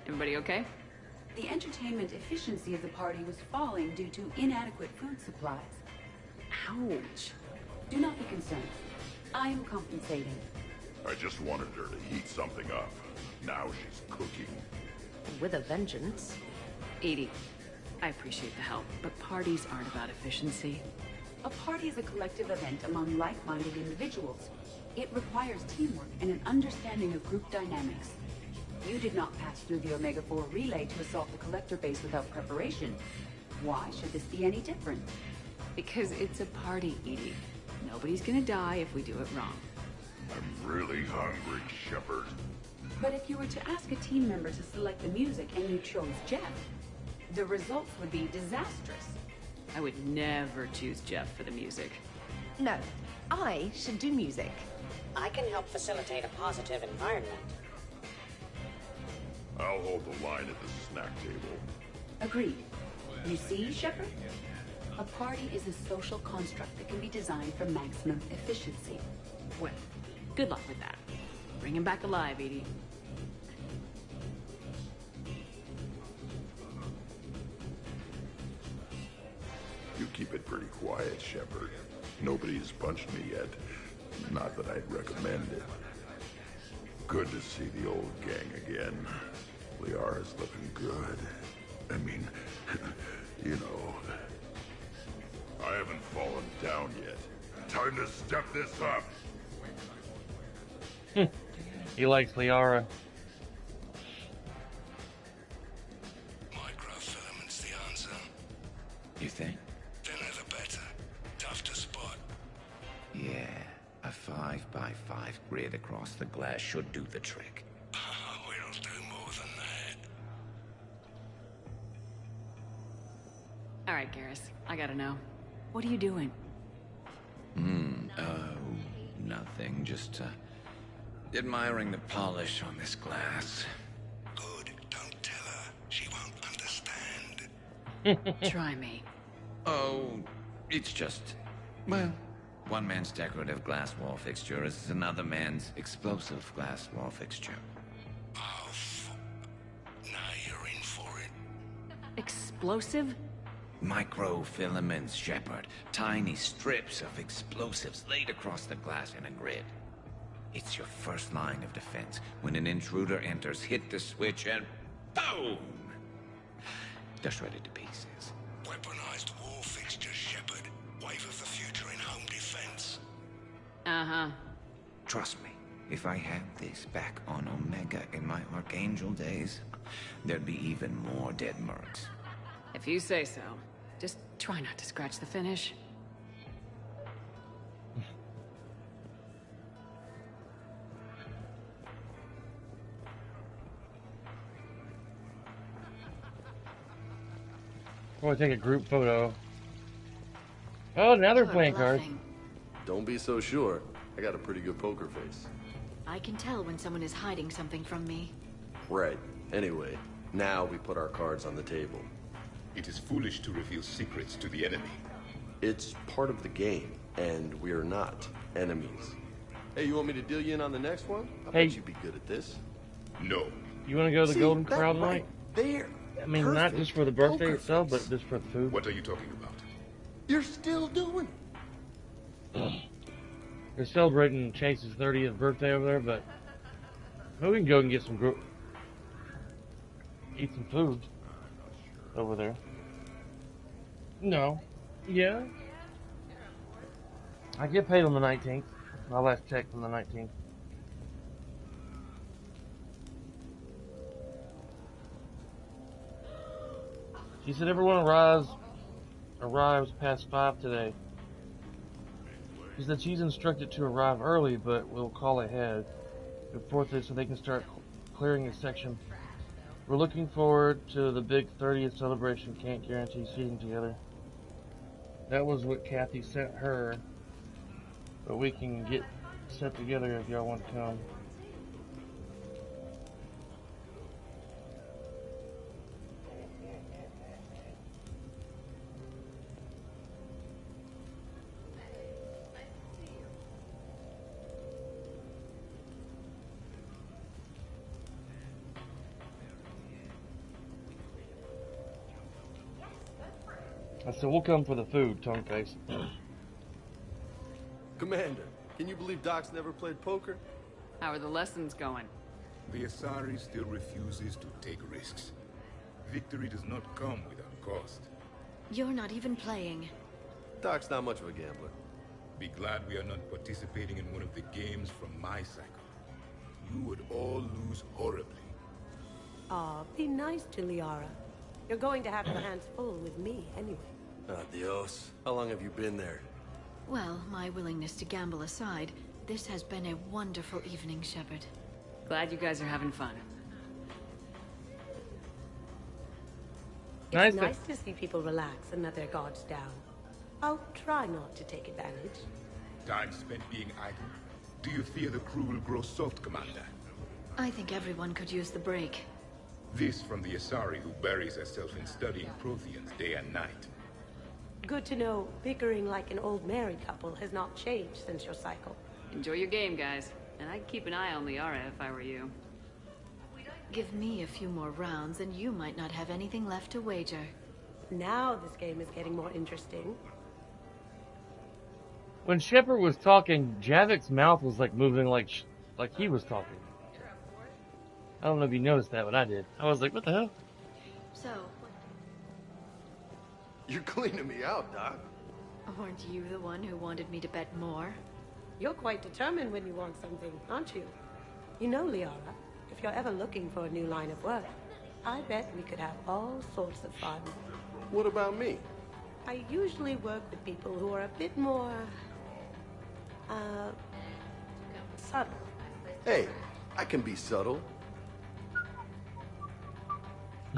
Everybody okay? The entertainment efficiency of the party was falling due to inadequate food supplies. Ouch. Do not be concerned. I am compensating. I just wanted her to heat something up. Now she's cooking. With a vengeance. Edie, I appreciate the help, but parties aren't about efficiency. A party is a collective event among like-minded individuals. It requires teamwork and an understanding of group dynamics. You did not pass through the Omega-4 relay to assault the Collector base without preparation. Why should this be any different? Because it's a party, Edie. Nobody's gonna die if we do it wrong. I'm really hungry, Shepard. But if you were to ask a team member to select the music and you chose Jeff, the results would be disastrous. I would never choose Jeff for the music. No, I should do music. I can help facilitate a positive environment. I'll hold the line at the snack table. Agreed. You see, Shepard? A party is a social construct that can be designed for maximum efficiency. Well, good luck with that. Bring him back alive, Edie. You keep it pretty quiet, Shepard. Nobody's punched me yet. Not that I'd recommend it. Good to see the old gang again. Liara's looking good. I mean, you know. I haven't fallen down yet. Time to step this up. He likes Liara. Microfilament's the answer. You think? Thinner the better. Tough to spot. Yeah, a 5x5 grid across the glass should do the trick. We'll do more than that. All right, Garrus. I gotta know. What are you doing? Oh, nothing. Just, admiring the polish on this glass. Good. Don't tell her. She won't understand. Try me. Oh, it's just, well, one man's decorative glass wall fixture is another man's explosive glass wall fixture. Oh, now you're in for it. Explosive? Microfilaments, Shepard. Tiny strips of explosives laid across the glass in a grid. It's your first line of defense. When an intruder enters, hit the switch and boom! They're shredded to pieces. Weaponized wall fixtures, Shepard. Wave of the future in home defense. Uh-huh. Trust me, if I had this back on Omega in my Archangel days, there'd be even more dead mercs. If you say so. Just try not to scratch the finish. I want to take a group photo. Oh, now they're playing cards. Don't be so sure. I got a pretty good poker face. I can tell when someone is hiding something from me. Right. Anyway, now we put our cards on the table. It is foolish to reveal secrets to the enemy. It's part of the game, and we're not enemies. Hey, you want me to deal you in on the next one? I bet you'd be good at this. No. You want to go to the Golden Corral tonight? Right there. I mean, not just for the birthday itself, but just for the food. What are you talking about? You're still doing it. They're celebrating Chase's 30th birthday over there, but we can go and get some eat some food over there. No. Yeah. I get paid on the 19th. My last check from the 19th. She said everyone arrives past 5 today. She said she's instructed to arrive early, but we'll call ahead before this so they can start clearing the section. We're looking forward to the big 30th celebration. Can't guarantee seating together. That was what Kathy sent her, but we can get set together if y'all want to come. I said, we'll come for the food, Tongue Face. Commander, can you believe Doc's never played poker? How are the lessons going? The Asari still refuses to take risks. Victory does not come without cost. You're not even playing. Doc's not much of a gambler. Be glad we are not participating in one of the games from my cycle. You would all lose horribly. Aw, be nice to Liara. You're going to have your hands full with me anyway. Adios. How long have you been there? Well, my willingness to gamble aside, this has been a wonderful evening, Shepard. Glad you guys are having fun. It's nice to see people relax and let their guards down. I'll try not to take advantage. Time spent being idle? Do you fear the crew will grow soft, Commander? I think everyone could use the break. This from the Asari who buries herself in studying Protheans day and night. Good to know bickering like an old married couple has not changed since your cycle. Enjoy your game, guys. And I'd keep an eye on Liara if I were you. Give me a few more rounds and you might not have anything left to wager. Now this game is getting more interesting. When Shepard was talking, Javik's mouth was like moving like he was talking. I don't know if you noticed that, but I did. I was like, what the hell? So... You're cleaning me out, Doc. Weren't you the one who wanted me to bet more? You're quite determined when you want something, aren't you? You know, Liara, if you're ever looking for a new line of work, I bet we could have all sorts of fun. What about me? I usually work with people who are a bit more... subtle. Hey, I can be subtle.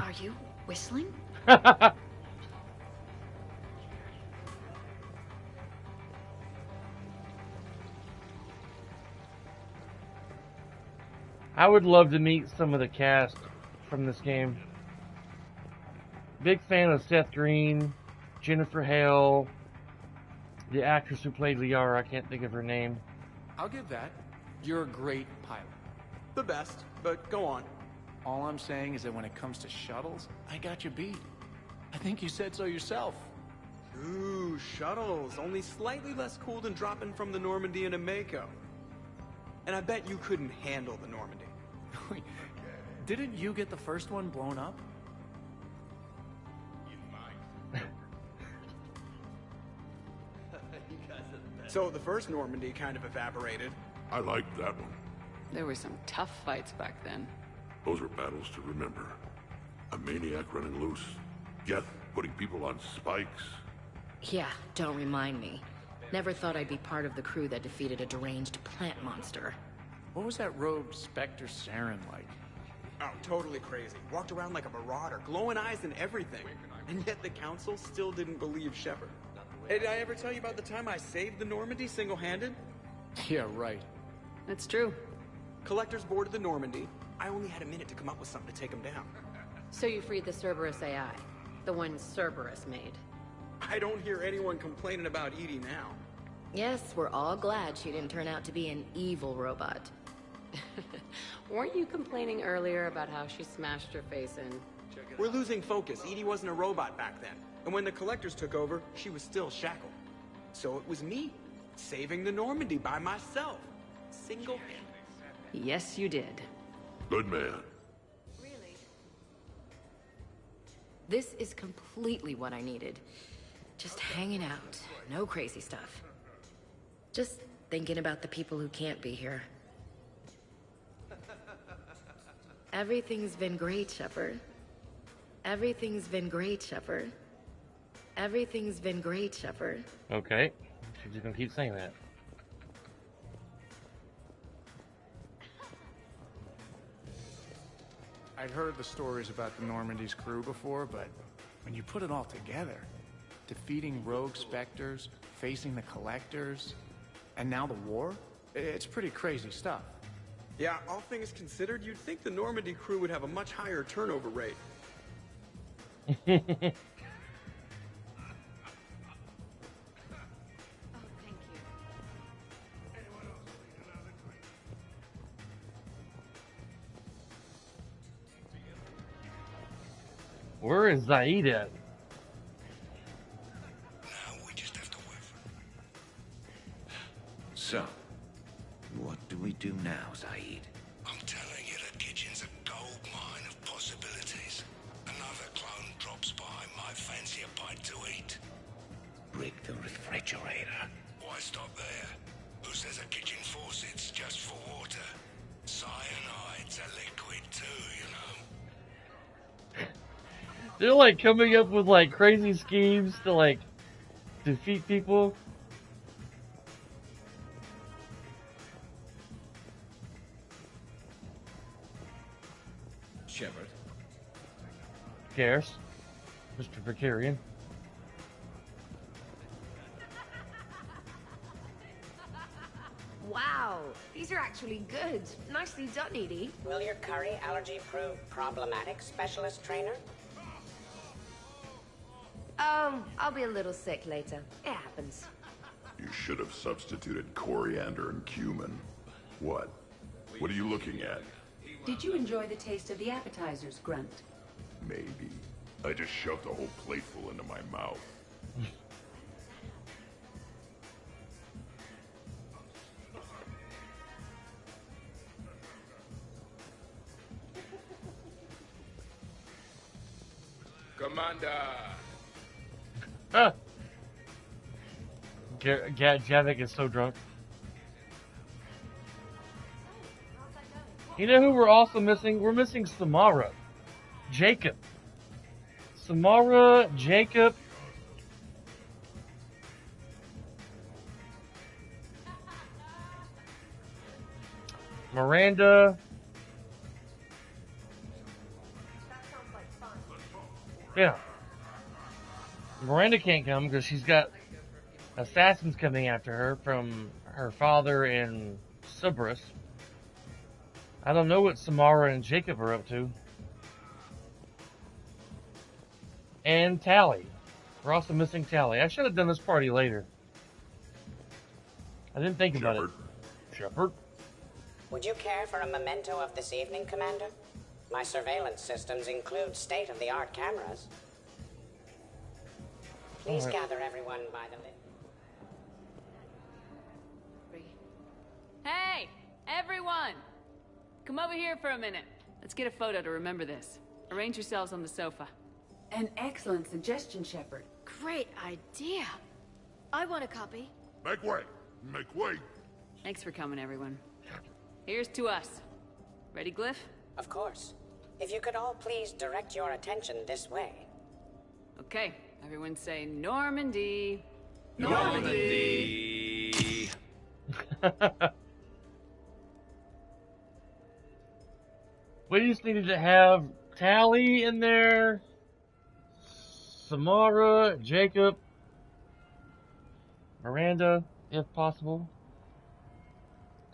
Are you whistling? I would love to meet some of the cast from this game. Big fan of Seth Green, Jennifer Hale, the actress who played Liara, I can't think of her name. I'll give that. You're a great pilot. The best, but go on. All I'm saying is that when it comes to shuttles, I got you beat. I think you said so yourself. Ooh, shuttles. Only slightly less cool than dropping from the Normandy into Mako. And I bet you couldn't handle the Normandy. Didn't you get the first one blown up? So the first Normandy kind of evaporated. I liked that one. There were some tough fights back then. Those are battles to remember. A maniac running loose. Geth putting people on spikes. Yeah, don't remind me. Never thought I'd be part of the crew that defeated a deranged plant monster. What was that rogue Spectre Saren like? Oh, totally crazy. Walked around like a marauder, glowing eyes and everything. And yet the council still didn't believe Shepard. Hey, did I ever tell you about the time I saved the Normandy single-handed? Yeah, right. That's true. Collectors boarded the Normandy. I only had a minute to come up with something to take them down. So you freed the Cerberus AI, the one Cerberus made. I don't hear anyone complaining about EDI now. Yes, we're all glad she didn't turn out to be an evil robot. Weren't you complaining earlier about how she smashed her face in? We're losing focus. EDI wasn't a robot back then. And when the Collectors took over, she was still shackled. So it was me, saving the Normandy by myself. Single-handed. Yes, you did. Good man. This is completely what I needed. Just hanging out. No crazy stuff. Just thinking about the people who can't be here. Everything's been great, Shepard. Everything's been great, Shepard. Everything's been great, Shepard. Okay. She's just gonna keep saying that. I'd heard the stories about the Normandy's crew before, but when you put it all together, defeating rogue Spectres, facing the Collectors, and now the war, it's pretty crazy stuff. Yeah, all things considered, you'd think the Normandy crew would have a much higher turnover rate. Where is Zaid at? So, what do we do now, Zaid? I'm telling you, the kitchen's a gold mine of possibilities. Another clone drops by, might fancy a bite to eat. Break the refrigerator. Why stop there? Who says a kitchen faucet's just for water? Cyanide's a liquid too, you know? They're like coming up with like crazy schemes to like defeat people. Shepard. Garrus. Mr. Vicarian. Wow, these are actually good. Nicely done, Edie. Will your curry allergy prove problematic, Specialist Trainer? I'll be a little sick later. It happens. You should have substituted coriander and cumin. What? What are you looking at? Did you enjoy the taste of the appetizers, Grunt? Maybe. I just shoved a whole plateful into my mouth. Commander! Ah! Javik is so drunk. You know who we're also missing? We're missing Samara. Jacob. Samara, Jacob. Miranda. Yeah. Miranda can't come because she's got assassins coming after her from her father and Cerberus. I don't know what Samara and Jacob are up to. And Tali. We're also missing Tali. I should have done this party later. I didn't think about it. Shepard. Would you care for a memento of this evening, Commander? My surveillance systems include state-of-the-art cameras. Please gather everyone by the lid. Hey, everyone! Come over here for a minute. Let's get a photo to remember this. Arrange yourselves on the sofa. An excellent suggestion, Shepard. Great idea. I want a copy. Make way! Make way! Thanks for coming, everyone. Here's to us. Ready, Glyph? Of course. If you could all please direct your attention this way. Okay, everyone say Normandy. Normandy! We just needed to have Tali in there, Samara, Jacob, Miranda, if possible.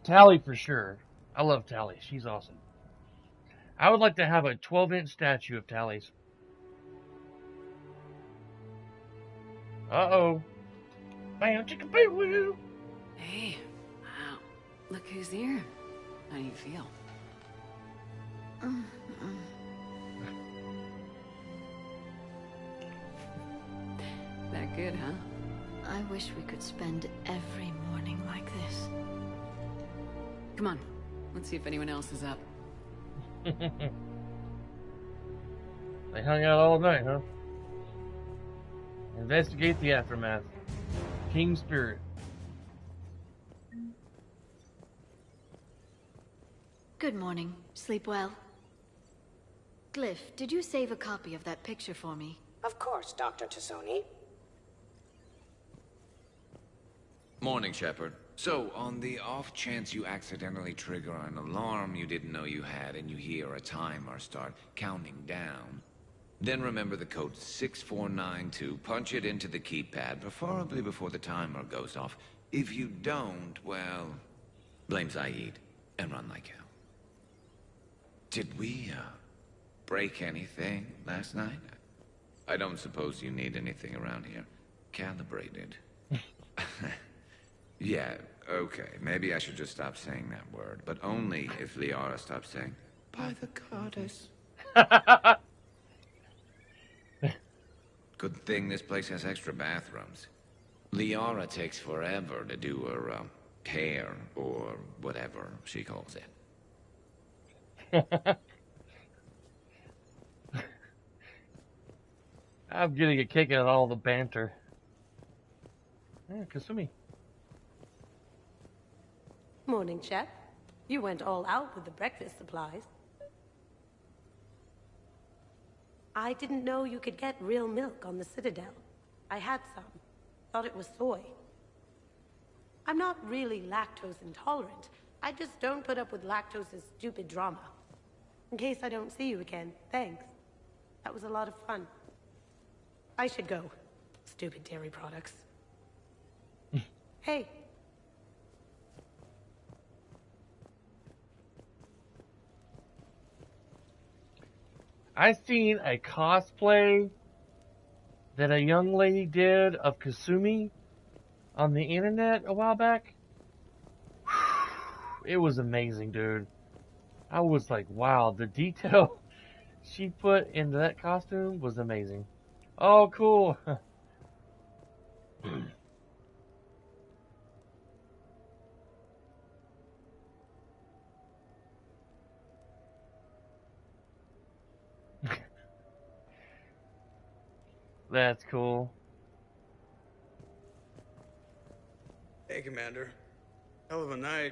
Tally for sure. I love Tally. She's awesome. I would like to have a 12-inch statue of Tally's. Uh-oh. Bam, chicka boo woo. Hey, wow. Look who's here. How do you feel? That good, huh? I wish we could spend every morning like this. Come on, let's see if anyone else is up. They hung out all night, huh? Investigate the aftermath. King Spirit. Good morning. Sleep well? Glyph, did you save a copy of that picture for me? Of course, Dr. Tassoni. Morning, Shepard. So, on the off chance you accidentally trigger an alarm you didn't know you had and you hear a timer start counting down, then remember the code 6492, punch it into the keypad, preferably before the timer goes off. If you don't, well, blame Zaid and run like hell. Did we, break anything last night? I don't suppose you need anything around here calibrated. Yeah, okay, maybe I should just stop saying that word, but only if Liara stops saying, by the goddess. Good thing this place has extra bathrooms. Liara takes forever to do her, hair, or whatever she calls it. I'm getting a kick out of all the banter. Yeah, Kasumi. Morning, chef. You went all out with the breakfast supplies. I didn't know you could get real milk on the Citadel. I had some. Thought it was soy. I'm not really lactose intolerant. I just don't put up with lactose's stupid drama. In case I don't see you again, thanks. That was a lot of fun. I should go. Stupid dairy products. Hey. I seen a cosplay that a young lady did of Kasumi on the internet a while back. It was amazing, dude. I was like, wow, the detail she put into that costume was amazing. Oh, cool. That's cool. Hey, Commander. Hell of a night.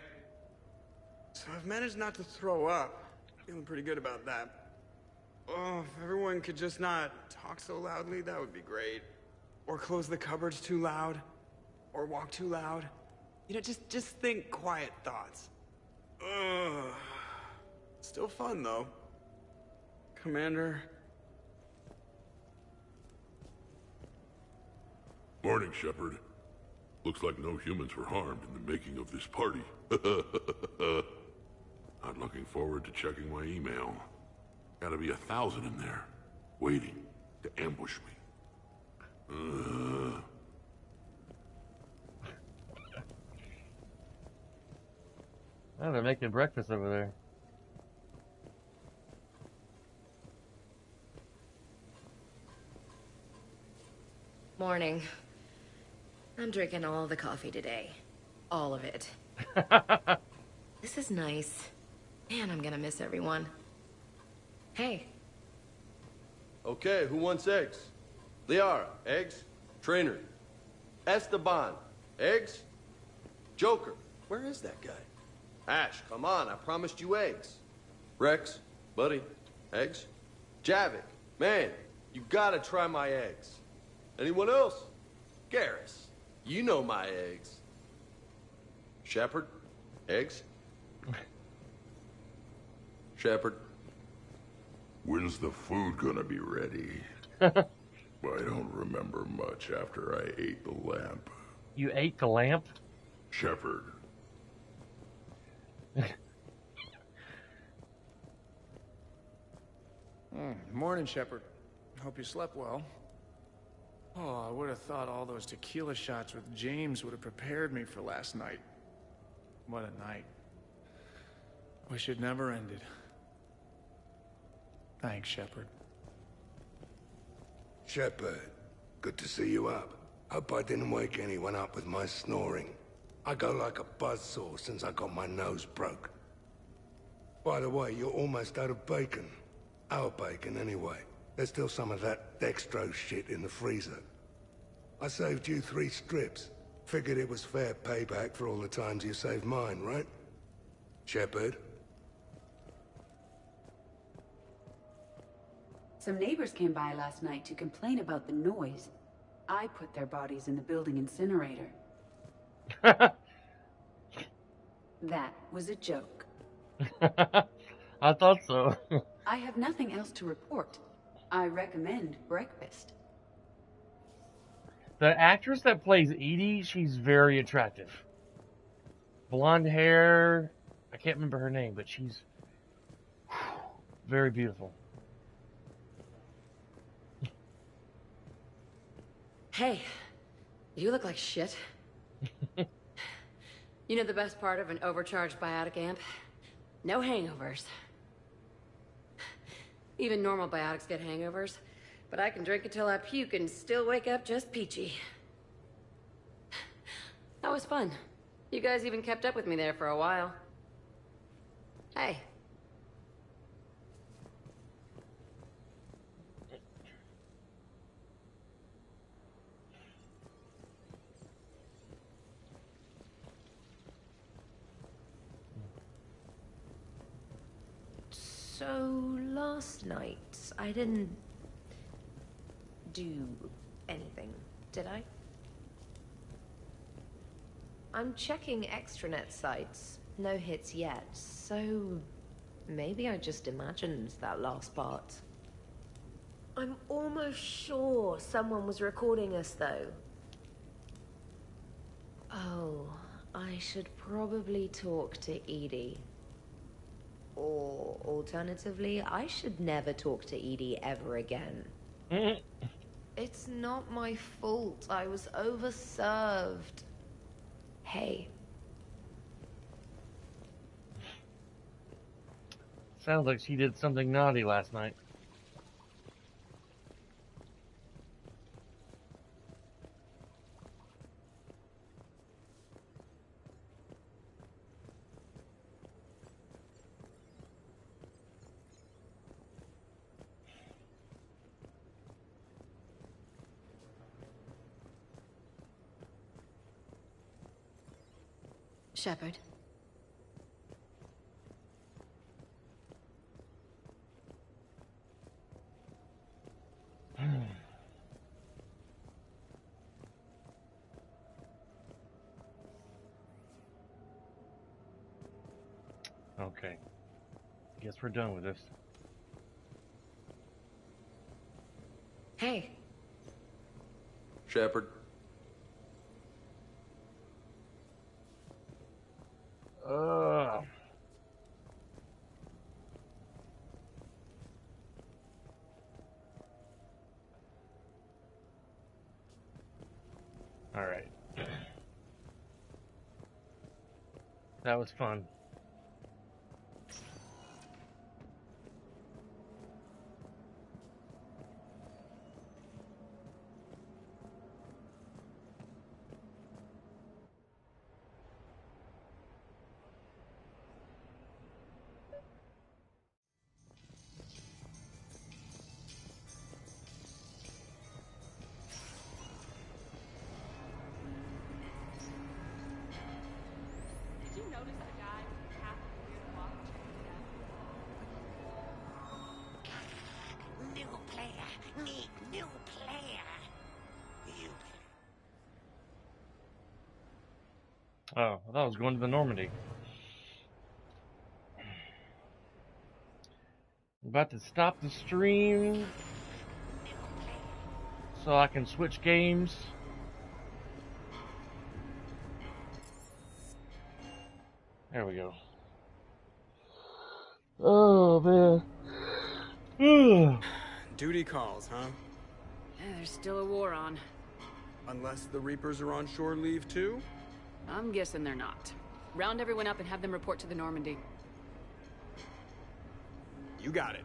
So I've managed not to throw up. Feeling pretty good about that. Oh, if everyone could just not talk so loudly, that would be great. Or close the cupboards too loud. Or walk too loud. You know, just think quiet thoughts. Ugh. Still fun, though. Commander... Morning, Shepard. Looks like no humans were harmed in the making of this party. I'm looking forward to checking my email. Gotta be 1,000 in there, waiting to ambush me. Oh, they're making breakfast over there. Morning. I'm drinking all the coffee today. All of it. This is nice. Man, I'm gonna miss everyone. Hey. Okay, who wants eggs? Liara, eggs? Trainer. Esteban, eggs? Joker, where is that guy? Ash, come on, I promised you eggs. Rex, buddy, eggs? Javik, man, you gotta try my eggs. Anyone else? Garrus, you know my eggs. Shepard, eggs? Shepard. When's the food gonna be ready? I don't remember much after I ate the lamp. You ate the lamp? Shepard. Morning, Shepard. Hope you slept well. Oh, I would have thought all those tequila shots with James would have prepared me for last night. What a night. Wish it never ended. Thanks, Shepard. Shepard, good to see you up. Hope I didn't wake anyone up with my snoring. I go like a buzzsaw since I got my nose broke. By the way, you're almost out of bacon. Our bacon, anyway. There's still some of that dextrose shit in the freezer. I saved you 3 strips. Figured it was fair payback for all the times you saved mine, right? Shepard? Some neighbors came by last night to complain about the noise. I put their bodies in the building incinerator. That was a joke. I thought so. I have nothing else to report. I recommend breakfast. The actress that plays Edie, she's very attractive. Blonde hair. I can't remember her name, but she's very beautiful. Hey, you look like shit. You know the best part of an overcharged biotic amp? No hangovers. Even normal biotics get hangovers, but I can drink until I puke and still wake up just peachy. That was fun. You guys even kept up with me there for a while. Hey. So, last night, I didn't do anything, did I? I'm checking extranet sites. No hits yet, so maybe I just imagined that last part. I'm almost sure someone was recording us, though. Oh, I should probably talk to Edie. Or, alternatively, I should never talk to Edie ever again. It's not my fault. I was overserved. Hey. Sounds like she did something naughty last night. Shepard. Okay. Guess we're done with this. Hey. Shepard. All right. That was fun. New player. Oh, I thought I was going to the Normandy. I'm about to stop the stream so I can switch games. There we go. Oh, man. Duty calls, huh? Yeah, there's still a war on. Unless the Reapers are on shore leave too? I'm guessing they're not. Round everyone up and have them report to the Normandy. You got it.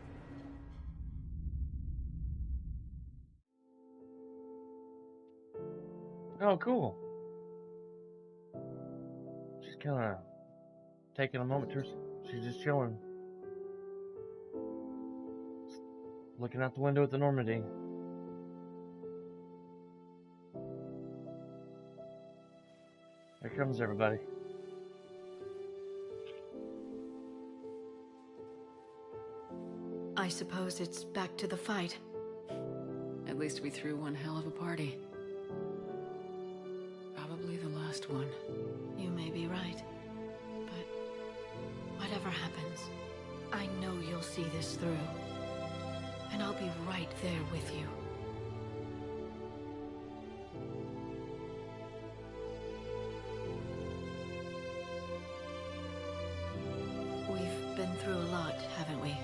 Oh, cool. She's kind of taking a moment to herself. She's just chilling. Looking out the window at the Normandy. Here comes everybody. I suppose it's back to the fight. At least we threw one hell of a party. Probably the last one. You may be right. But whatever happens, I know you'll see this through. And I'll be right there with you. We've been through a lot, haven't we?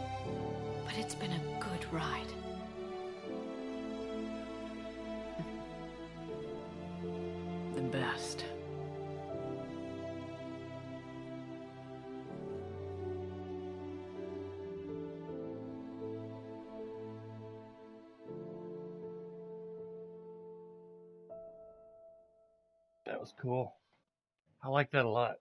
But it's been a good ride. The best. That was cool. I like that a lot.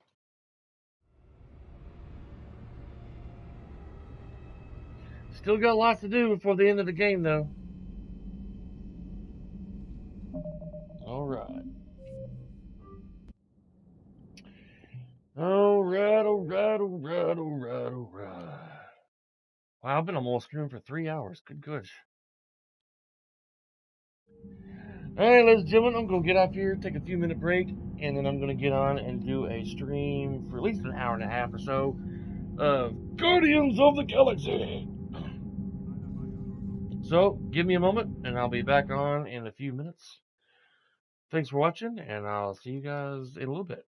Still got lots to do before the end of the game, though. Alright. Alright. Wow, I've been on more screen for 3 hours. Good gosh. Alright, ladies and gentlemen, I'm going to get off here, take a few minute break, and then I'm going to get on and do a stream for at least an hour and a half or so of Guardians of the Galaxy. So, give me a moment, and I'll be back on in a few minutes. Thanks for watching, and I'll see you guys in a little bit.